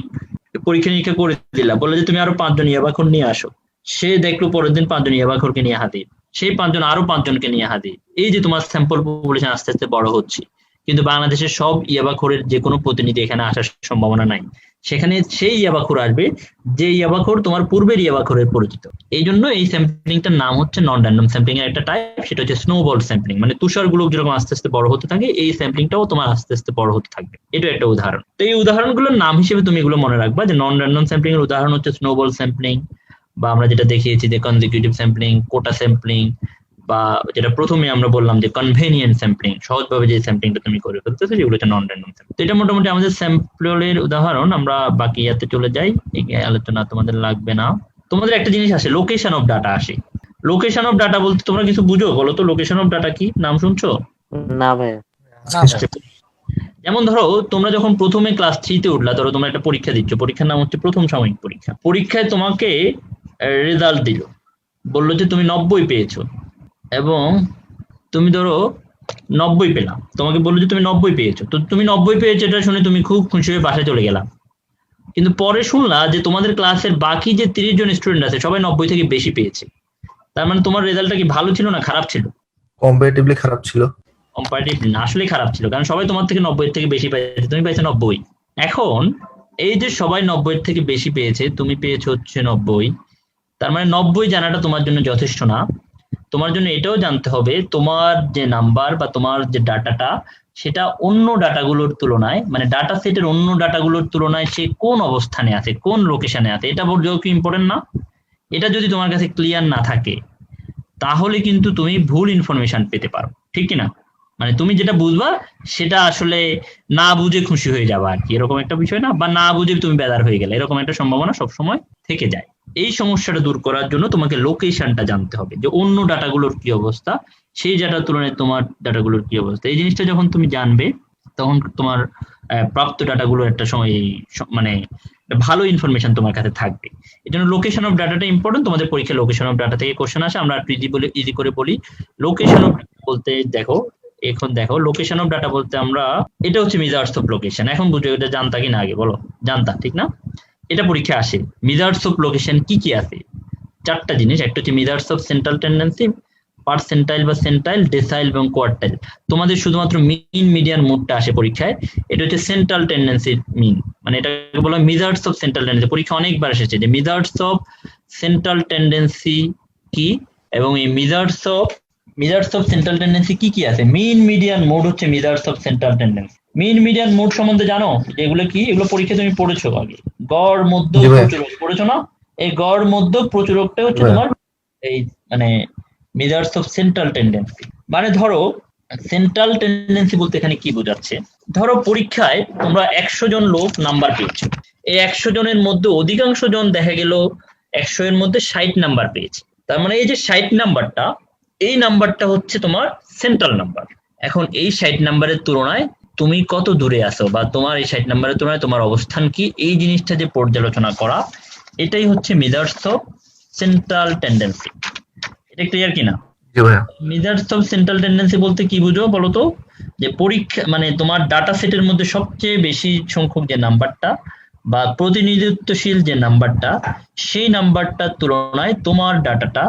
পরীক্ষা নিরীক্ষা করে দিলা, বললো যে তুমি আরো 5 জন ইয়াবাখোর নিয়ে আসো। সে দেখলো পরের দিন 5 জন ইয়াবাখোরকে নিয়ে হাজির, সেই 5 জন আরো 5 জনকে নিয়ে হাজির। এই যে তোমার স্যাম্পল পপুলেশন আস্তে আস্তে বড় হচ্ছে, কিন্তু বাংলাদেশের সব ইয়াবাখোরের যে কোনো প্রতিনিধি এখানে আসার সম্ভাবনা নাই। সেখানে সেই ইয়াবাখোর আসবে যে ইয়াবাখোর তোমার পূর্বের ইয়াবাখোরের পরিচিত। এই জন্য এই স্যাম্পলিংটার নাম হচ্ছে নন র্যান্ডম স্যাম্পলিং এর একটা টাইপ, সেটা হচ্ছে স্নোবল স্যাম্পলিং। মানে তুষার গুলো যেরকম আস্তে আস্তে বড় হতে থাকে, এই স্যাম্পলিংটাও তোমার আস্তে আস্তে বড় হতে থাকবে। এটা একটা উদাহরণ। তো এই উদাহরণগুলোর নাম হিসেবে তুমি এগুলো মনে রাখবা যে নন র্যান্ডম স্যাম্পলিং এর উদাহরণ হচ্ছে স্নোবল স্যাম্পলিং, বা আমরা যেটা দেখিয়েছি যে কনজিকিউটিভ স্যাম্পলিং, কোটা স্যাম্পলিং, বা যেটা প্রথমে আমরা বললাম যে কনভেনিয়েন্ট স্যাম্পলিং, সহজভাবে যে স্যাম্পলিংটা তুমি করে ফেলতেছো যেগুলো হচ্ছে নন র্যান্ডম স্যাম্পলিং। তো এটা মোটামুটি আমাদের স্যাম্পলের উদাহরণ। আমরা বাকি ইয়াতে চলে যাই, এই আলোচনা তোমাদের লাগবে না। তোমাদের একটা জিনিস আসে, লোকেশন অফ ডাটা আসে। লোকেশন অফ ডাটা বলতে তোমরা কিছু বুঝো? বলো তো লোকেশন অফ ডাটা কি? নাম শুনছো? না ভাই। যেমন ধরো তোমরা যখন প্রথমে ক্লাস 3 তে উঠলা, ধরো তোমরা একটা পরীক্ষা দিচ্ছ, পরীক্ষার নাম হচ্ছে প্রথম সাময়িক পরীক্ষা। পরীক্ষায় তোমাকে রেজাল্ট দিল, বললো যে তুমি 90 পেয়েছো, এবং তুমি ধরো 90 পেলাম, তোমাকে বললো যে তুমি 90 পেয়েছো। তো তুমি 90 পেয়েছো এটা শুনে তুমি খুব খুশি হয়ে বাসায় চলে গেলাম, কিন্তু পরে শুনলা যে তোমাদের ক্লাসের বাকি যে 30 জন স্টুডেন্ট আছে সবাই 90 থেকে বেশি পেয়েছে। তার মানে তোমার রেজাল্টটা কি ভালো ছিল না খারাপ ছিল? কম্পারেটিভলি খারাপ ছিল। কম্পারেটিভলি না, আসলে খারাপ ছিল, কারণ সবাই তোমার থেকে 90 থেকে বেশি পেয়েছে, তুমি পাইছো 90। এখন এই যে সবাই 90 থেকে বেশি পেয়েছে, তুমি পেয়েছো হচ্ছে 90, তার মানে 90 জানাটা তোমার জন্য যথেষ্ট না। তোমার জন্য এটাও জানতে হবে তোমার যে নাম্বার বা তোমার যে ডাটাটা, সেটা অন্য ডাটাগুলোর তুলনায়, মানে ডাটা সেটের অন্য ডাটাগুলোর তুলনায় সে কোন অবস্থানে আছে, কোন লোকেশনে আছে, এটা বড় কি ইম্পর্টেন্ট না? এটা যদি তোমার কাছে ক্লিয়ার না থাকে তাহলে কিন্তু তুমি ভুল ইনফরমেশন পেতে পারো, ঠিক কিনা? মানে তুমি যেটা বুঝবা সেটা আসলে না বুঝে খুশি হয়ে যাবা আর কি, এরকম একটা বিষয় না, বা না বুঝে তুমি বেদার হয়ে গেলে, এরকম একটা সম্ভাবনা সবসময় থেকে যায়। এই সমস্যাটা দূর করার জন্য তোমাকে লোকেশনটা জানতে হবে, যে অন্য ডাটাগুলোর কি অবস্থা, সেই ডাটার তুলনায় তোমার ডাটাগুলোর কি অবস্থা। এই জিনিসটা যখন তুমি জানবে তখন তোমার প্রাপ্ত ডাটাগুলো একটা সময় মানে একটা ভালো ইনফরমেশন তোমার কাছে থাকবে। এই জন্য লোকেশন অফ ডাটাটা ইম্পর্টেন্ট। তোমাদের পরীক্ষায় লোকেশন অফ ডাটা থেকে কোশ্চেন আসে। আমরা একটু ইজি করে বলি। লোকেশন অফ ডাটা বলতে দেখো লোকেশন অফ ডাটা বলতে আমরা, এটা হচ্ছে মেজার্স অফ লোকেশন। এখন বুঝো এটা জানতা কি না, আগে বলো জানতা ঠিক না? এটা পরীক্ষা আসে। মেজার্স অফ লোকেশন কি কি আছে? 4টা জিনিস। একটা হচ্ছে measures of central tendency, percentile বা সেন্টাইল, ডেসাইল এবং কোয়ার্টাইল। তোমাদের শুধুমাত্র মিন মিডিয়ান মোডটা আসে পরীক্ষায়। এটা হচ্ছে সেন্ট্রাল টেন্ডেন্সির মিন, মানে এটাকে বলা হয় মেজার্স অফ সেন্ট্রাল টেন্ডেন্সি। পরীক্ষা অনেকবার এসেছে যে মেজার্স অফ সেন্ট্রাল টেন্ডেন্সি কি, এবং এই মেজার্স অফ সেন্ট্রাল টেন্ডেন্সি কি কি আছে। মিন মিডিয়ান মোড হচ্ছে measures of central tendency. Mean median mode সম্বন্ধে জানো যে এগুলো কি? এগুলো পরীক্ষা তুমি পড়েছো আগে। গড়, মধ্য, জি ভাই। প্রচুরক পড়েছো না? এই গড়, মধ্য, প্রচুরকটা হচ্ছে ভাই। তোমার এই মানে মেজার্স অফ সেন্ট্রাল টেন্ডেন্সি। মানে ধরো সেন্ট্রাল টেন্ডেন্সি বলতে এখানে কি বোঝাচ্ছে? ধরো পরীক্ষায় তোমরা 100 জন লোক নাম্বার পেয়েছো। এই 100 জনের মধ্যে অধিকাংশ জন দেখা গেল 100 এর মধ্যে 60 নাম্বার পেয়েছে। তার মানে এই যে 60 নাম্বারটা, এই নাম্বারটা হচ্ছে তোমার সেন্ট্রাল নাম্বার। এখন এই 60 নাম্বারের তুলনায় তুমি কত দূরে আছো, বা তোমার এই 60 নাম্বারের তুলনায় তোমার অবস্থান কি, এই জিনিসটা যে পর্যালোচনা করা, এটাই হচ্ছে মেজার্স অফ সেন্ট্রাল টেন্ডেন্সি। এটা ক্লিয়ার কিনা? জি ভাইয়া। মেজার্স অফ সেন্ট্রাল টেন্ডেন্সি বলতে কি বুঝো বলো তো? যে পরীক্ষা মানে তোমার ডাটা সেটের মধ্যে সবচেয়ে বেশি সংখ্যক যে নাম্বারটা বা প্রতিনিধিত্বশীল যে নাম্বারটা, সেই নাম্বারটার তুলনায় তোমার ডাটাটা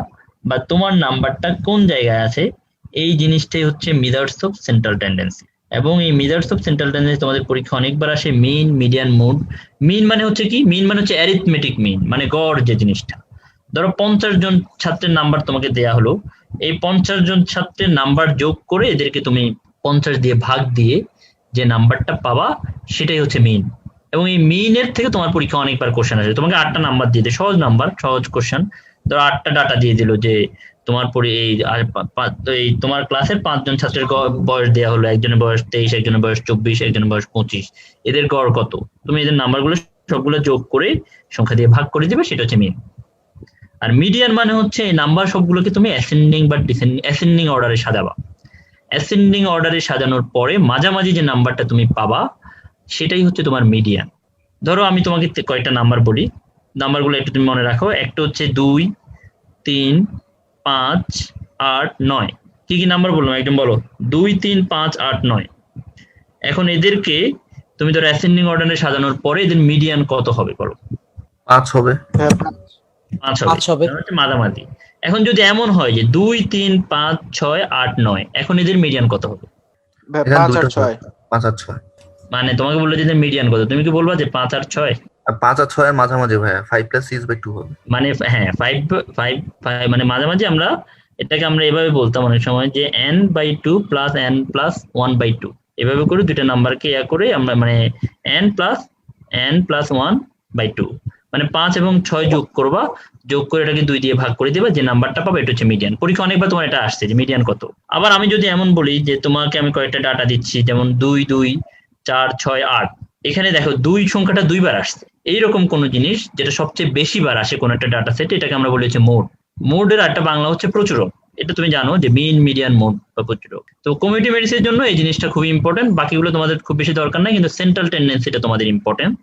বা তোমার নাম্বারটা কোন জায়গায় আছে, এই জিনিসটাই হচ্ছে মেজার্স অফ সেন্ট্রাল টেন্ডেন্সি। এবং এই মেজার্স অফ সেন্ট্রাল টেন্ডেন্সি তোমাদের পরীক্ষা অনেকবার আসে। মিন, মিডিয়ান, মোড। মিন মানে হচ্ছে কি? মিন মানে হচ্ছে অ্যারিথমেটিক মিন, মানে গড় যে জিনিসটা। ধরো 50 জন ছাত্রের নাম্বার তোমাকে দেয়া হলো, এই 50 জন ছাত্রের নাম্বার যোগ করে এদেরকে তুমি 50 দিয়ে ভাগ দিয়ে যে নাম্বারটা পাবা, সেটাই হচ্ছে মিন। এবং এই মিনের থেকে তোমার পরীক্ষা অনেকবার কোশ্চেন আসে। তোমাকে 8টা নাম্বার দিয়ে দেয়, সহজ নাম্বার, সহজ কোশ্চেন। ধরো 8টা ডাটা দিয়ে দিল যে তোমার পরে এই তোমার ক্লাসের 5 জন ছাত্রের বয়স দেওয়া হলো, একজনের বয়স 23, একজনের বয়স 24, একজনের বয়স 25। এদের গড় কত? তুমি এদের নাম্বারগুলো সবগুলো যোগ করে সংখ্যা দিয়ে ভাগ করে দিবে, সেটা হচ্ছে মিন। আর মিডিয়ান মানে হচ্ছে এই নাম্বার সবগুলোকে তুমি অ্যাসেন্ডিং বা অ্যাসেন্ডিং অর্ডারে সাজাবা। অ্যাসেন্ডিং অর্ডারে সাজানোর পরে মাঝামাঝি যে নাম্বারটা তুমি পাবা, সেটাই হচ্ছে তোমার মিডিয়ান। ধরো আমি তোমাকে কয়েকটা নাম্বার বলি, নাম্বারগুলো একটু তুমি মনে রাখো। একটা হচ্ছে 2, 3, 5, 8, 9। কি কি নাম্বার বললাম একদম বলো? 2, 3, 5, 8, 9। এখন এদেরকে তুমি ধরো অ্যাসেন্ডিং অর্ডারে সাজানোর পরে এদের মিডিয়ান কত হবে বলো? 5 হবে। 5 হবে, মাঝামাঝি। এখন যদি এমন হয় যে 2, 3, 5, 6, 8, 9, এখন এদের মিডিয়ান কত হবে? 5 আর 6। 5 আর 6। মানে তোমাকে বললো যে মিডিয়ান কত, তুমি কি বলবা যে 5 আর 6? আর 5 আর 6 এর মাঝামাঝি ভাইয়া 5 + 6/2 হবে। মানে হ্যাঁ, 5 মানে মাঝামাঝি। আমরা এটাকে আমরা এভাবে বলতাম অনেক সময় যে n/2 + n+1/2, এভাবে করে দুইটা নাম্বারকে করে আমরা মানে n+1/2, মানে 5 এবং 6 যোগ করবা, যোগ করে এটাকে 2 দিয়ে ভাগ করে দিবা, যে নাম্বারটা পাবে এটা হচ্ছে মিডিয়ান। পরীক্ষা অনেকবার তোমার এটা আসছে যে মিডিয়ান কত। আবার আমি যদি এমন বলি যে তোমাকে আমি কয়েকটা ডাটা দিচ্ছি, যেমন 2, 2, 4, 6, 8, এখানে দেখো 2 সংখ্যাটা 2 বার আসছে। এইরকম কোন জিনিস যেটা সবচেয়ে বেশি বার আসে কোন একটা ডাটা সেট, এটাকে আমরা বলি হচ্ছে মোড। মোডের একটা বাংলা হচ্ছে প্রচুরক। এটা তুমি জানো যে মিন, মিডিয়ান, মোড বা প্রচুরক। তো কমিউনিটি মেডিসিনের জন্য এই জিনিসটা খুবই ইম্পর্টেন্ট। বাকিগুলো তোমাদের খুব বেশি দরকার নাই, কিন্তু সেন্ট্রাল টেন্ডেন্সিটা তোমাদের ইম্পর্টেন্ট,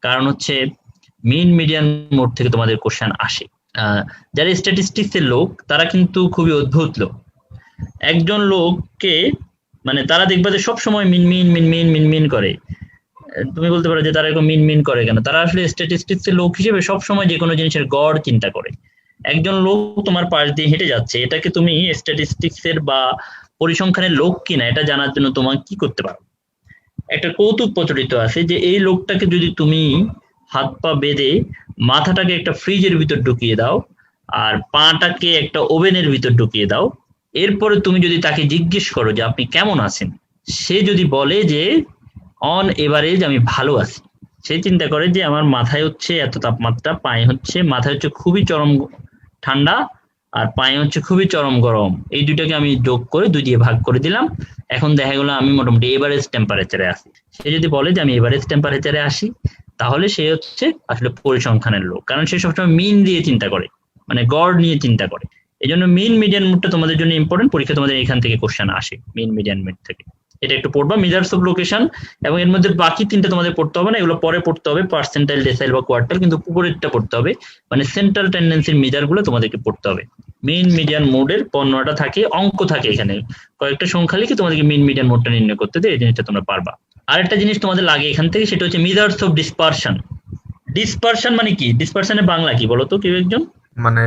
কারণ হচ্ছে মিন, মিডিয়ান, মোড থেকে তোমাদের কোশ্চেন আসে। যারা স্ট্যাটিস্টিক্স এর লোক তারা কিন্তু খুবই অদ্ভুত লোক। একজন লোককে মানে তারা দেখবে যে সবসময় মিন মিন মিন মিন মিন মিন করে। তুমি বলতে পারো যে তারা এরকম মিন মিন করে কেন? তারা আসলে স্ট্যাটিস্টিক্স এর লোক হিসেবে সবসময় যে কোনো জিনিসের গড় চিন্তা করে। একজন লোক তোমার পাশ দিয়ে হেঁটে যাচ্ছে, এটাকে তুমি স্ট্যাটিস্টিক্স এর বা পরিসংখ্যানের লোক কিনা এটা জানার জন্য তোমার কি করতে পারো? একটা কৌতুক প্রচলিত আছে যে এই লোকটাকে যদি তুমি হাত পা বেঁধে মাথাটাকে একটা ফ্রিজের ভিতর ঢুকিয়ে দাও আর পাটাকে একটা ওভেনের ভিতর ঢুকিয়ে দাও, এরপরে তুমি যদি তাকে জিজ্ঞেস করো যে আপনি কেমন আছেন, সে যদি বলে যে অন এভারেজ আমি ভালো আছি, সে চিন্তা করে যে আমার মাথায় হচ্ছে এত তাপমাত্রা, পায়ে হচ্ছে মাথায় হচ্ছে খুবই চরম ঠান্ডা আর পায়ে হচ্ছে খুবই চরম গরম, এই দুইটাকে আমি যোগ করে 2 দিয়ে ভাগ করে দিলাম, এখন দেখা গেলো আমি মোটামুটি এভারেজ টেম্পারেচারে আছি। সে যদি বলে যে আমি এভারেজ টেম্পারেচারে আসি, তাহলে সে হচ্ছে আসলে পরিসংখ্যানের লোক, কারণ সে সবসময় মিন দিয়ে চিন্তা করে, মানে গড় নিয়ে চিন্তা করে। এই জন্য মিন, মিডিয়ান, মোডটা তোমাদের জন্য ইম্পর্টেন্ট। পরীক্ষা তোমাদের এখান থেকে কোশ্চেন আসে, মিন, মিডিয়ান, মোড থেকে। এটা একটু পড়বা, মেজার্স অফ লোকেশন, এবং এর মধ্যে বাকি তিনটা তোমাদের পড়তে হবে না, এগুলো পরে পড়তে হবে, পার্সেন্টাইল, ডেসাইল বা কোয়ার্টাইল, কিন্তু উপরেরটা পড়তে হবে, মানে সেন্ট্রাল টেন্ডেন্সির মেজার গুলো তোমাদেরকে পড়তে হবে। মিন মিডিয়ান মোডের 15টা থাকে, অঙ্ক থাকে এখানে কয়েকটা সংখ্যা লিখে তোমাদেরকে মিন মিডিয়ান মোডটা নির্ণয় করতে দেয়, এই জিনিসটা তোমরা পারবা। আরেকটা জিনিস তোমাদের লাগে এখান থেকে, সেটা হচ্ছে মেজার্স অফ ডিসপারশন। ডিসপারশন মানে কি? ডিসপারশনের বাংলা কি বলো তো কেউ একজন? মানে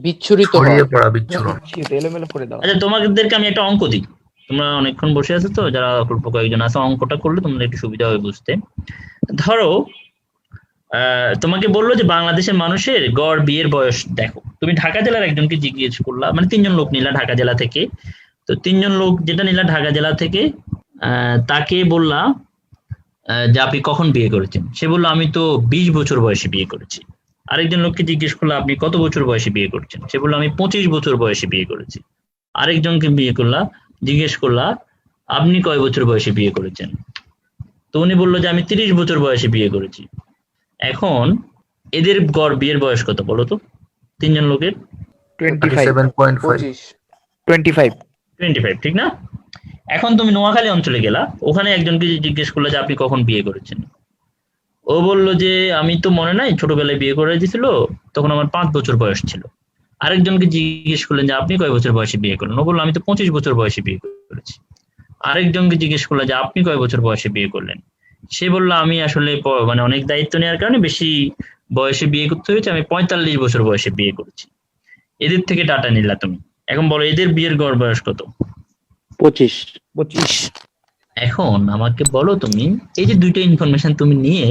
বিচ্ছুরিত ছড়িয়ে হওয়া। পড়া, বিচ্ছুরণ। এলোমেলো করে দাও। আচ্ছা, তোমাদেরকে আমি একটা অঙ্ক দিই, তোমরা অনেকক্ষণ বসে আছো তো, যারা অল্প কয়েকজন আছে, অঙ্কটা করলে তোমাদের একটু সুবিধা হবে বুঝতে। ধরো তোমাকে বললো যে বাংলাদেশের মানুষের গড় বিয়ের বয়স দেখো। তুমি ঢাকা জেলার একজনকে জিজ্ঞেস করলা, মানে 3জন লোক নিলা ঢাকা জেলা থেকে, তো 3জন লোক যেটা নিলা ঢাকা জেলা থেকে, তাকে বললা যে আপনি কখন বিয়ে করেছেন। সে বললো আমি তো 20 বছর বয়সে বিয়ে করেছি। আরেকজন লোককে জিজ্ঞেস করলো আপনি কত বছর বয়সে বিয়ে করছেন, সে বললো আমি 25 বছর বয়সে বিয়ে করেছি। আরেকজনকে জিজ্ঞেস করলা আপনি কয় বছর বয়সে বিয়ে করেছেন, তো উনি বললো যে আমি 30 বছর বয়সে বিয়ে করেছি। এখন এদের গড় বিয়ের বয়স কত বলো তো 3জন লোকের? 37.5। 25 ঠিক না? এখন তুমি নোয়াখালী অঞ্চলে গেলা, ওখানে একজনকে জিজ্ঞেস করলে যে আপনি কখন বিয়ে করেছেন, ও বললো যে আমি তো মনে নাই, ছোটবেলায় বিয়ে করে দিয়েছিল, তখন আমার 5 বছর বয়স ছিল। আরেকজনকে জিজ্ঞেস করলেন যে আপনি কয় বছর বয়সে বিয়ে করলেন, ও বললো আমি তো 25 বছর বয়সে বিয়ে করেছি। আরেকজনকে জিজ্ঞেস করলো যে আপনি কয় বছর বয়সে বিয়ে করলেন, সে বললো আমি আসলে মানে অনেক দায়িত্ব নেওয়ার কারণে বেশি বয়সে বিয়ে করতে হয়েছে, আমি 45 বছর বয়সে বিয়ে করেছি। এদের থেকে ডাটা নিলা তুমি, এখন বলো এদের বিয়ের গড় বয়স কত? 25। এখন আমাকে বলো তুমি এই যে দুইটা ইনফরমেশন তুমি নিয়ে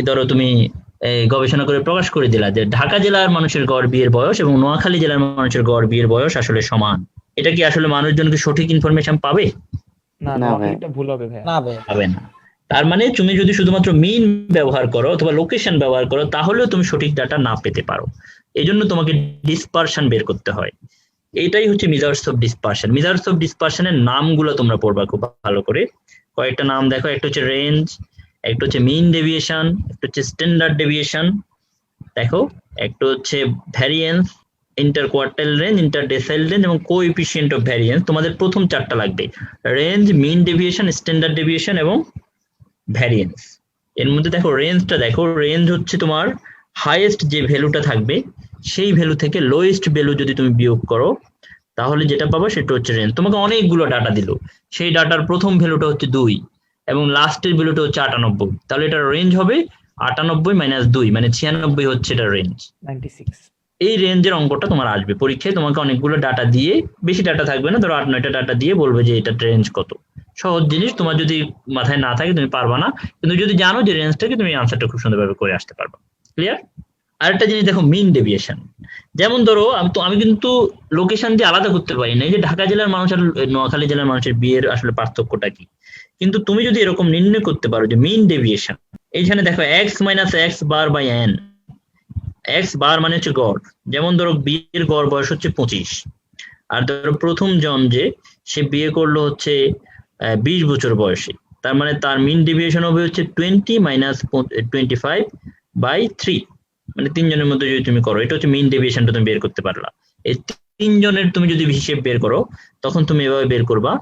ধরো তুমি গবেষণা করে প্রকাশ করে দিলা যে ঢাকা জেলার মানুষের গড় বিয়ের বয়স এবং নোয়াখালী জেলার মানুষের গড় বিয়ের বয়স আসলে সমান, এটা কি আসলে মানুষজনকে সঠিক ইনফরমেশন পাবে? না ভাই, এটা ভুল হবে ভাই। না ভাই। পাবে না। তার মানে তুমি যদি শুধুমাত্র মিন ব্যবহার করো অথবা লোকেশন ব্যবহার করো, তাহলেও তুমি সঠিক ডাটা না পেতে পারো। এই জন্য তোমাকে ডিসপারশন বের করতে হয়। এটাই হচ্ছে measures of dispersion. Measures of ডিসপারশনের নামগুলো তোমরা পড়বা খুব ভালো করে। কয়েকটা নাম দেখো, একটা হচ্ছে রেঞ্জ, একটা হচ্ছে মিন ডেভিয়েশন, একটা হচ্ছে স্ট্যান্ডার্ড ডেভিয়েশন, দেখো একটা হচ্ছে variance, inter quartile range, inter decile range এবং কোএফিসিয়েন্ট অফ ভ্যারিয়েন্স। তোমাদের প্রথম 4টা লাগবে, range, mean deviation, standard deviation এবং ভ্যারিয়েন্স। এর মধ্যে দেখো রেঞ্জটা দেখো, রেঞ্জ হচ্ছে তোমার হাইয়েস্ট যে ভ্যালুটা থাকবে সেই ভ্যালু থেকে লোয়েস্ট ভ্যালু যদি তুমি বিয়োগ করো তাহলে যেটা পাবো সেটা হচ্ছে রেঞ্জ। তোমাকে অনেকগুলো ডাটা দিল, সেই ডাটার প্রথম ভ্যালুটা হচ্ছে 2 এবং লাস্টের ভ্যালুটা হচ্ছে 98, তাহলে এটা রেঞ্জ হবে 98 - 2 মানে 96 হচ্ছে এটা রেঞ্জ। 96। এই রেঞ্জের অঙ্কটা তোমার আসবে পরীক্ষায়, তোমাকে অনেকগুলো ডাটা দিয়ে, বেশি ডাটা থাকবে না, ধরো 8-9টা ডাটা দিয়ে বলবে যে এটা রেঞ্জ কত। সহজ জিনিস, তোমার যদি মাথায় না থাকে তুমি পারবা না, কিন্তু যদি জানো যে রেঞ্জটাকে তুমি আনসারটা খুব সুন্দরভাবে করে আসতে পারবা। ক্লিয়ার? আরেকটা জিনিস দেখো, মিন ডেভিয়েশন। যেমন ধরো আমি কিন্তু লোকেশন দিয়ে আলাদা করতে পারি না, এই যে ঢাকা জেলার মানুষ আর নোয়াখালী জেলার মানুষের বিয়ের আসলে পার্থক্যটা কি, কিন্তু তুমি যদি এরকম নির্ণয় করতে পারো যে মিন ডেভিয়েশন, এইখানে দেখো x - x bar by n, x bar মানে হচ্ছে গড়। যেমন ধরো বিয়ের গড় বয়স হচ্ছে 25, আর ধরো প্রথম জন যে সে বিয়ে করলো হচ্ছে 20 বছর বয়সে, তার মানে তার মিন ডেভিয়েশন হবে হচ্ছে 20 - 25/3, মানে 3 জনের মধ্যে যদি তুমি করো, এটা হচ্ছে মিন ডেভিয়েশনটা তুমি বের করতে পারলা। এই 3 জনের তুমি যদি হিসেব বের করো তখন তুমি এভাবে বের করবা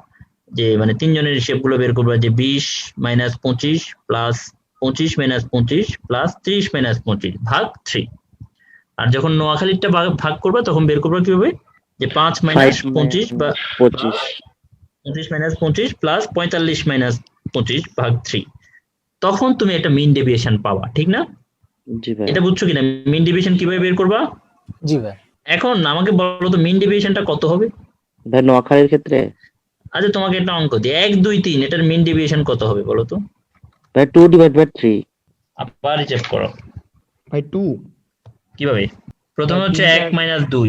যে মানে 3 জনের হিসেবগুলো বের করবা যে 20 - 25 প্লাস 25 - 25 প্লাস 30 - 25 ভাগ 3। আর যখন নোয়াখালীরটা ভাগ করবা তখন বের করবা কিভাবে যে 5 - 25 বা 25 25 - 25 প্লাস 45 - 25 ভাগ 3, তখন তুমি একটা মিন ডেভিয়েশন পাবা, ঠিক না? জি ভাই। এটা বুঝছো কিনা মিন ডেভিয়েশন কিভাবে বের করবা? জি ভাই। এখন আমাকে বলো তো মিন ডেভিয়েশনটা কত হবে? ভাই নোয়াখালীর ক্ষেত্রে আচ্ছা তোমাকে একটা অঙ্ক দিই, 1 2 3 এটার মিন ডেভিয়েশন কত হবে বলো তো? ভাই 2/3। আবার হিসাব করো ভাই 2। কিভাবে? প্রথমে হচ্ছে 1 - 2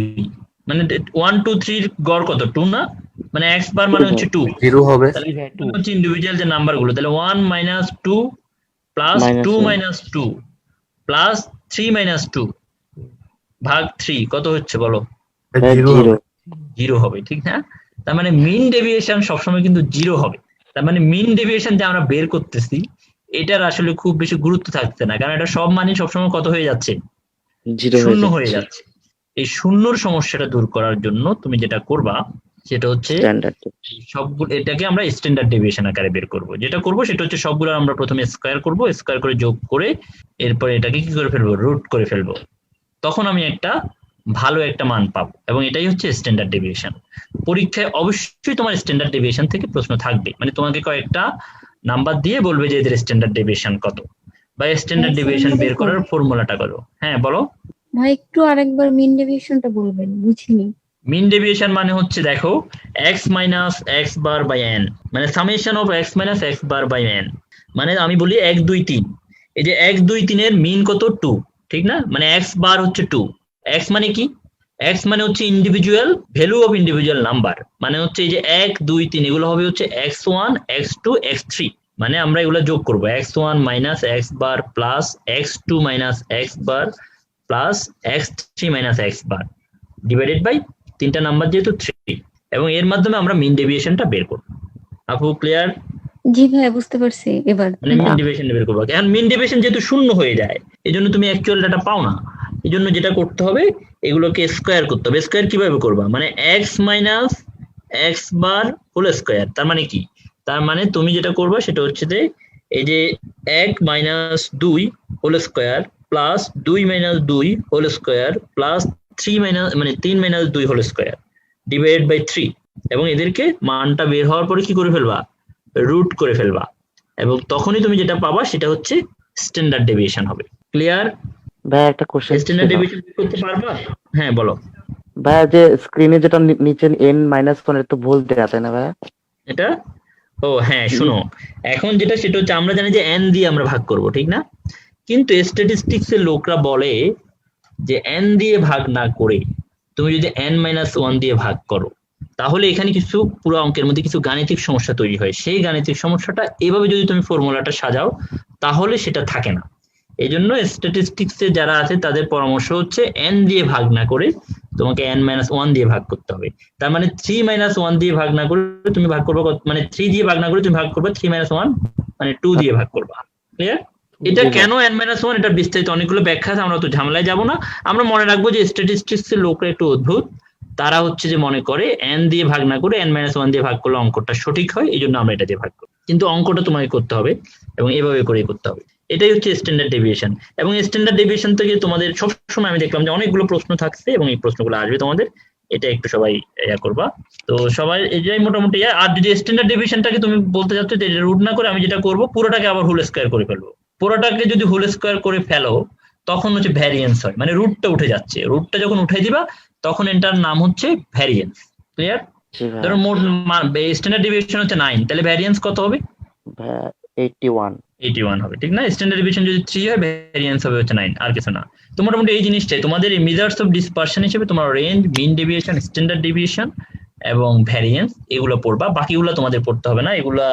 মানে 1 2 3 এর গড় কত? 2 না? মানে x বার মানে হচ্ছে 2, 0 হবে। তাহলে হচ্ছে ইন্ডিভিজুয়াল যে নাম্বার গুলো, তাহলে 1 - 2 প্লাস 2 - 2 প্লাস 3 - 2 ভাগ 3 কত হচ্ছে বলো? 0। 0 হবে, ঠিক না? তার মানে মিন ডেভিয়েশন সবসময় কিন্তু 0 হবে। তার মানে মিন ডেভিয়েশন যে আমরা বের করতেছি এটার আসলে খুব বেশি গুরুত্ব থাকছে না, কারণ এটা সব মানই সবসময় কত হয়ে যাচ্ছে? 0 শূন্য হয়ে যাচ্ছে। এই শূন্যর সমস্যাটা দূর করার জন্য তুমি যেটা করবা সেটা হচ্ছে স্ট্যান্ডার্ড। সবগুলো, এটাকে আমরা স্ট্যান্ডার্ড ডেভিয়েশন আকারে বের করব। যেটা করব সেটা হচ্ছে সবগুলো আমরা প্রথমে স্কয়ার করব, স্কয়ার করে যোগ করে এরপরে এটাকে কি করে ফেলবো, রুট করে ফেলবো। তখন আমি একটা ভালো একটা মান পাবো, এবং এটাই হচ্ছে স্ট্যান্ডার্ড ডেভিয়েশন। পরীক্ষায় অবশ্যই তোমার স্ট্যান্ডার্ড ডেভিয়েশন থেকে প্রশ্ন থাকবে, মানে তোমাকে কয়েকটা নাম্বার দিয়ে বলবে যে এদের স্ট্যান্ডার্ড ডেভিয়েশন কত বা স্ট্যান্ডার্ড ডেভিয়েশন বের করার ফর্মুলাটা কত। হ্যাঁ বলো ভাই, একটু আরেকবার মিন ডেভিয়েশনটা বলবেন, বুঝিনি। মিন ডেভিয়েশন মানে হচ্ছে, দেখো, x minus x bar by n, মানে summation of x minus x bar by n. মানে আমি বলি 1 2 3, এই যে 1 2 3 এর মিন কত 2, ঠিক না? মানে x বার হচ্ছে 2। x মানে কি? x মানে হচ্ছে individual value of individual number, মানে হচ্ছে এই যে 1 2 3 এগুলো হবে হচ্ছে x1 x2 x3। মানে আমরা এগুলো যোগ করব, x1 minus x bar plus x2 minus x bar plus x3 minus x bar divided by তিনটা নাম্বার যেহেতু 3, এবং এর মাধ্যমে আমরা মিন ডেভিয়েশনটা বের করব। আপু ক্লিয়ার? জি ভাই, বুঝতে পারছি এবার। মানে মিন ডেভিয়েশন বের করব। এখন মিন ডেভিয়েশন যেহেতু শূন্য হয়ে যায়, এজন্য তুমি অ্যাকচুয়াল ডাটা পাও না। এজন্য যেটা করতে হবে, এগুলোকে স্কয়ার করতে হবে। স্কয়ার কিভাবে করবা? মানে x minus x bar whole square. তার মানে কি? তার মানে তুমি যেটা করবা সেটা হচ্ছে যে এই যে 1 minus 2 whole square plus 2 minus 2 whole square plus 3 minus মানে 3 minus 2 whole square divided by 3, এবং এদেরকে মানটা বের হওয়ার পরে কি করে ফেলবা, রুট করে ফেলবা, এবং তখনই তুমি যেটা পাবা সেটা হচ্ছে স্ট্যান্ডার্ড ডেভিয়েশন হবে। ক্লিয়ার? ভাই একটা কোশ্চেন স্ট্যান্ডার্ড ডেভিয়েশন করতে পারবা? হ্যাঁ বলো। ভাই, যে স্ক্রিনে যেটা নিচে n-1 এর তো ভুল দেয়া, তাই না ভাই? এটা ও হ্যাঁ, শুনো, এখন যেটা সেটা হচ্ছে আমরা জানি যে n দিয়ে আমরা ভাগ করব, ঠিক না? কিন্তু স্ট্যাটিস্টিক্স এর লোকরা বলে যে n দিয়ে ভাগ না করে তুমি যদি n-1 দিয়ে ভাগ করো, তাহলে এখানে কিছু পুরো অঙ্কের মধ্যে কিছু গাণিতিক সমস্যা তৈরি হয়। সেই গাণিতিক সমস্যাটা এভাবে যদি তুমি ফর্মুলাটা সাজাও তাহলে সেটা থাকে না। এই জন্য স্ট্যাটিস্টিক্স এ যারা আছে তাদের পরামর্শ হচ্ছে n দিয়ে ভাগ না করে তোমাকে n-1 দিয়ে ভাগ করতে হবে। তার মানে 3-1 দিয়ে ভাগ না করে তুমি ভাগ করবে, মানে 3 দিয়ে ভাগ না করে তুমি ভাগ করবে 3-1 মানে 2 দিয়ে ভাগ করবা। ক্লিয়ার? এটা কেন n-1, এটা বিস্তারিত অনেকগুলো ব্যাখ্যা আছে, আমরা তো ঝামেলায় যাব না। আমরা মনে রাখবো যে স্ট্যাটিস্টিক্স এর লোকরা একটু অদ্ভুত। তারা হচ্ছে যে মনে করে n দিয়ে ভাগ না করে n-1 দিয়ে ভাগ করলে অঙ্কটা সঠিক হয়, এই জন্য আমরা এটা দিয়ে ভাগ করি। কিন্তু অঙ্কটা তোমাকে করতে হবে এবং এভাবে করেই করতে হবে। এটাই হচ্ছে স্ট্যান্ডার্ড ডেভিয়েশন। এবং স্ট্যান্ডার্ড ডেভিয়েশন থেকে তোমাদের সবসময় আমি দেখলাম যে অনেকগুলো প্রশ্ন থাকছে এবং এই প্রশ্নগুলো আসবে তোমাদের, এটা একটু সবাই ইয়া করবা। তো সবাই এটাই মোটামুটি। আর যদি স্ট্যান্ডার্ড ডেভিয়েশনটাকে তুমি বলতে চাচ্ছ যে রুট না করে, আমি যেটা করব পুরোটাকে আবার হোল স্কয়ার করে ফেলবো। পুরোটাকে যদি হোল স্কয়ার করে ফেলো তখন হচ্ছে ভ্যারিয়েন্স হয়, মানে রুটটা উঠে যাচ্ছে। রুটটা যখন উঠে দিবা তখন এটার নাম হচ্ছে ভ্যারিয়েন্স। ক্লিয়ার? ধরো মোট স্ট্যান্ডার্ড ডেভিয়েশন হচ্ছে 9, তাহলে ভ্যারিয়েন্স কত হবে? 81 হবে, ঠিক না? স্ট্যান্ডার্ড ডেভিয়েশন যদি 3 হয়, ভ্যারিয়েন্স হবে হচ্ছে 9, আর কিছু না। তো মোটামুটি এই জিনিসটাই তোমাদের এই মেজার্স অফ ডিসপারশন হিসেবে তোমার range, mean deviation, standard deviation এবং ভ্যারিয়েন্স এগুলো পড়বা। বাকিগুলো তোমাদের পড়তে হবে না, এগুলা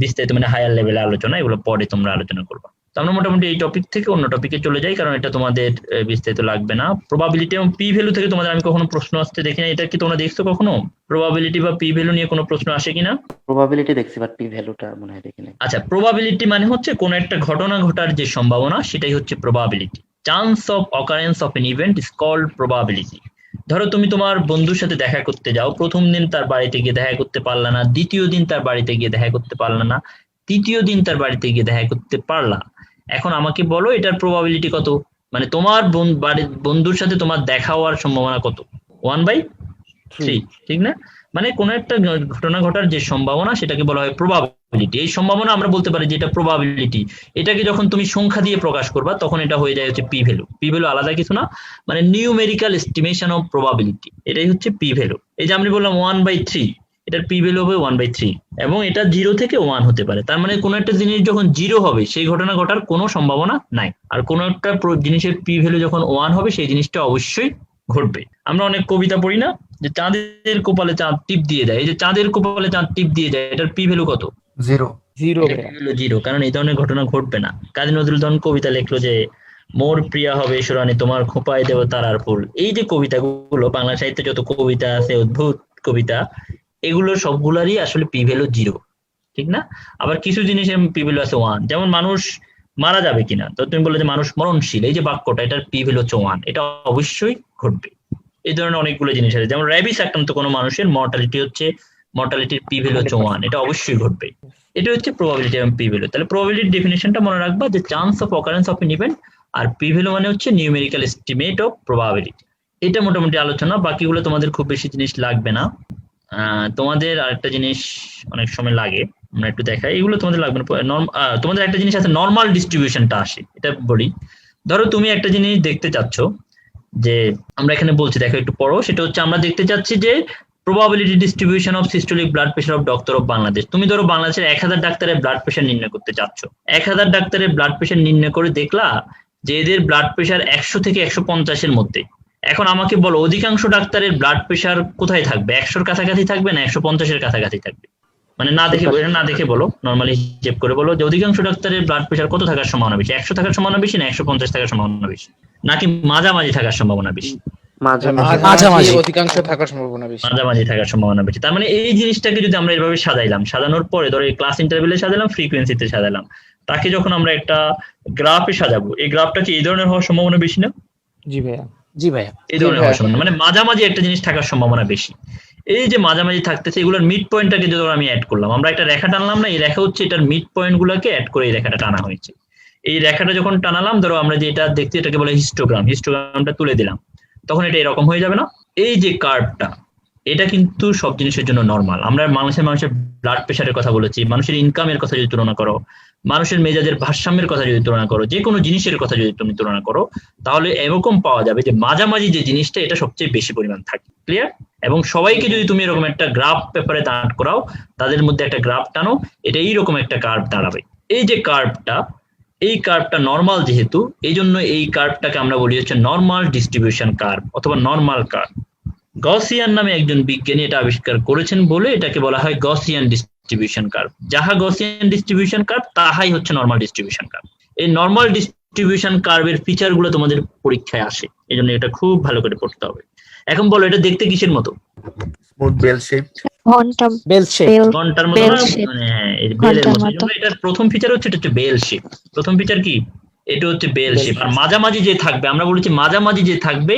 বিস্তারিত মানে হায়ার লেভেলে আলোচনা, এগুলো পরে তোমরা আলোচনা করবা। তো আমরা মোটামুটি এই টপিক থেকে অন্য টপিকে চলে যাই, কারণ এটা তোমাদের বিস্তারিত লাগবে না। প্রবাবিলিটি এবং পি ভ্যালু থেকে তোমাদের আমি কখনো প্রশ্ন আসতে দেখি না, এটা কি তোমরা দেখছো কখনো? প্রবাবিলিটি বা পি ভ্যালু নিয়ে কোনো প্রশ্ন আসে কিনা? প্রবাবিলিটি দেখছি, বাট পি ভ্যালুটা মনে হয় দেখিনি। আচ্ছা, প্রবাবিলিটি মানে হচ্ছে কোন একটা ঘটনা ঘটার যে সম্ভাবনা সেটাই হচ্ছে probability. Chance of occurrence of an event is called probability. ধরো তুমি তোমার বন্ধুর সাথে দেখা করতে যাও, প্রথম দিন তার বাড়িতে গিয়ে দেখা করতে পারলা না, দ্বিতীয় দিন তার বাড়িতে গিয়ে দেখা করতে পারলা না, তৃতীয় দিন তার বাড়িতে গিয়ে দেখা করতে পারলা। এখন আমাকে বলো এটার প্রবাবিলিটি কত? মানে তোমার বন্ধুর সাথে তোমার দেখা হওয়ার সম্ভাবনা কত? 1/3, ঠিক না? মানে কোন একটা ঘটনা ঘটার যে সম্ভাবনা সেটাকে বলা হয় প্রবাবিলিটি। এই সম্ভাবনা আমরা বলতে পারি যে এটা প্রবাবিলিটি। এটাকে যখন তুমি সংখ্যা দিয়ে প্রকাশ করবা তখন এটা হয়ে যায় হচ্ছে পি ভ্যালু। পি ভ্যালু আলাদা কিছু না, মানে নিউমেরিক্যাল এস্টিমেশন অফ প্রবাবিলিটি, এটাই হচ্ছে পি ভ্যালু। এই যে আমি বললাম 1/3, এটার পি ভ্যালু হবে 1/3, এবং এটা 0 থেকে 1 হতে পারে। তার মানে কোনো একটা জিনিস যখন 0 হবে সেই ঘটনা ঘটার কোনো সম্ভাবনা নাই, আর কোনো একটা জিনিসের পি ভ্যালু যখন 1 হবে সেই জিনিসটা অবশ্যই ঘটবে। আমরা অনেক কবিতা পড়ি না যে চাঁদের কপালে চাঁদ টিপ দিয়ে দেয়, এই যে চাঁদের কপালে চাঁদ টিপ দিয়ে যায়, এটার পি ভ্যালু কত? 0, কারণ এই ধরনের ঘটনা ঘটবে না। কাজী নজরুল তখন কবিতা লিখলো যে মোর প্রিয়া হবে সুরানি তোমার খোপায় দেব তারার ফুল। এই যে কবিতাগুলো, বাংলা সাহিত্যে যত কবিতা আছে অদ্ভুত কবিতা, এগুলো সবগুলারই আসলে পি ভ্যালু 0, ঠিক না? আবার কিছু জিনিসের পি ভ্যালু আছে 1, যেমন মানুষ মারা যাবে কিনা, তো তুমি বললে যে মানুষ মরণশীল, এই যে বাক্যটা, এটার পি ভ্যালু হচ্ছে 1, এটা অবশ্যই ঘটবে। এই ধরনের অনেকগুলো জিনিস আছে। যেমন র্যাবিস আক্রান্ত কোনো মানুষের মর্টালিটির পি ভ্যালু হচ্ছে 1, এটা অবশ্যই ঘটবে। এটা হচ্ছে প্রবাবিলিটি এবং পি ভ্যালু। তাহলে প্রবাবিলিটির ডেফিনেশনটা মনে রাখবা যে chance of occurrence of an event, আর পি ভ্যালু মানে হচ্ছে নিউমেরিক্যাল এস্টিমেট অফ প্রবাবিলিটি। এটা মোটামুটি আলোচনা, বাকিগুলো তোমাদের খুব বেশি জিনিস লাগবে না। তোমাদের আরেকটা জিনিস অনেক সময় লাগে, আমরা একটু দেখাই, এগুলো তোমাদের লাগবে না। তোমাদের একটা জিনিস আছে, নর্মাল ডিস্ট্রিবিউশনটা আসে, এটা বলি। ধরো তুমি একটা জিনিস দেখতে চাচ্ছ, যে আমরা এখানে বলছি, দেখো একটু পড়ো, সেটা হচ্ছে আমরা দেখতে চাচ্ছি যে probability distribution of systolic blood pressure of doctor of Bangladesh. তুমি ধরো বাংলাদেশের 1000 ডাক্তারের ব্লাড প্রেশার নির্ণয় করতে চাচ্ছ। 1000 ডাক্তারের ব্লাড প্রেশার নির্ণয় করে দেখলা যে এদের ব্লাড প্রেশার 100 থেকে 150 এর মধ্যে। এখন আমাকে বলো, অধিকাংশ ডাক্তারের ব্লাড প্রেশার কোথায় থাকবে? 100-র কাছাকাছি থাকবে না 150-এর কাছাকাছি থাকবে? মানে না দেখে বলো, নর্মালি হিসেব করে বলো যে অধিকাংশ ডাক্তারের ব্লাড প্রেশার কত থাকার সম্ভাবনা বেশি? 100 থাকার সম্ভাবনা বেশি না 150 থাকার সম্ভাবনা বেশি, নাকি মাঝামাঝি থাকার সম্ভাবনা বেশি? মাঝামাঝি। অধিকাংশ থাকার সম্ভাবনা বেশি। মাঝামাঝি থাকার সম্ভাবনা বেশি। তার মানে এই জিনিসটাকে যদি আমরা এভাবে সাজাইলাম, সাজানোর পরে ধরো এই ক্লাস ইন্টারভেলে সাজালাম, ফ্রিকোয়েন্সিতে সাজালাম, তাকে যখন আমরা একটা গ্রাফে সাজাবো, এই গ্রাফটা কি এই ধরনের হওয়ার সম্ভাবনা বেশি না? জি ভাইয়া। এই ধরনের হওয়ার সম্ভাবনা, মানে মাঝামাঝি একটা জিনিস থাকার সম্ভাবনা বেশি। এই যে মাঝামাঝি থাকতেছে, এগুলোর মিড পয়েন্টটাকে যদি আমি অ্যাড করলাম, আমরা একটা রেখা টানলাম না, এই রেখা হচ্ছে এটার মিড পয়েন্ট গুলাকে অ্যাড করে এই রেখাটা টানা হয়েছে। এই রেখাটা যখন টানালাম, ধরো আমরা যেটা দেখছি এটাকে বলে হিস্টোগ্রামটা তুলে দিলাম, তখন এটা এরকম হয়ে যাবে না? এই যে কার্ভটা, এটা কিন্তু সব জিনিসের জন্য নরমাল। আমরা মানুষের ব্লাড প্রেশারের কথা বলেছি, মানুষের ইনকামের কথা যদি তুলনা করো, মানুষের মেজাজের ভারসাম্যের কথা যদি তুলনা করো, যে কোনো জিনিসের কথা যদি তুমি তুলনা করো, তাহলে এরকম পাওয়া যাবে যে মাঝামাঝি যে জিনিসটা, এটা সবচেয়ে বেশি পরিমাণ থাকে। ক্লিয়ার? এবং সবাইকে যদি তুমি এরকম একটা গ্রাফ পেপারে দাঁড় করাও, তাদের মধ্যে একটা গ্রাফ টানো, এটা এইরকম একটা কার্ভ দাঁড়াবে। এই যে এই কার্ভটা নরমাল যেহেতু, এই জন্য এই কার্ভটাকে আমরা বলি হচ্ছে নরমাল ডিস্ট্রিবিউশন কার্ভ অথবা নরমাল কার্ভ। গসিয়ান নামে একজন বিজ্ঞানী এটা আবিষ্কার করেছেন বলে এটাকে বলা হয় গসিয়ান ডিস্ট্রিবিউশন কার্ভ। যাহা গসিয়ান ডিস্ট্রিবিউশন কার্ভ, তাহাই হচ্ছে নরমাল ডিস্ট্রিবিউশন কার্ভ। এই নরমাল ডিস্ট্রিবিউশন কার্ভের ফিচার গুলো তোমাদের পরীক্ষায় আসে, এই জন্য এটা খুব ভালো করে পড়তে হবে। এখন বলো, এটা দেখতে কিসের মতো? Smooth bell shape. ঘন্টার মতো না? মানে হ্যাঁ, এই বেলের মতো। এটার প্রথম ফিচার হচ্ছে, এটা হচ্ছে বেল শেপ। প্রথম ফিচার কি? এটা হচ্ছে বেল শেপ। আর মাঝামাঝি যে থাকবে, আমরা বলেছি মাঝামাঝি যে থাকবে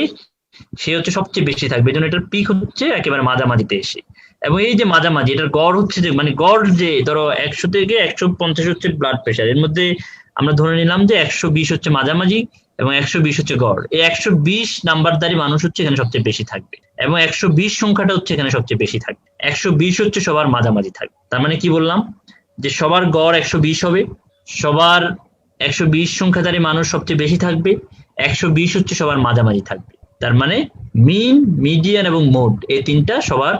সে হচ্ছে সবচেয়ে বেশি থাকবে, এই জন্য এটার পিক হচ্ছে একেবারে মাঝামাঝিতে এসে। এবং এই যে মাঝামাঝি, এটার গড় হচ্ছে যে, মানে গড় যে ধরো 100 থেকে 150 হচ্ছে ব্লাড প্রেশার, এর মধ্যে আমরা ধরে নিলাম যে 120 হচ্ছে মাঝামাঝি এবং 120 হচ্ছে গড়। এই 120 নাম্বারদারি মানুষ হচ্ছে এখানে সবচেয়ে বেশি থাকবে, এবং 120 সংখ্যাটা হচ্ছে এখানে সবচেয়ে বেশি থাকবে। 120 হচ্ছে সবার মাঝামাঝি থাকবে। তার মানে কি বললাম? যে সবার গড় 120 হবে, সবার 120 সংখ্যাধারী মানুষ সবচেয়ে বেশি থাকবে, 120 হচ্ছে সবার মাঝামাঝি থাকবে। তার মানে মিন, মিডিয়ান এবং মোড, এই তিনটা সবার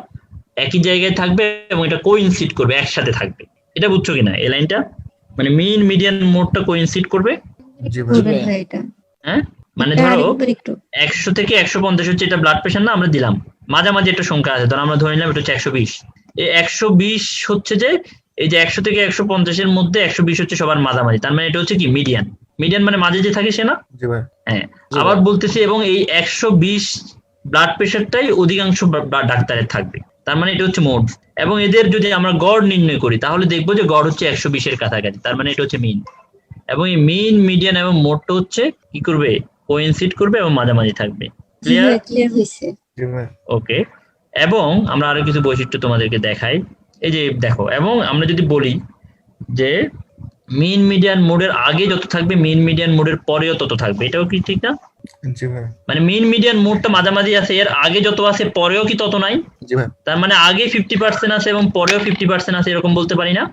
একই জায়গায় থাকবে এবং এটা কোইনসিড করবে, একসাথে থাকবে। এটা বুঝছো কিনা এই লাইনটা? মানে মিন, মিডিয়ান, মোডটা কোইনসিড করবে। হ্যাঁ, মানে ধরো 100 থেকে 150 হচ্ছে এটা ব্লাড প্রেশার না, আমরা দিলাম মাঝামাঝি একটা সংখ্যা আছে, ধরো আমরা ধরে নিলাম এটা হচ্ছে 120। এই 120 হচ্ছে যে এই যে 100 থেকে 150 এর মধ্যে 120 হচ্ছে সবার মাঝামাঝি। তার মানে এটা হচ্ছে কি মিডিয়ান। মিডিয়ান মানে মাঝে যে থাকে সে না? হ্যাঁ, আবার বলতেছি, এবং এই 120 ব্লাড প্রেশারটাই অধিকাংশ ডাক্তারের থাকবে। তার মানে এটা হচ্ছে মোড। এবং এদের যদি আমরা গড় নির্ণয় করি, তাহলে দেখবো যে গড় হচ্ছে 120 এর কাছাকাছি। তার মানে এটা হচ্ছে মিন। এবং এই মিন, মিডিয়ান এবং মোডটা হচ্ছে কি করবে? কোইনসিড করবে এবং মাঝামাঝি থাকবে। ক্লিয়ার হইছে? ওকে। এবং আমরা আরো কিছু বৈশিষ্ট্য তোমাদেরকে দেখাই। এই যে দেখো, এবং আমরা যদি বলি যে মিন, মিডিয়ান, মোডের আগে যত থাকবে, মিন, মিডিয়ান, মোডের পরেও তত থাকবে, এটাও কি ঠিক না? মানে মিন, মিডিয়ান, মোডটা মাঝামাঝি আছে, এর আগে যত আছে পরেও কি তত নাই? তার মানে আগে 50% আছে এবং পরেও 50% আছে, এরকম বলতে পারি না?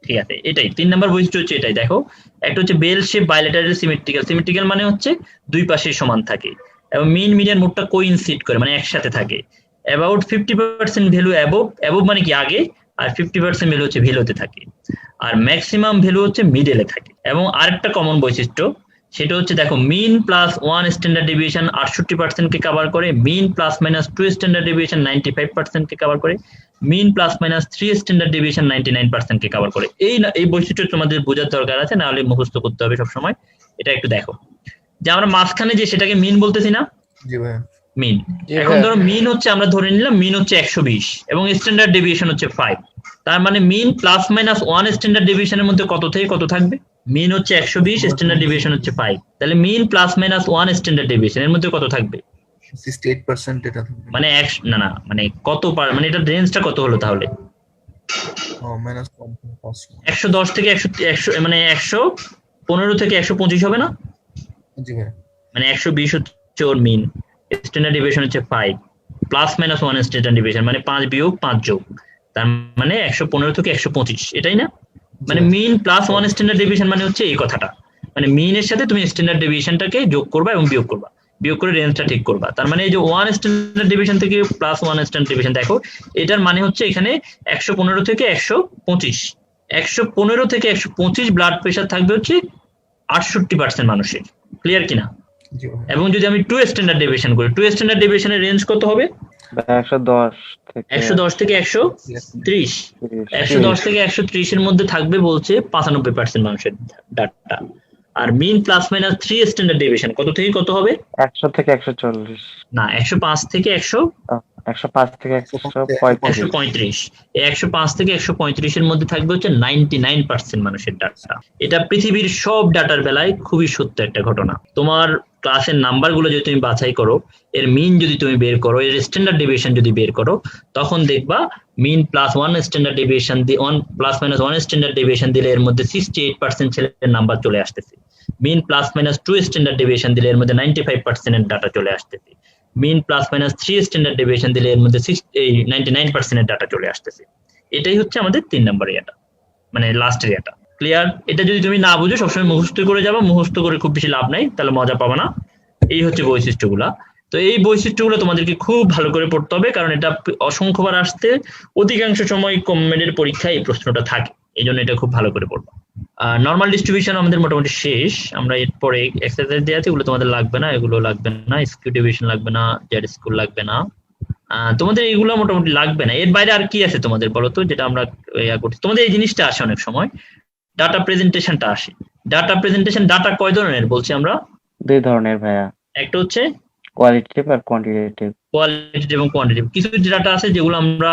ঠিক আছে, এটাই 3 নম্বর বৈশিষ্ট্য হচ্ছে এটাই। দেখো, একটা হচ্ছে bell shape, bilateral, symmetrical. Symmetrical মানে হচ্ছে দুই পাশে সমান থাকে, এবং মিন, মিডিয়ান, মোডটা কোইনসিড করে, মানে একসাথে থাকে। অ্যাবাউট 50% ভ্যালু অ্যাবভ মানে কি আগে, আর 50% ভ্যালু হচ্ছে ভ্যালুতে থাকে, আর ম্যাক্সিমাম ভ্যালু হচ্ছে মিডলে থাকে। এবং আরেকটা কমন বৈশিষ্ট্য, সেটা হচ্ছে দেখো, মিন প্লাস 1 স্ট্যান্ডার্ড ডেভিয়েশন 68% কে কভার করে, মিন প্লাস মাইনাস 2 স্ট্যান্ডার্ড ডেভিয়েশন 95% কে কভার করে, মিন প্লাস মাইনাস 3 স্ট্যান্ডার্ড ডেভিয়েশন 99% কে কভার করে। এই বৈশিষ্ট্য তোমাদের বোঝার দরকার আছে, না হলে মুখস্থ করতে হবে সব সময়। এটা একটু দেখো, যে আমরা মাঝখানে যে সেটাকে মিন বলতেছি না? মিন। এখন ধরো মিন হচ্ছে, আমরা ধরে নিলাম মিন হচ্ছে 120 এবং স্ট্যান্ডার্ড ডেভিয়েশন হচ্ছে 5। তার মানে মিন প্লাস মাইনাস 1 স্ট্যান্ডার্ড ডেভিয়েশনের মধ্যে কত থেকে কত থাকবে? মিন হচ্ছে 120, স্ট্যান্ডার্ড ডেভিয়েশন হচ্ছে 5। তাহলে মিন প্লাস মাইনাস 1 স্ট্যান্ডার্ড ডেভিয়েশন এর মধ্যে কত থাকবে? 68% এটা থাকবে। মানে না না মানে কত মানে এটা রেঞ্জটা কত হলো তাহলে? মাইনাস 1.5। 110 থেকে 100 মানে 115 থেকে 125 হবে না? জি ভাই। মানে 120 হচ্ছে ওর মিন, স্ট্যান্ডার্ড ডিভিয়েশন হচ্ছে 5 প্লাস মাইনাস 1 স্ট্যান্ডার্ড ডিভিয়েশন মানে 5 বিয়োগ 5 যোগ, তার মানে 115 থেকে 125, এটাই না? মানে মিন প্লাস 1 স্ট্যান্ডার্ড ডিভিয়েশন মানে হচ্ছে এই কথাটা, মানে মিনের সাথে তুমি স্ট্যান্ডার্ড ডিভিয়েশনটাকে যোগ করবা এবং বিয়োগ করবা, বিয়োগ করে রেঞ্জটা ঠিক করবা। তার মানে এই যে 1 স্ট্যান্ডার্ড ডিভিয়েশন থেকে প্লাস 1 স্ট্যান্ডার্ড ডিভিয়েশন, দেখো এটার মানে হচ্ছে এখানে 115 থেকে 125, 115 থেকে 125 ব্লাড প্রেশার থাকবে হচ্ছে 68% মানুষের। ক্লিয়ার কিনা? জি ভাই। এবং যদি আমি 2 স্ট্যান্ডার্ড ডেভিয়েশন করি, 2 স্ট্যান্ডার্ড ডেভিয়েশনের রেঞ্জ কত হবে? 110 থেকে 110 থেকে 130, 110 থেকে 130 এর মধ্যে থাকবে বলছে 95% মানুষের ডাটা। আর মিন প্লাস মাইনাস 3 স্ট্যান্ডার্ড ডেভিয়েশন কত থেকে কত হবে? 100 থেকে 140, না 105 থেকে 105 থেকে 135। এই 105 থেকে 135 এর মধ্যে থাকবে হচ্ছে 99% মানুষের ডাটা। এটা পৃথিবীর সব ডাটার বেলায় খুবই সত্য একটা ঘটনা। তোমার ক্লাসের নাম্বারগুলো যদি তুমি বাছাই করো, এর মিন যদি তুমি বের করো, এর স্ট্যান্ডার্ড ডেভিয়েশন যদি বের করো, তখন দেখবা মিন প্লাস 1 স্ট্যান্ডার্ড ডেভিয়েশন দিয়ে 1 প্লাস মাইনাস 1 স্ট্যান্ডার্ড ডেভিয়েশন দিলে এর মধ্যে 68% ছেলের নাম্বার চলে আসতেছে। মিন প্লাস মাইনাস 2 স্ট্যান্ডার্ড ডেভিয়েশন দিলে এর মধ্যে 95% এর ডাটা চলে আসতেছে। মিন প্লাস মাইনাস 3 স্ট্যান্ডার্ড ডেভিয়েশন দিলে এর মধ্যে 99% এর ডাটা চলে আসতেছে। এটাই হচ্ছে আমাদের 3 নম্বর এরিয়াটা, মানে লাস্ট এরিয়াটা। ক্লিয়ার? এটা যদি তুমি না বুঝো সবসময় মুখস্থ করে যাবা, মুখস্থ করে খুব বেশি লাভ নাই, তাহলে মজা পাবা না। এই হচ্ছে বৈশিষ্ট্যগুলা। তো এই বৈশিষ্ট্যগুলো তোমাদেরকে খুব ভালো করে পড়তে হবে, কারণ এটা অসংখ্যবার আসতে, অধিকাংশ সময় কমেন্টের পরীক্ষায় এই প্রশ্নটা থাকে, এই জন্য এটা খুব ভালো করে পড়বা। নর্মাল ডিস্ট্রিবিউশন আমাদের মোটামুটি শেষ। আমরা এরপরে এক্সারসাইজ দেওয়া আছে, এগুলো তোমাদের লাগবে না, এগুলো লাগবে না, স্কিউ ডিভিশন লাগবে না, জেড স্কুল লাগবে না, তোমাদের এগুলো মোটামুটি লাগবে না। এর বাইরে আর কি আছে তোমাদের বলো তো, যেটা আমরা করছি? তোমাদের এই জিনিসটা আসে অনেক সময়, ডাটা প্রেজেন্টেশনটা আসে। ডাটা প্রেজেন্টেশন, ডাটা কয় ধরনের বলছি আমরা? 2 ধরনের ভাইয়া, একটা হচ্ছে কোয়ালিটেটিভ আর কোয়ান্টিটেটিভ। কোয়ালিটেটিভ এবং কোয়ান্টিটেটিভ। কিছু ডাটা আছে যেগুলো আমরা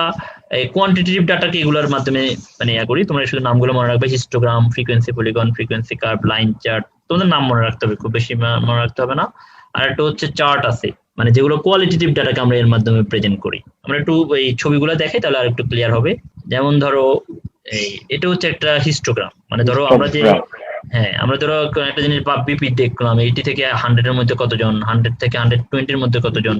কোয়ান্টিটেটিভ ডাটাকে এগুলোর মাধ্যমে মানে করি। তোমরা শুধু নামগুলো মনে রাখবে, histogram, frequency polygon, frequency curve, line chart, তোমাদের নাম মনে রাখতে হবে, খুব বেশি মনে রাখতে হবে না। আর একটা হচ্ছে চার্ট আছে, মানে যেগুলো কোয়ালিটেটিভ ডাটাকে আমরা এর মাধ্যমে প্রেজেন্ট করি। আমরা একটু এই ছবিগুলো দেখাই তাহলে আর একটু ক্লিয়ার হবে। যেমন ধরো এটা হচ্ছে একটা হিস্টোগ্রাম, মানে ধরো আমরা যে আমরা ধরো একটা জিনিস বিপি দেখলাম, 80 থেকে 100 এর মধ্যে কতজন, 100 থেকে 120 এর মধ্যে কতজন,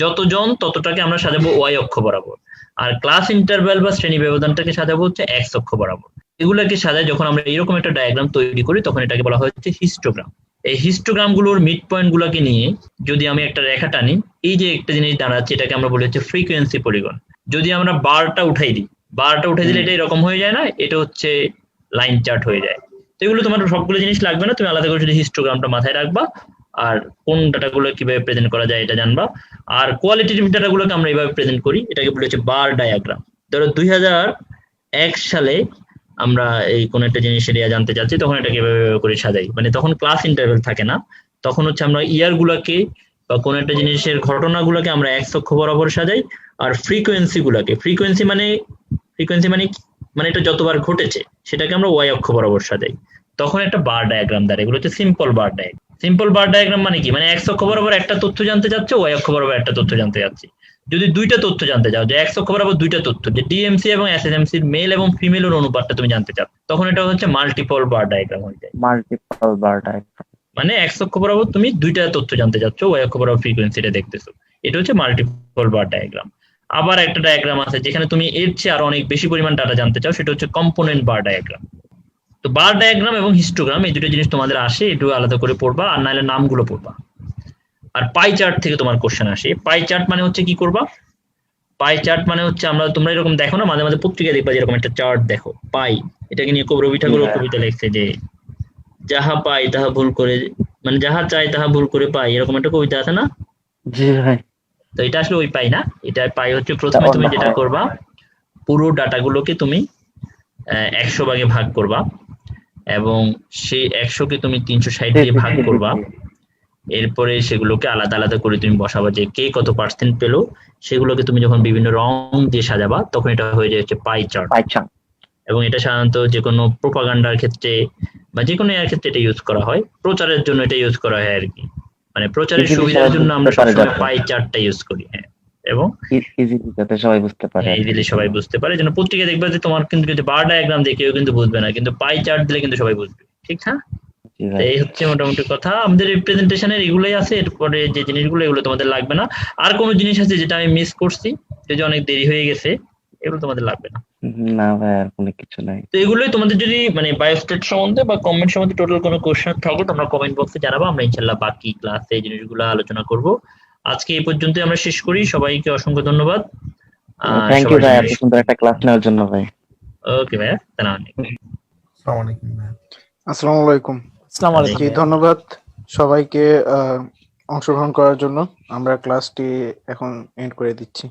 যতজন ততটাকে আমরা সাজাবো ওয়াই অক্ষ বরাবর, আর ক্লাস ইন্টারভ্যাল বা শ্রেণী ব্যবধানটাকে সাজাবো হচ্ছে এক্স অক্ষ বরাবর। এগুলাকে সাজায় যখন আমরা এরকম একটা ডায়াগ্রাম তৈরি করি, তখন এটাকে বলা হচ্ছে হিস্টোগ্রাম। এই হিস্টোগ্রাম গুলোর মিড পয়েন্ট গুলাকে নিয়ে যদি আমি একটা রেখা টানি, এই যে একটা জিনিস দাঁড়াচ্ছে, এটাকে আমরা বলি হচ্ছে ফ্রিকোয়েন্সি পলিগন। যদি আমরা বারটা উঠাই দিই, বারটা উঠে দিলে এটা এরকম হয়ে যায় না, এটা হচ্ছে লাইন চার্ট হয়ে যায়। তো এগুলো তোমার সবগুলো জিনিস লাগবে না, তুমি আলাদা করে শুধু হিস্টোগ্রামটা মাথায় রাখবা, আর কোন ডাটাগুলো কিভাবে প্রেজেন্ট করা যায় এটা জানবা। আর কোয়ালিটেটিভ ডাটাগুলোকে আমরা এইভাবে প্রেজেন্ট করি, এটাকে বলে হচ্ছে বার ডায়াগ্রাম। ধরো 2001 সালে আমরা এই কোন একটা জিনিস এরিয়া জানতে চাচ্ছি, তখন এটাকে এভাবে করে সাজাই, মানে তখন ক্লাস ইন্টারভ্যাল থাকে না, তখন হচ্ছে আমরা ইয়ার গুলাকে বা কোন একটা জিনিসের ঘটনাগুলোকে আমরা এক্স অক্ষ বরাবর সাজাই, আর ফ্রিকোয়েন্সি গুলাকে, ফ্রিকোয়েন্সি মানে এটা যতবার ঘটেছে সেটাকে আমরা ওয়াই অক্ষ বরাবর সাজাই, তখন একটা বার ডায়াগ্রাম দাঁড়ায়। এগুলো হচ্ছে সিম্পল বার ডায়াগ্রাম। সিম্পল বার ডায়াগ্রাম মানে কি? মানে এক্স অক্ষ বরাবর একটা তথ্য জানতে চাচ্ছে, ওয়াই অক্ষ বরাবর একটা তথ্য জানতে যাচ্ছি। যদি দুইটা তথ্য জানতে চাও, যে এক্স অক্ষ বরাবর দুইটা তথ্য, যে ডিএমসি এবং এসএসএমসি এর মেল এবং ফিমেলের অনুপাতটা তুমি জানতে চাও, তখন এটা হচ্ছে মাল্টিপল বার ডায়াগ্রাম হয়ে যায়। মাল্টিপল বার ডায়াগ্রাম মানে এক্স অক্ষ বরাবর তুমি দুইটা তথ্য জানতে চাচ্ছ, ওয়াই অক্ষ বরাবর ফ্রিকোয়েন্সিটা দেখতেছো, এটা হচ্ছে মাল্টিপল বার ডায়াগ্রাম। আবার একটা ডায়াগ্রাম আছে যেখানে তুমি এর চেয়ে আরো অনেক বেশি পরিমাণ ডাটা জানতে চাও, সেটা হচ্ছে কম্পোনেন্ট বার ডায়াগ্রাম। তো বার ডায়াগ্রাম এবং হিস্টোগ্রাম এই দুটো জিনিস তোমাদের আসে, একটু আলাদা করে পড়বা, আর নাহলে নামগুলো পড়বা। আর পাই চার্ট থেকে তোমার কোশ্চেন আসে। পাই চার্ট মানে হচ্ছে কি করবা? পাই চার্ট মানে হচ্ছে তোমরা এরকম দেখো না, মাঝে মাঝে পত্রিকায় দেখবা যেরকম একটা চার্ট দেখো, পাই, এটাকে নিয়ে রবি ঠাকুর কবিতা লিখছে যে যাহা পাই তাহা ভুল করে, মানে যাহা চাই তাহা ভুল করে পাই, এরকম একটা কবিতা আছে না? জি ভাই। তো এটা আসলে ওই পাই না, এটা পাই হচ্ছে প্রথমে তুমি যেটা করবা, পুরো ডাটাগুলোকে তুমি 100 ভাগে ভাগ করবা, এবং সেই 100কে তুমি 360 দিয়ে ভাগ করবা। এরপরে সেগুলোকে আলাদা আলাদা করে তুমি বসাবা, যে কে কত পার্সেন্ট পেলো, সেগুলোকে তুমি যখন বিভিন্ন রং দিয়ে সাজাবা, তখন এটা হয়ে যায় হচ্ছে পাই চার্ট। এবং এটা সাধারণত যে কোনো প্রোপাগান্ডার ক্ষেত্রে বা যে কোনো এর ক্ষেত্রে এটা ইউজ করা হয়, প্রচারের জন্য এটা ইউজ করা হয় আর কি। মানে প্রচারের Easily সুবিধার সবাই জন্য বুঝতে আমরা পারে সবসময় যাতে। পাই চার্টটা ইউজ করি। হ্যাঁ, এবং ইজিলি যাতে সবাই বুঝতে পারে আর কি। ইজিলি সবাই বুঝতে পারে, যেন পত্রিকা দেখবে যে তোমার কিন্তু যদি বার ডায়াগ্রাম দিয়ে কেউ কিন্তু বুঝবে না, কিন্তু পাই চার্ট দিলে কিন্তু সবাই বুঝবে। ঠিক না? জি তো ভাই। এই হচ্ছে মোটামুটি কথা। আমাদের রিপ্রেজেন্টেশনের এগুলোই আছে, এরপরে যে জিনিসগুলো এগুলো তোমাদের লাগবে না। আর কোনো জিনিস আছে যেটা আমি মিস করছি, যদি অনেক দেরি হয়ে গেছে, এগুলো তোমাদের লাগবে না। না ভাই আর কোনো কিছু নাই। তো এগুলোই তোমাদের যদি মানে বায়োস্টেট সম্বন্ধে বা কমেন্ট সম্বন্ধে টোটাল কোনো কোশ্চেন থাকে তোমরা কমেন্ট বক্সে জানাবো, আমরা ইনশাল্লাহ বাকি ক্লাসে এই জিনিসগুলো আলোচনা করব। আজকে এই পর্যন্তই আমরা শেষ করি। সবাইকে অসংখ্য ধন্যবাদ। থ্যাংক ইউ ভাই এত সুন্দর একটা ক্লাস নেওয়ার জন্য ভাই। ওকে ভাইয়া, সালাম আলাইকুম। আসসালামু আলাইকুম ভাই। আসসালামু আলাইকুম। আসসালামু আলাইকুম। জি, ধন্যবাদ সবাইকে অংশগ্রহণ করার জন্য। আমরা ক্লাসটি এখন এন্ড করে দিচ্ছি।